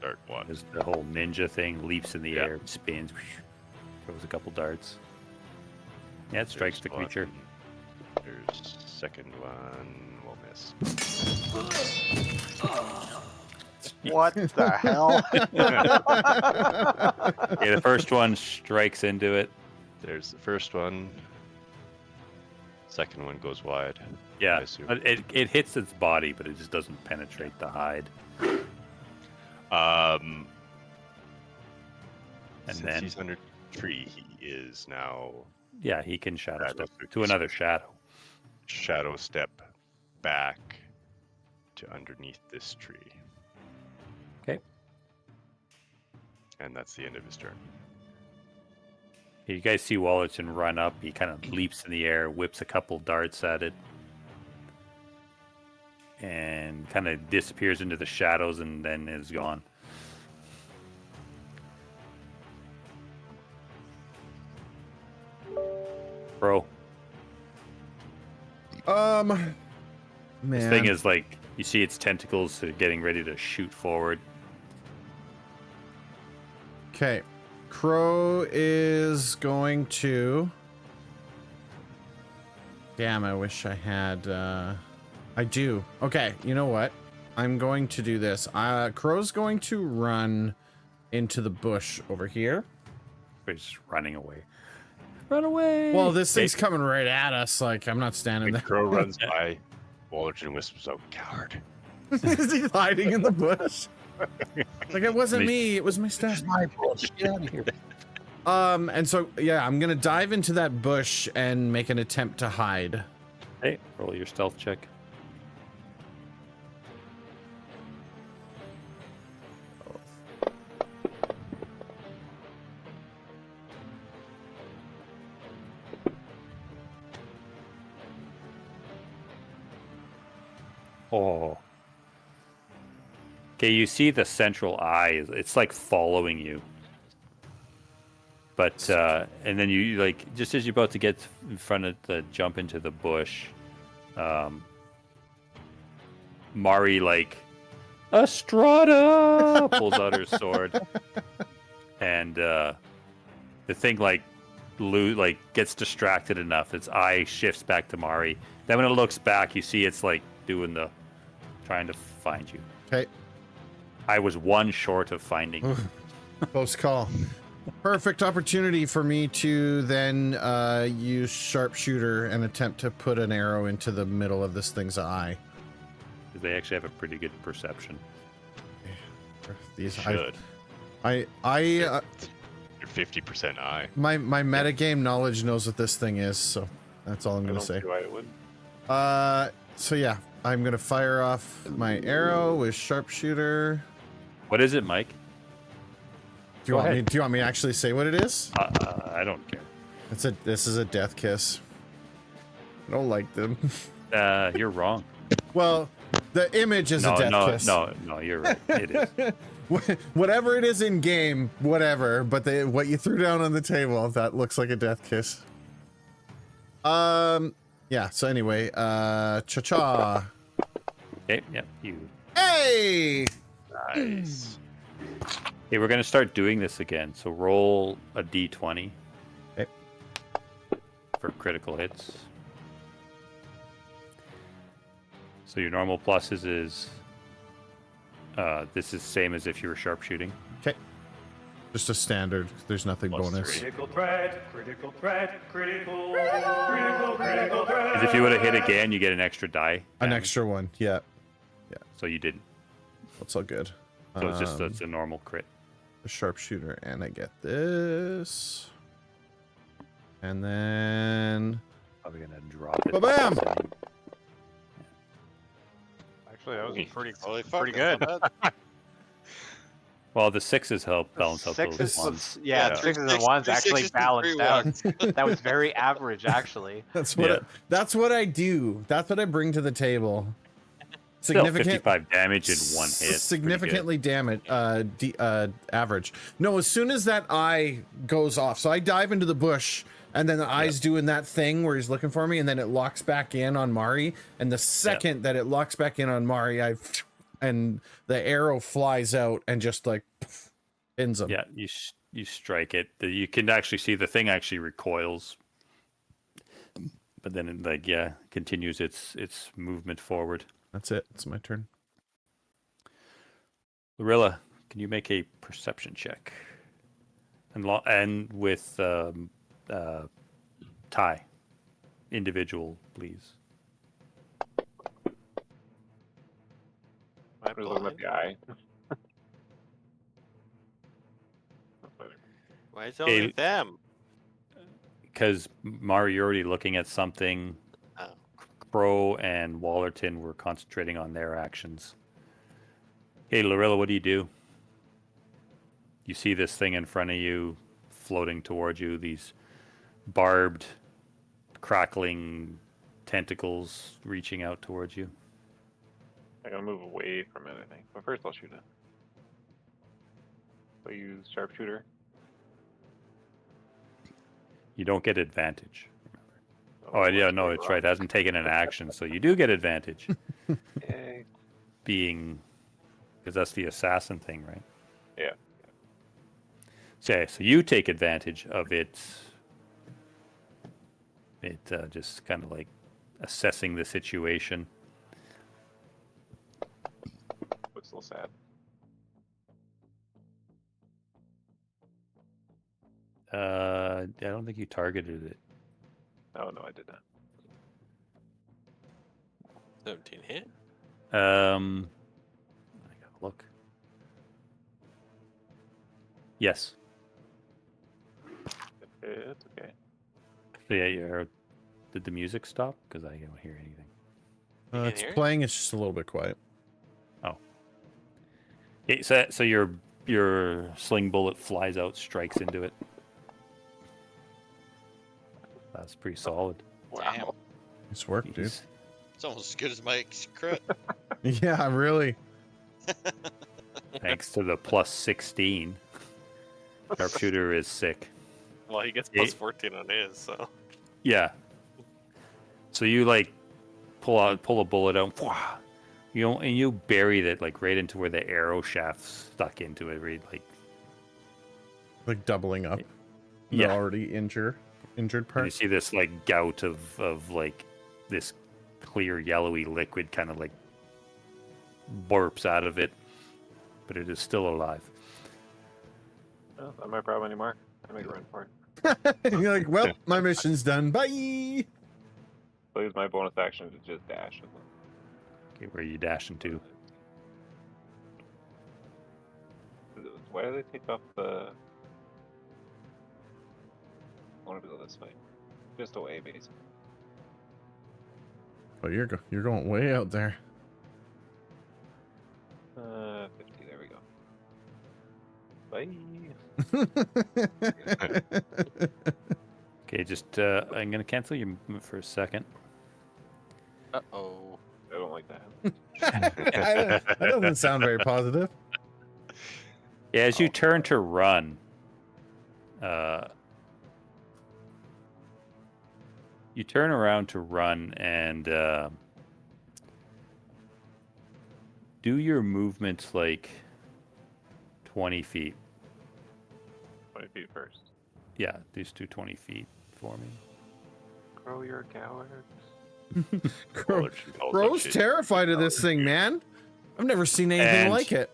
Dart 1. There's the whole ninja thing, leaps in the Yeah. air, spins, throws a couple darts. Yeah, it strikes the There's creature. one. There's second one. We'll miss. What the hell? Yeah, the first one strikes into it. There's the first one. Second one goes wide. I Yeah, assume. but it hits its body, but it just doesn't penetrate the hide. And And since then, he's under tree, he is now yeah, he can shadow Shadow step to another shadow. shadow step back to underneath this tree. Okay. And that's the end of his turn. You guys see Wallerton run up. He kind of leaps in the air, whips a couple darts at it, and kind of disappears into the shadows and then is gone. Bro, Man. this thing is like, you see its tentacles are getting ready to shoot forward. Okay. Crow is going to. Damn, I wish I had. I do. Okay, you know what? I'm going to do this. Crow's going to run into the bush over here. He's just running away. Run away! Well, this thing's coming right at us. Like, I'm not standing The there. crow runs by. Wallerton whispers out, "Coward." Is he hiding in the bush? Like, it wasn't me. It was my staff. my bush. Get out of here. And so, yeah, I'm gonna dive into that bush and make an attempt to hide. Hey, roll your stealth check. Oh. Okay, you see the central eye. It's like following you. But, and then you, like, just as you're about to get in front of the jump into the bush, Mari, like, Estrada pulls out her sword. And, the thing, like, gets distracted enough. Its eye shifts back to Mari. Then when it looks back, you see it's, like, trying to find you. Okay. I was one short of finding you. Close call. Perfect opportunity for me to then use sharpshooter and attempt to put an arrow into the middle of this thing's eye. They actually have a pretty good perception. These Should. I You're 50% eye. my metagame knowledge knows what this thing is, so that's all I'm gonna say. Why it would. So yeah, I'm gonna fire off my arrow with sharpshooter. What is it, Mike? Do you want me? Do you want me to actually say what it is? I don't care. This is a death kiss. I don't like them. You're wrong. Well, the image is a death kiss. No, you're right. It is. Whatever it is in game, whatever. But what you threw down on the table, that looks like a death kiss. Yeah. So anyway, cha-cha. Okay, yep, you. Hey. Nice. Hey, we're gonna start doing this again. So roll a d20 Okay. for critical hits. So your normal pluses is this is same as if you were sharpshooting. Okay. Just a standard. There's nothing Plus bonus. 3. Critical threat, critical threat, critical threat. Because if you would have hit again, you get an extra die. An damage. extra one. Yeah. So you didn't. That's all good. So it's just it's a normal crit. A sharpshooter, and I get this. And then Probably gonna drop it. Ba-bam! Actually, that was pretty Holy fuck, pretty that's good. not bad. Well, the sixes help balance out those Sixes ones. yeah, Yeah, sixes three and ones sixes actually and balanced three out. ones. That was very average, actually. that's what Yeah. that's what I do. That's what I bring to the table. Still 55 damage in one hit. It's pretty good. Significantly average. No, as soon as that eye goes off, so I dive into the bush, and then the eye's doing that thing where he's looking for me, and then it locks back in on Mari. And the second that it locks back in on Mari, and the arrow flies out and just like pins him. Yeah, you strike it. You can actually see the thing actually recoils, but then it continues its movement forward. That's it. It's my turn. Lorilla, can you make a perception check? And with Ty, individual, please. I was looking at the eye. Why is it only Okay. them? Because Mari, you're already looking at something. Oh. Crow and Wallerton were concentrating on their actions. Hey, Lorilla, what do? You see this thing in front of you floating towards you, these barbed, crackling tentacles reaching out towards you. I'm gonna move away from it, I think. But first, I'll shoot it. So use sharpshooter. You don't get advantage. Oh, yeah, no, it's right. It hasn't taken an action, so you do get advantage. Yay. Being, because that's the assassin thing, right? Yeah. So you take advantage of it. Just kind of like assessing the situation. Looks a little sad. I don't think you targeted it. Oh, no, I did not. 17 hit. I gotta look. Yes. It's okay. So yeah, did the music stop? Because I don't hear anything. You It's hear it? playing. It's just a little bit quiet. Okay, so your sling bullet flies out, strikes into it. That's pretty solid. Damn, Nice work, dude. Jeez. it's almost as good as my crit. Yeah, really. Thanks to the plus 16. Sharpshooter is sick. Well, he gets Yeah. plus 14 on his, so. Yeah. So you like pull a bullet out, and you bury that like right into where the arrow shaft stuck into it, right? Like doubling up. The Yeah. already injured And you part. see this like gout of like this clear yellowy liquid kind of like burps out of it, but it is still alive. Well, not my problem anymore. I make a run for it. You're like, well, my mission's done. Bye. So use my bonus action to just dash. Okay, where are you dashing to? Why do they take off the... I want to go this way. Just away, basically. Oh, you're going way out there. 50, there we go. Bye. Okay, just I'm gonna cancel your movement for a second. Uh-oh. I don't like that. That doesn't sound very positive. Yeah, as you turn to run, you turn around to run and do your movements like 20 feet. 20 feet first. Yeah, just do 20 feet for me. Crow, you're a coward. Crow's terrified of this thing, man. I've never seen anything And- like it.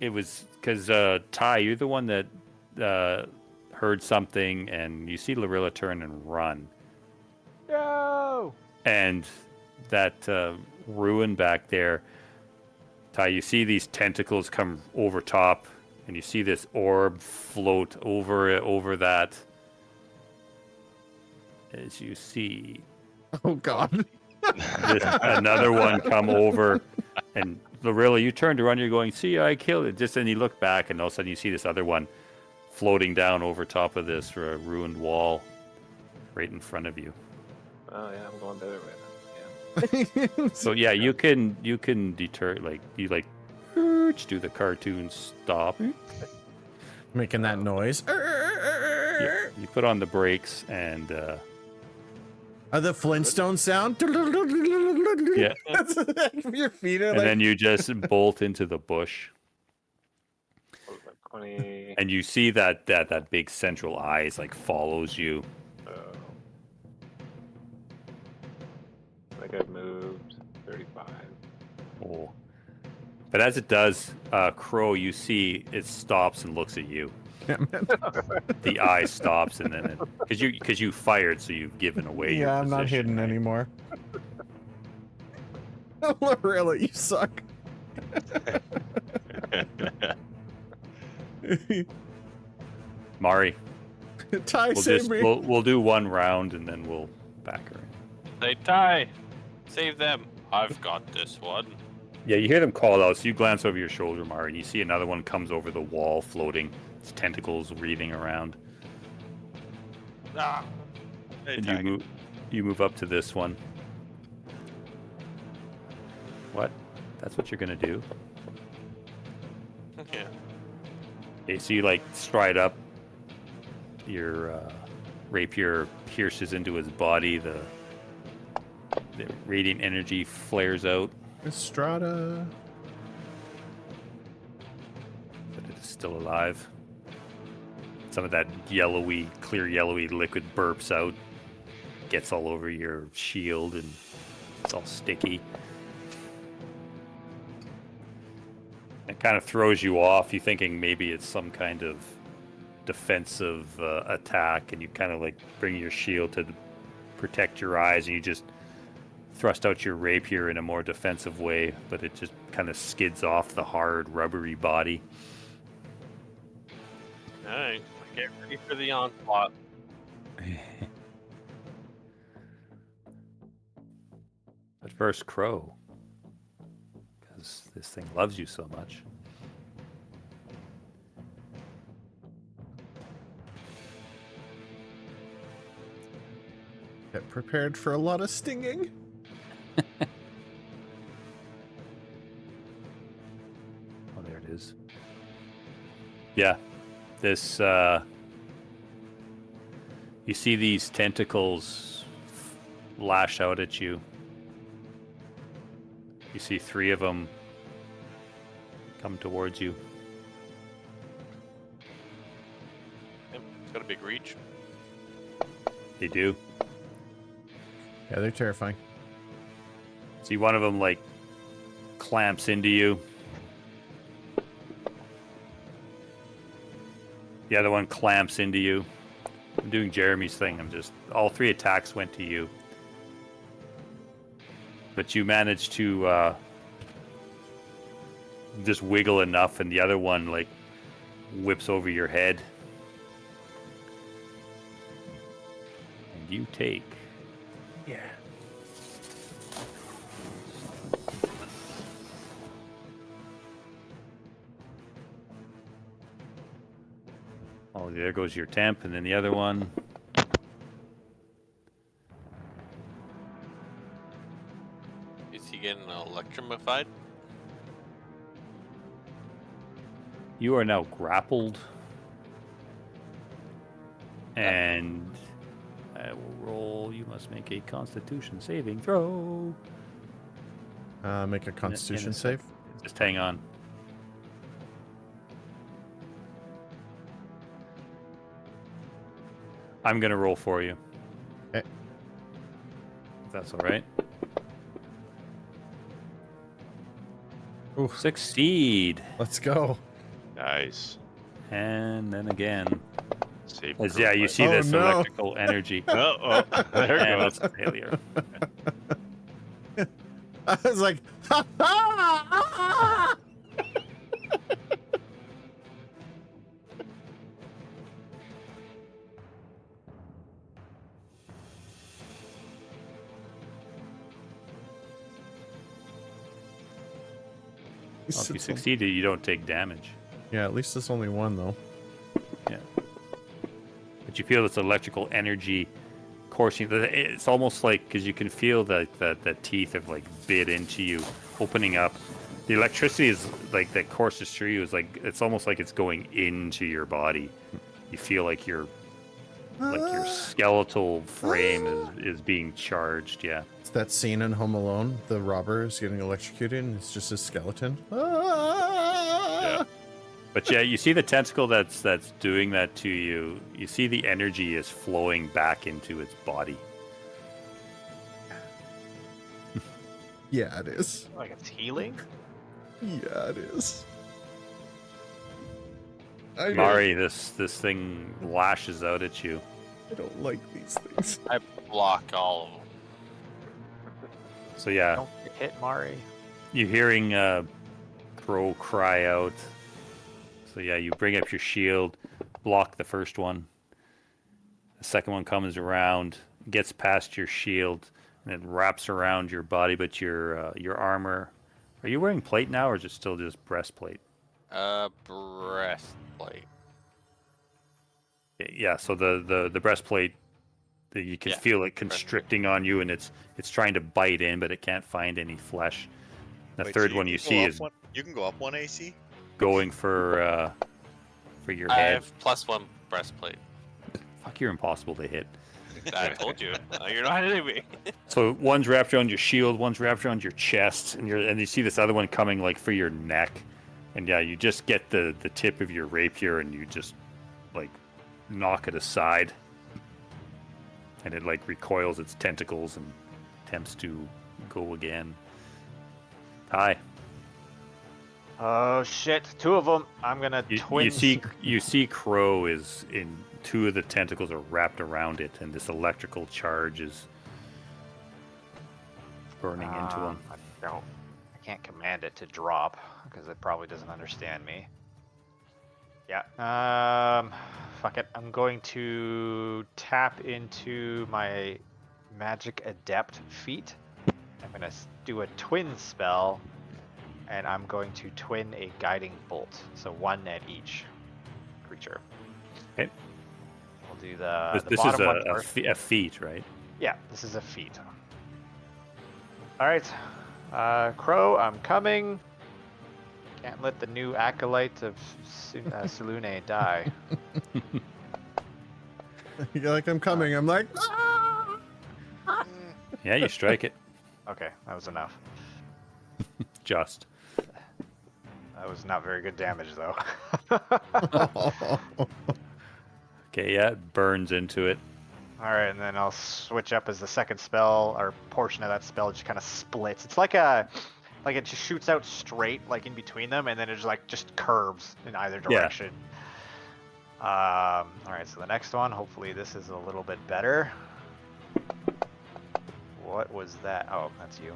It was because Ty, you're the one that heard something, and you see Lorilla turn and run, No! and that ruin back there. Ty, you see these tentacles come over top, and you see this orb float over that, as you see Oh God. another one come over, and Lorilla, you turned to run. You're going, see, I killed it. Just then you look back, and all of a sudden you see this other one floating down over top of this ruined wall, right in front of you. Oh yeah, I'm going the other way. Yeah. So yeah, you can deter, like you like do the cartoon stop. Making that noise. Yeah, you put on the brakes and The Flintstone sound. yeah, Your feet are and like. then you just bolt into the bush. What was that, 20? And you see that big central eyes like follows you. I think I've moved 35. Oh. But as it does, Crow, you see it stops and looks at you. The eye stops, and then because you fired, so you've given away your Yeah, I'm not position, hidden right? anymore. Lorilla, you suck. Mari, Ty, save me. we'll do one round and then we'll back her in. They die. Save them. I've got this one. Yeah, you hear them call out, so you glance over your shoulder, Mari, and you see another one comes over the wall, floating, its tentacles wreathing around. Ah. They And attack. you move up to this one. What? That's what you're gonna do? Yeah. Okay, so you like stride up. Your rapier pierces into his body. The radiant energy flares out, Estrada. but it is still alive. Some of that yellowy, clear yellowy liquid burps out, gets all over your shield, and it's all sticky. It kind of throws you off. You're thinking maybe it's some kind of defensive attack, and you kind of like bring your shield to protect your eyes, and you just thrust out your rapier in a more defensive way, but it just kind of skids off the hard, rubbery body. Alright. Get ready for the onslaught. But first, Crow, because this thing loves you so much. Get prepared for a lot of stinging. Oh, there it is. Yeah, this, you see these tentacles lash out at you. You see 3 of them come towards you. Yep. It's got a big reach. They do. Yeah, they're terrifying. See, one of them, like, clamps into you. The other one clamps into you. I'm doing Jeremy's thing. All 3 attacks went to you. But you managed to just wiggle enough, and the other one, like, whips over your head. And you take... Yeah. Oh, there goes your temp, and then the other one. Is he getting electrified? You are now grappled. And I will roll. You must make a Constitution saving throw. Make a Constitution a save. Just hang on. I'm going to roll for you. Okay. If that's all right. Ooh, Succeed. let's go. Nice. And then again. Save As, Crow yeah, you by- see Oh, this no. electrical energy. Oh, there it And goes. it's a failure. I was like, ha ha! least If you it's on- succeed, you don't take damage. Yeah, at least it's only one though. But you feel this electrical energy coursing. It's almost like, because you can feel that teeth have like bit into you, opening up. The electricity is like that courses through you. Is like, it's almost like it's going into your body. You feel like your skeletal frame is being charged. Yeah. It's that scene in Home Alone. The robber is getting electrocuted, and it's just his skeleton. Ah! But yeah, you see the tentacle that's doing that to you. You see the energy is flowing back into its body. Yeah, it is. Like it's healing? Yeah, it is. I know. Mari, this thing lashes out at you. I don't like these things. I block all of them. So yeah, Don't get hit, Mari. you're hearing Crow cry out. So yeah, you bring up your shield, block the first one. The second one comes around, gets past your shield, and it wraps around your body. But your armor, are you wearing plate now, or is it still just breastplate? Breastplate. Yeah. So the breastplate, you can Yeah, feel it constricting on you, and it's trying to bite in, but it can't find any flesh. The Wait, third so one can you go see up is you can go up one AC. going for your I head. have +1 breastplate. Fuck, you're impossible to hit. I told you. You're not hitting me. So one's wrapped around your shield, one's wrapped around your chest, and you see this other one coming like for your neck. And yeah, you just get the tip of your rapier and you just like knock it aside. And it like recoils its tentacles and attempts to go again. Hi. Oh shit, two of them. I'm gonna twin. You see Crow is in, two of the tentacles are wrapped around it, and this electrical charge is burning into him. I can't command it to drop because it probably doesn't understand me. Yeah. Fuck it. I'm going to tap into my magic adept feat. I'm gonna do a twin spell, and I'm going to twin a guiding bolt. So one at each creature. Okay. We'll do the This is bottom one first. a feat, right? Yeah, this is a feat. All right, Crow, I'm coming. Can't let the new acolyte of Selune die. You're like, I'm coming. I'm like, ah! Yeah, you strike it. Okay, that was enough. Just. That was not very good damage, though. Okay, yeah, it burns into it. All right, and then I'll switch up as the second spell, or portion of that spell just kind of splits. It's like it just shoots out straight, like in between them, and then it just curves in either direction. All right, so the next one, hopefully this is a little bit better. What was that? Oh, that's you.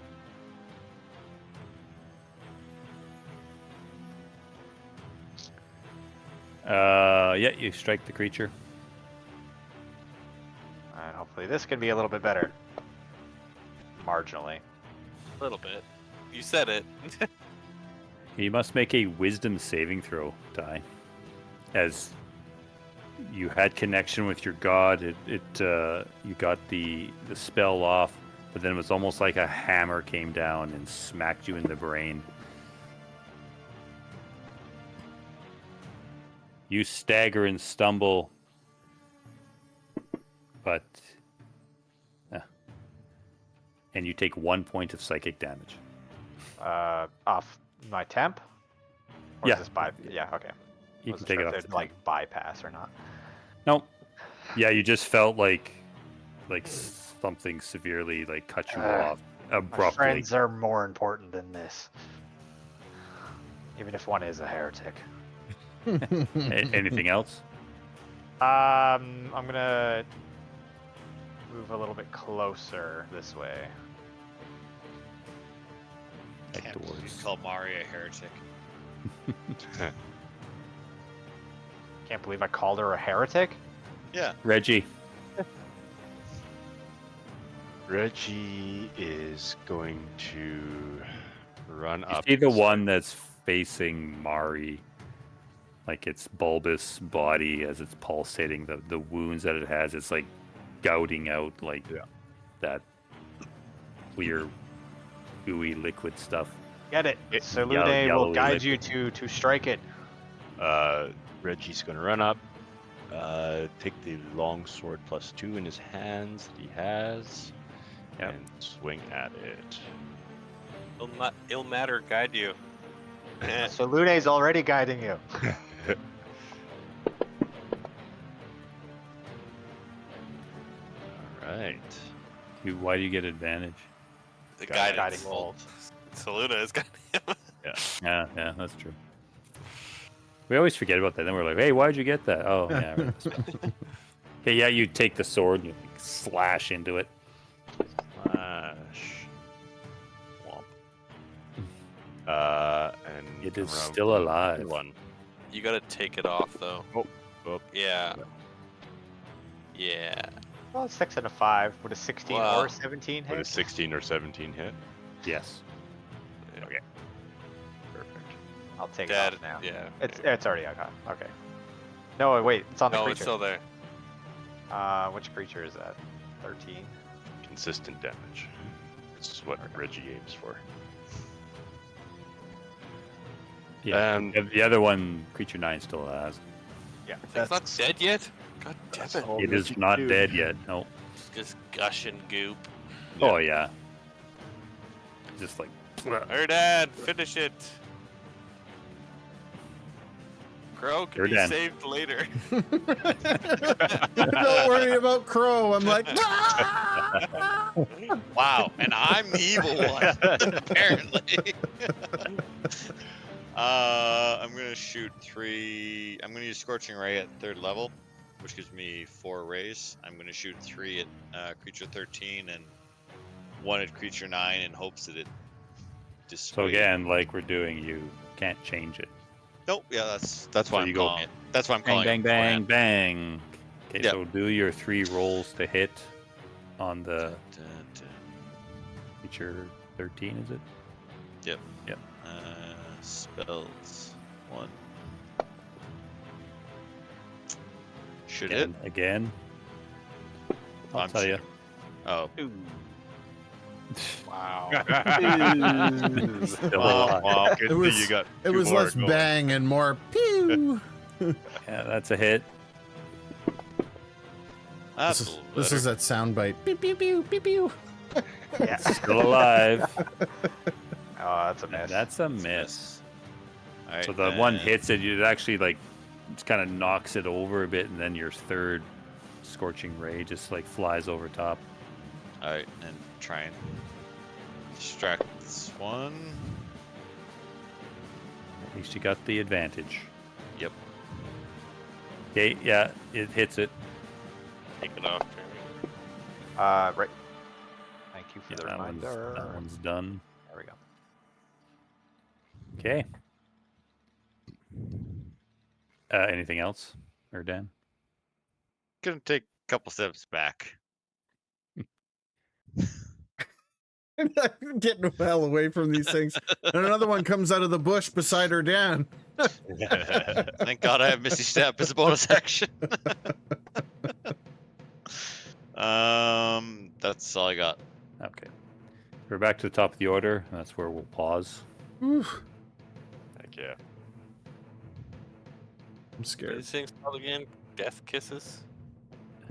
Yeah, you strike the creature. And hopefully this can be a little bit better. Marginally. A little bit. You said it. You must make a wisdom saving throw, Ty. As you had connection with your god, you got the spell off, but then it was almost like a hammer came down and smacked you in the brain. You stagger and stumble, but and you take 1 point of psychic damage. Off my temp? Or Yeah. Is this yeah, okay. You Wasn't can take sure it if off. there'd, like bypass or not. Nope. Yeah, you just felt like something severely like cut you off My abruptly. friends are more important than this. Even if one is a heretic. Anything else? I'm gonna move a little bit closer this way. Head Can't believe towards. you call Mari a heretic. Can't believe I called her a heretic. Yeah. Reggie. Reggie is going to run You up. see the one that's facing Mari, like its bulbous body as it's pulsating, the wounds that it has, it's like gouting out like that clear, gooey liquid stuff. Get it. Salute will yellowy guide you liquid. to strike it. Reggie's gonna run up, take the long sword +2 in his hands that he has, and swing at it. It'll matter guide you. Salute's already guiding you. All right. Why do you get advantage? The Guidance. guidance. Guiding roll. Saluda is guiding him. Yeah, that's true. We always forget about that. Then we're like, hey, why'd you get that? Oh, yeah. Right. Okay, yeah, you take the sword and you like, slash into it. Slash. Womp. And It is come around still for alive. One. You gotta take it off though. Oh. Yeah. Yeah. Well, 6 and a 5. Would a 16 Wow. or 17 Would a hit? 16 or 17 hit? Yes. Okay. Perfect. I'll take Dad. it off now. Yeah. It's already okay. Okay. No, wait. It's on the No, creature. it's still there. Which creature is that? 13. Consistent damage. This is what Reggie aims for. Yeah. The other one, creature 9, still has. Yeah. It's not dead yet. God damn it! all It is not dead yet. No. Just gushing goop. Oh yeah. Just like. Her dad, finish it. Crow can be Erdan. saved later. Don't worry about Crow. I'm like, Wow, and I'm the evil one, apparently. I'm gonna shoot 3. I'm gonna use Scorching Ray at 3rd level, which gives me 4 rays. I'm gonna shoot 3 at creature 13 and 1 at creature 9 in hopes that it So dissuades. again, like we're doing, you can't change it. Nope. Yeah, that's why So I'm you go calling it. That's why I'm Bang, calling bang, it. bang, bang. Okay, Yep. so do your 3 rolls to hit on the Dun, dun, dun. creature 13, is it? Yep. Yep. Spells 1. Should hit. Again. I'll I'm tell you. shooting. Oh. Wow. Still Wow, alive. wow. it was, you got it two was more less going. bang and more pew. Yeah, that's a hit. That's This a is, little this better. is that soundbite. Pew, pew, pew, pew, pew. Yeah. Still alive. Oh, that's a And miss. that's a miss. Alright, So the one and- hits it, it actually like just kind of knocks it over a bit, and then your 3rd scorching ray just like flies over top. Alright, and try and distract this one. At least you got the advantage. Yep. Okay, yeah, it hits it. Take it off. Right. Thank you for Yeah, the that reminder. one's done. There we go. Okay. Anything else, or Dan? Gonna take a couple steps back. I'm getting the hell away from these things. And another one comes out of the bush beside her Dan. Thank God I have Misty Step as a bonus action. That's all I got. Okay. We're back to the top of the order. That's where we'll pause. Oof, Heck yeah. I'm What scared. these things called again? Death kisses?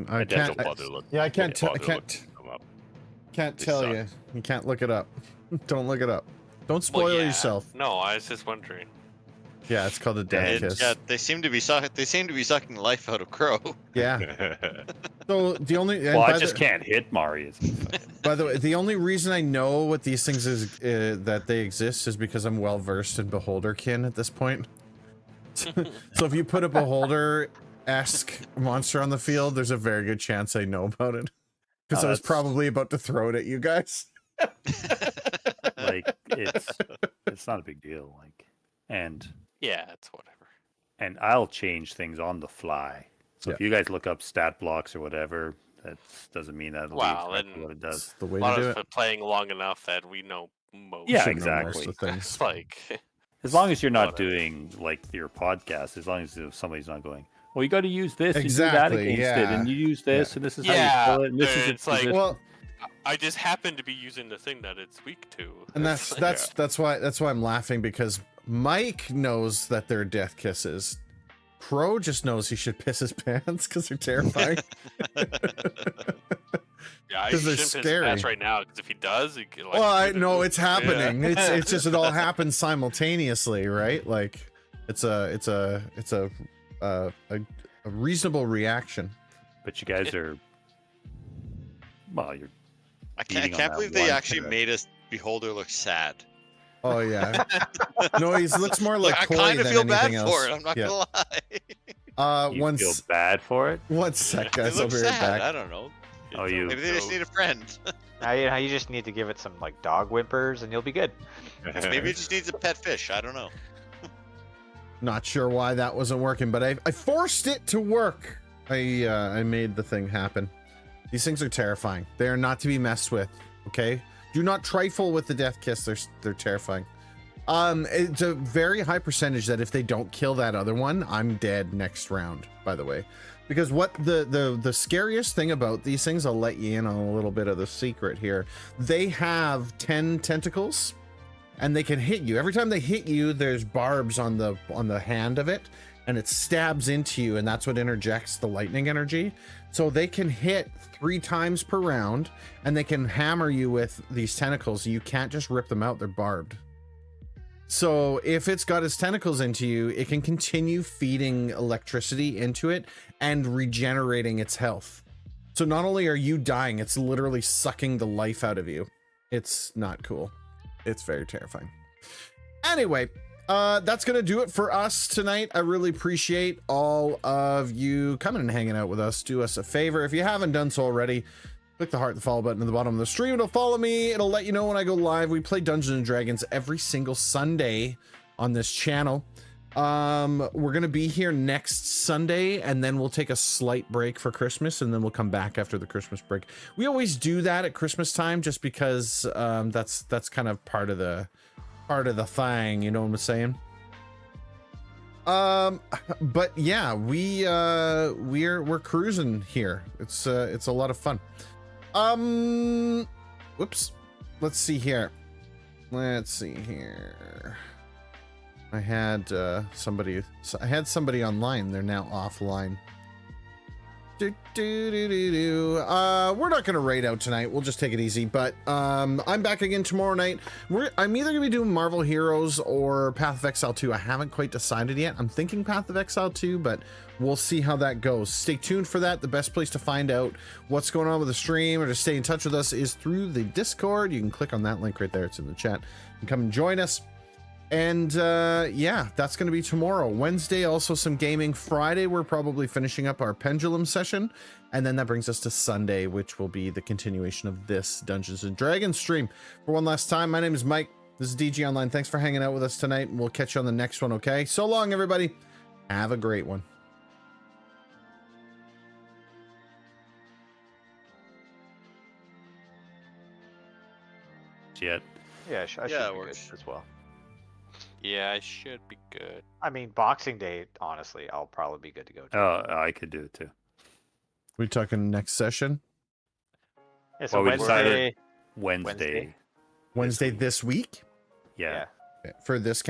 I Don't can't. bother look. Yeah, I can't. Don't I bother can't. looking them up. Can't They tell suck. you. You can't look it up. Don't look it up. Don't spoil Well, yeah. yourself. No, I was just wondering. Yeah, it's called a death And, kiss. yeah, they seem to be sucking the life out of Crow. Yeah. So the only. And Well, by I just the, can't hit Mari. By the way, the only reason I know what these things is that they exist is because I'm well versed in Beholderkin at this point. So if you put a Beholder-esque monster on the field, there's a very good chance I know about it. Because Oh, I was that's- probably about to throw it at you guys. Like it's not a big deal. Like, and Yeah, it's whatever. I'll change things on the fly. So if Yeah. you guys look up stat blocks or whatever, that doesn't mean that'll Wow, be exactly then- what it does. That's the way A to lot do of it. us playing long enough that we know most. Yeah, Should know most exactly. of things. It's like As long as you're not Whatever. doing like your podcast, as long as somebody's not going, well, you got to use this and do Exactly, that against it, yeah. and you use this, and this is how Yeah, you kill it, and this is it's like- position. Well, I just happen to be using the thing that it's weak to. and It's that's like- why I'm laughing, because Mike knows that they're death kisses. Crow just knows he should piss his pants because they're terrifying. Yeah, I 'Cause they're shouldn't piss scary. pants right now because if he does, he could, like. Well, I shoot know it. it's happening. It's just it all happens simultaneously, right? Like it's a reasonable reaction. But you guys are, well, you're. I Beating on can't that believe they one actually carrot. made us beholder look sad. Oh yeah. No, he looks more like I toy kind of than feel bad anything for else. it. I'm not Yeah. gonna lie. You feel bad for it? One sec, It guys. I'll looks be right sad. back. I don't know. Oh, you. Maybe they just need a friend. Now you just need to give it some like dog whimpers, and you'll be good. Maybe it just needs a pet fish. I don't know. Not sure why that wasn't working, but I forced it to work. I made the thing happen. These things are terrifying. They are not to be messed with. Okay, do not trifle with the death kiss. They're terrifying. It's a very high percentage that if they don't kill that other one, I'm dead next round. By the way, because what the scariest thing about these things, I'll let you in on a little bit of the secret here. They have 10 tentacles. And they can hit you. Every time they hit you, there's barbs on the hand of it, and it stabs into you, and that's what interjects the lightning energy. So they can hit 3 times per round, and they can hammer you with these tentacles. You can't just rip them out, they're barbed. So if it's got its tentacles into you, it can continue feeding electricity into it and regenerating its health. So not only are you dying, it's literally sucking the life out of you. It's not cool. It's very terrifying. Anyway, that's gonna do it for us tonight. I really appreciate all of you coming and hanging out with us. Do us a favor, if you haven't done so already, click the heart, the follow button at the bottom of the stream. It'll follow me. It'll let you know when I go live. We play Dungeons and Dragons every single Sunday on this channel. We're gonna be here next Sunday, and then we'll take a slight break for Christmas, and then we'll come back after the Christmas break. We always do that at Christmas time, just because that's kind of part of the thing, you know what I'm saying? But yeah, we're cruising here. It's a lot of fun. Whoops. Let's see here. I had somebody online. They're now offline. We're not gonna raid out tonight. We'll just take it easy. But I'm back again tomorrow night. I'm either gonna be doing Marvel Heroes or Path of Exile 2. I haven't quite decided yet. I'm thinking Path of Exile 2, but we'll see how that goes. Stay tuned for that. The best place to find out what's going on with the stream or to stay in touch with us is through the Discord. You can click on that link right there. It's in the chat. And come and join us. And yeah, that's going to be tomorrow. Wednesday, also some gaming. Friday, we're probably finishing up our pendulum session. And then that brings us to Sunday, which will be the continuation of this Dungeons and Dragons stream. For one last time, my name is Mike. This is DGOnline. Thanks for hanging out with us tonight. And we'll catch you on the next one, okay? So long, everybody. Have a great one. Yet. Yeah, I should Yeah, it be works. good as well. Yeah, I should be good. I mean, Boxing Day, honestly, I'll probably be good to go. Oh, I could do it too. We talking next session? Yeah, so Well, we decided Wednesday. Wednesday. Wednesday this week? Yeah. For this camp?